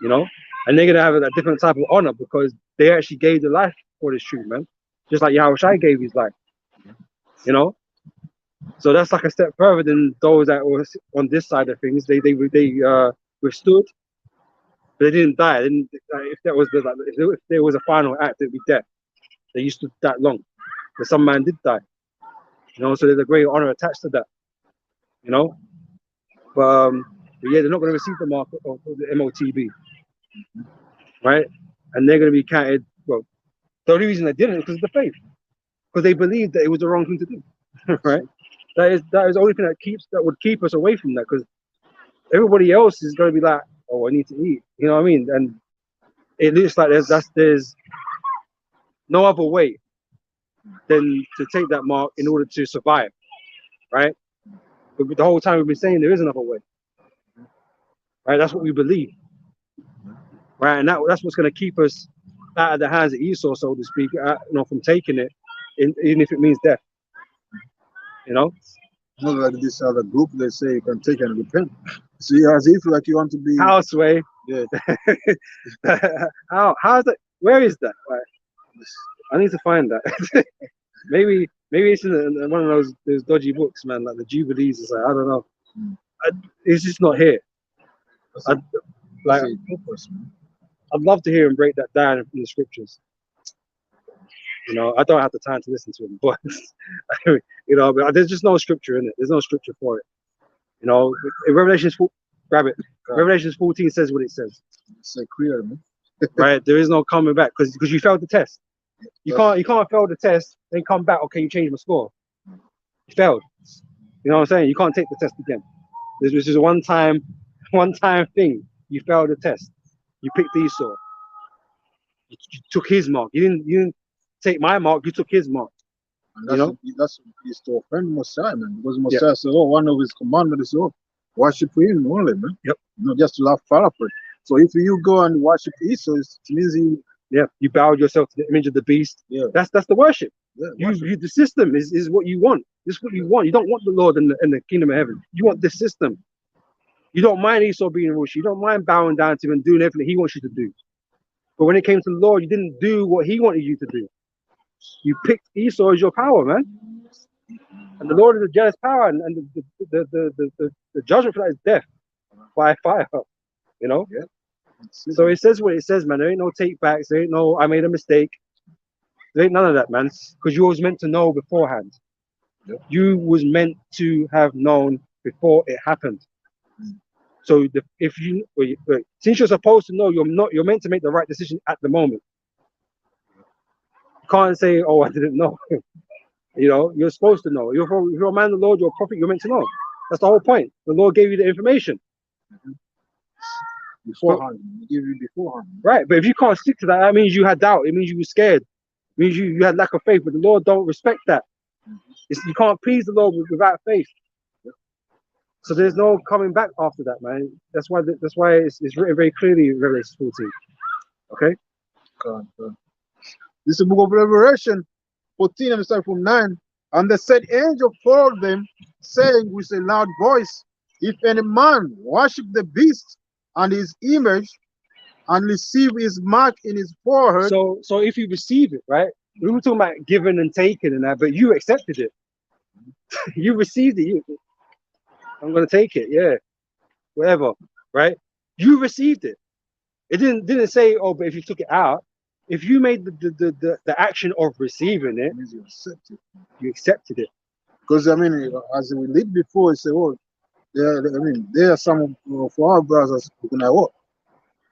you know? And they're going to have a different type of honor because they actually gave their life for this truth, man. Just like Yahushai gave his life, you know? So that's like a step further than those that were on this side of things. They withstood, but they didn't die. They didn't, if that was if there was a final act, it'd be death. They used to that long, but some man did die, you know. So there's a great honor attached to that, you know. But yeah, they're not going to receive the mark of the MOTB, right? And they're going to be counted. Well, the only reason they didn't is because of the faith, because they believed that it was the wrong thing to do, right? That is the only thing that would keep us away from that, because everybody else is going to be like, oh, I need to eat, you know what I mean? And it looks like there's no other way than to take that mark in order to survive, right? But the whole time we've been saying there is another way, right? That's what we believe, right? And that's what's going to keep us out of the hands of Esau, so to speak, from taking it, even if it means death, you know. Not like this other group, they say you can take and repent. See, as if like you want to be Houseway. Yeah. How's that? Where is that? Like, I need to find that. maybe it's in one of those dodgy books, man, like the Jubilees or something. I don't know. It's just not here. I'd love to hear him break that down in the scriptures. You know, I don't have the time to listen to him, but you know, but there's just no scripture in it. There's no scripture for it. You know, in Revelations, grab it. Revelations 14 says what it says. It's clear, man. Right? There is no coming back because you failed the test. You can't fail the test then come back. Okay, you changed my score. You failed. You know what I'm saying? You can't take the test again. This was just a one time thing. You failed the test. You picked Esau. You took his mark. You didn't take my mark. You took his mark. And that's used to offend Messiah, man. Because Messiah said, "Oh, one of his commandments is worship him only, man. Yep. Not just to love Father. So if you go and worship Esau, it means you bowed yourself to the image of the beast. Yeah. That's the worship. Yeah, the system is what you want. This is what you want. You don't want the Lord in the kingdom of heaven. You want this system. You don't mind Esau being a ruler. You don't mind bowing down to him and doing everything he wants you to do. But when it came to the Lord, you didn't do what he wanted you to do. You picked Esau as your power, man. And the Lord is a jealous power, and the judgment for that is death by fire. You know? Yeah. So it says what it says, man. There ain't no take backs. There ain't no I made a mistake. There ain't none of that, man. Because you was meant to know beforehand. Yeah. You was meant to have known before it happened. So since you're supposed to know, you're meant to make the right decision at the moment. You can't say, "Oh, I didn't know." You know, you're supposed to know. If you're a man of the Lord, you're a prophet, you're meant to know. That's the whole point. The Lord gave you the information. Beforehand. He gave you beforehand. Right, but if you can't stick to that means you had doubt. It means you were scared. It means you had lack of faith. But the Lord don't respect that. You can't please the Lord without faith. So there's no coming back after that, man. That's why it's written very clearly in Revelation 14. Okay? God. This is the book of Revelation 14, and start from 9. And the said angel followed them, saying with a loud voice, if any man worship the beast and his image and receive his mark in his forehead. So if you receive it, right? We were talking about giving and taking and that, but you accepted it. You received it. I'm gonna take it, yeah. Whatever, right? You received it. It didn't say, oh, but if you took it out, if you made the action of receiving it, You accept it. You accepted it. Because I mean, as we did before, say, oh, there are some of our brothers who gonna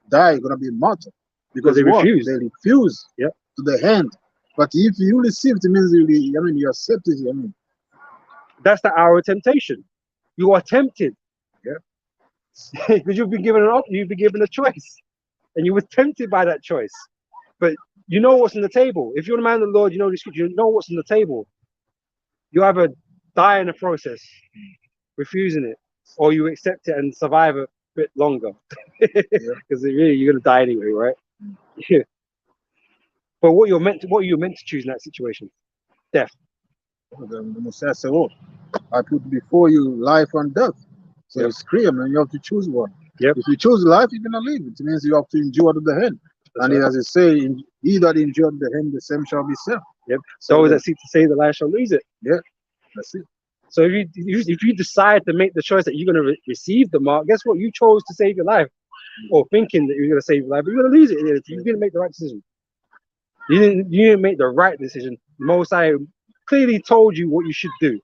die, gonna be martyred because they refuse. They refuse to the hand. But if you receive it, means you accept it. That's the hour of temptation. You are tempted. Yeah. Because you've been given a choice, and you were tempted by that choice. But you know what's on the table. If you're a man of the Lord, you know the scripture. You know what's on the table. You either die in the process, refusing it, or you accept it and survive a bit longer. Because really, you're gonna die anyway, right? Yeah. But what you're meant to choose in that situation, death. The Messiah said, "Oh, I put before you life and death." So Yep. it's clear, man. You have to choose one. Yep. If you choose life, you're gonna live. It means you have to endure to the end. That's And right. as it say, he that endured the end, the same shall be saved. Yep. So Those that seek to save the life shall lose it. yeah, that's it. So if you decide to make the choice that you're going to receive the mark, guess what? You chose to save your life, or thinking that you're going to save your life, but you're going to lose it. You didn't make the right decision. You didn't make the right decision. Most I clearly told you what you should do.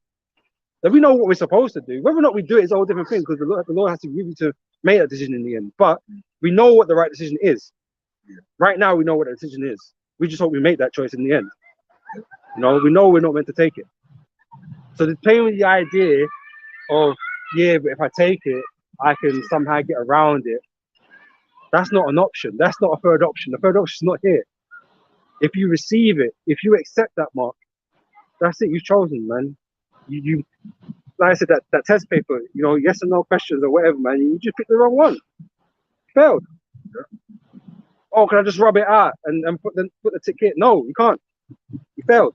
That we know what we're supposed to do. Whether or not we do it is a whole different thing, because the Lord has to give you to make that decision in the end. But we know what the right decision is. Right now, we know what the decision is. We just hope we make that choice in the end. You know, we know we're not meant to take it. So the playing with the idea of, yeah, but if I take it, I can somehow get around it. That's not an option. That's not a third option. The third option is not here. If you receive it, if you accept that mark, that's it. You've chosen, man. You like I said, that test paper, you know, yes and no questions or whatever, man. You just picked the wrong one. Failed. Oh, can I just rub it out and put the ticket? No, you can't. You failed.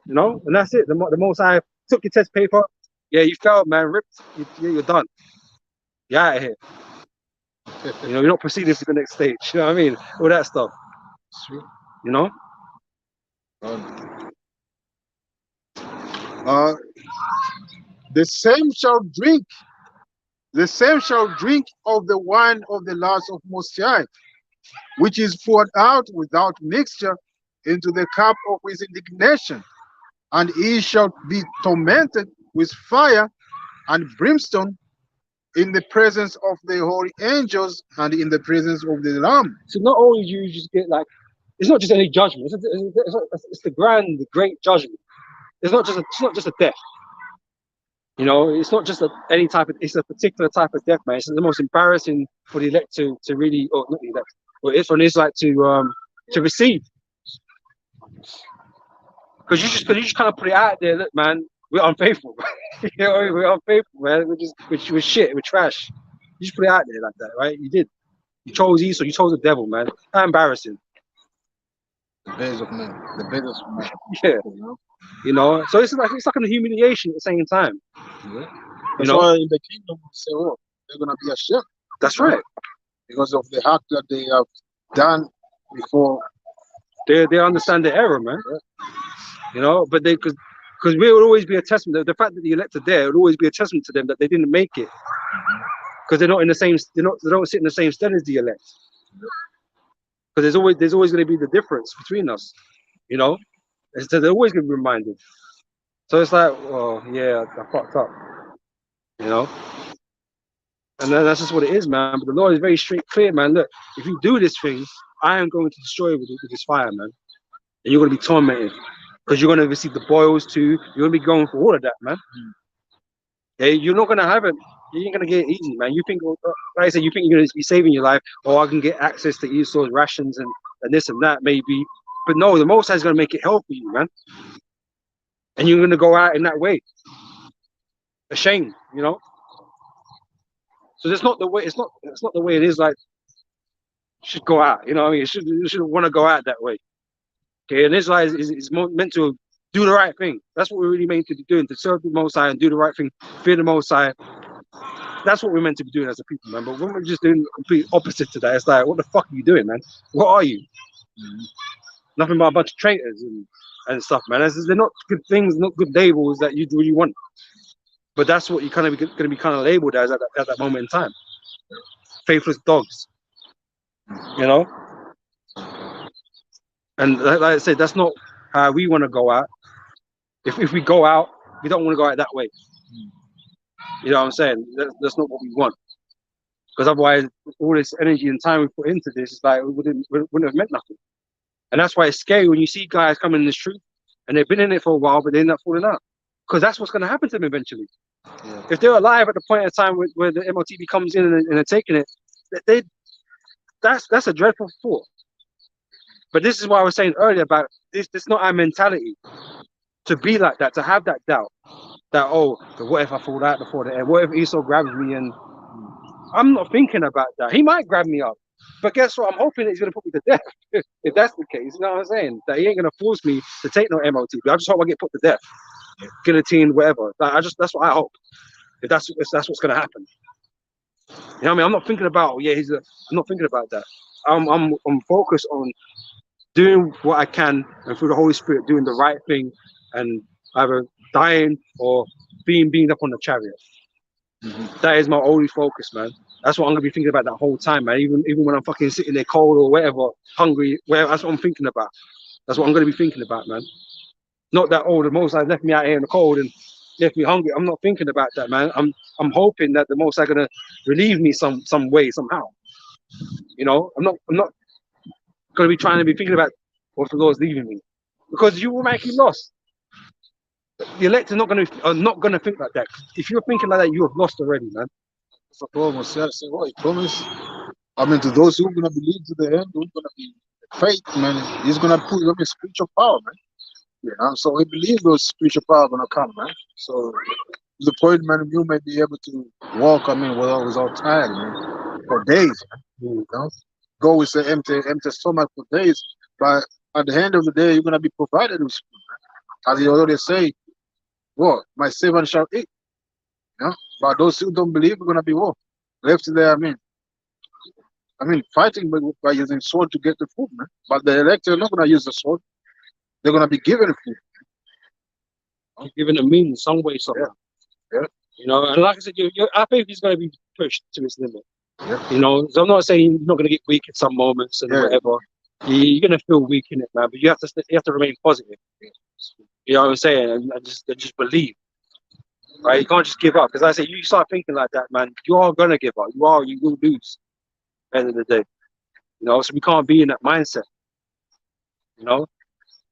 You know, and that's it. The most I took your test paper. Yeah, you failed, man. Ripped. You're done. You're out of here. You know, you're not proceeding to the next stage. You know what I mean? All that stuff. Sweet. You know? The same shall drink. The same shall drink of the wine of the lust of Most High, which is poured out without mixture into the cup of his indignation, and he shall be tormented with fire and brimstone in the presence of the holy angels and in the presence of the Lamb. So not only do you just get like, it's not just any judgment. It's the grand, the great judgment. It's not just a death. You know, it's not just any type of. It's a particular type of death, man. It's the most embarrassing for the elect to really, or not the elect, but it's for an Israelite to receive. Because you just kind of put it out there. Look, man, we're unfaithful. You know, we're unfaithful, man. We're shit. We're trash. You just put it out there like that, right? You did. You chose Esau. You chose the devil, man. How embarrassing. The base of man. The base of man. Yeah. You know. So it's like a humiliation at the same time. Yeah. That's why in the kingdom we say, "Oh, they're gonna be ashamed." That's right. Because of the act that they have done before. They understand the error, man. You know, but because we will always be a testament. The fact that the elected there will always be a testament to them that they didn't make it, because they're not in the same. They don't sit in the same stead as the elect. Because there's always going to be the difference between us. You know, so they're always going to be reminded. So it's like, oh yeah, I fucked up. You know, and then that's just what it is, man. But the Lord is very straight, clear, man. Look, if you do this thing, I am going to destroy you with this fire, man, and you're going to be tormented. Because you're going to receive the boils too. You're going to be going for all of that, man. Yeah, you're not going to have it. You ain't going to get it easy, man. You think, like I said, you think you're going to be saving your life, or I can get access to Esau's rations and this and that, maybe. But no, the Most High is going to make it hell for you, man. And you're going to go out in that way. Ashamed, you know? So that's not the way, it's not the way it is like, should go out, you know what I mean? You should want to go out that way. Okay, and Israel is meant to do the right thing. That's what we're really meant to be doing, to serve the Most High and do the right thing, fear the Most High. That's what we're meant to be doing as a people, man. But when we're just doing the complete opposite to that, it's like, what the fuck are you doing, man? What are you? Nothing but a bunch of traitors and stuff, man. They're not good things, not good labels that you really want. But that's what you're kind of going to be kind of labeled as at that moment in time. Faithless dogs, you know? And like I said, that's not how we want to go out. If we go out, we don't want to go out that way. You know what I'm saying? That's not what we want. Because otherwise, all this energy and time we put into this is like, it wouldn't have meant nothing. And that's why it's scary when you see guys coming in this truth and they've been in it for a while, but they end up falling out. Because that's what's going to happen to them eventually. Yeah. If they're alive at the point in time where the MOTB comes in and they're taking it, that's a dreadful thought. But this is what I was saying earlier about this. This is not our mentality to be like that, to have that doubt. That, oh, but what if I fall out before the end? What if Esau grabs me? And I'm not thinking about that. He might grab me up. But guess what? I'm hoping that he's gonna put me to death. If that's the case, you know what I'm saying? That he ain't gonna force me to take no MOT. I just hope I get put to death, guillotine, whatever. Like, that's what I hope. If that's what's gonna happen. You know what I mean? I'm not thinking about I'm not thinking about that. I'm focused on doing what I can and through the Holy Spirit doing the right thing and either dying or being up on the chariot. That is my only focus, man. That's what I'm gonna be thinking about that whole time, man. Even when I'm fucking sitting there cold or whatever, hungry, whatever, that's what I'm thinking about. That's what I'm gonna be thinking about, man. Not that the Most High left me out here in the cold and left me hungry. I'm not thinking about that, man. I'm hoping that the Most High gonna relieve me some way, somehow. You know, I'm not gonna be trying to be thinking about what the Lord's leaving me. Because you will make you lost. The elect are not gonna think like that. If you're thinking like that, you have lost already, man. So almost said, say, "Oh, he promised." I mean, to those who are gonna believe to the end, who's gonna be faith, man. He's gonna put them in spiritual power, man. You know, so we believe those spiritual power gonna come, man. So the point, man, you may be able to walk. I mean, without tired, man, for days. Man, you know, go with an empty stomach for days, but at the end of the day, you're gonna be provided with food, man. As you already say, what my servant shall eat. You know, but those who don't believe are gonna be what left there. I mean, fighting by using sword to get the food, man. But the elect are not gonna use the sword. They're gonna be given food. Given a means, some way, somehow. Yeah. You know, and like I said, I think he's going to be pushed to his limit. Yeah. You know, so I'm not saying you're not going to get weak at some moments and whatever. You're going to feel weak in it, man. But you have to remain positive. You know what I'm saying? And just believe. Right? You can't just give up. Because I say, you start thinking like that, man, you are going to give up. You will lose at the end of the day. You know, so we can't be in that mindset. You know?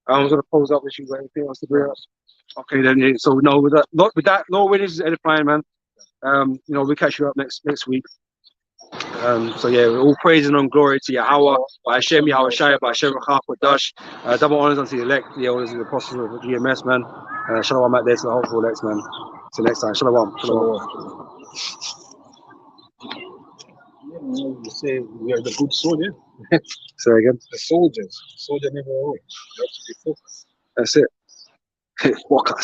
I'm going to close up with you. Anything else to bring up? Okay, then. So, no, with that, Lord willing, is edifying, man. You know, we'll catch you up next week. So yeah, all praise and glory to Yahweh, by Hashem, Yahweh Shai, by Hashem, Dash. Double honors unto the elect, the elders, and the apostles of the GMS, man. Shalom out there to the whole elect, man. Till next time. Shalom. You say we are the good soldier. Say again. The soldiers. Soldier never always. You have to be focused. That's it. Walk us.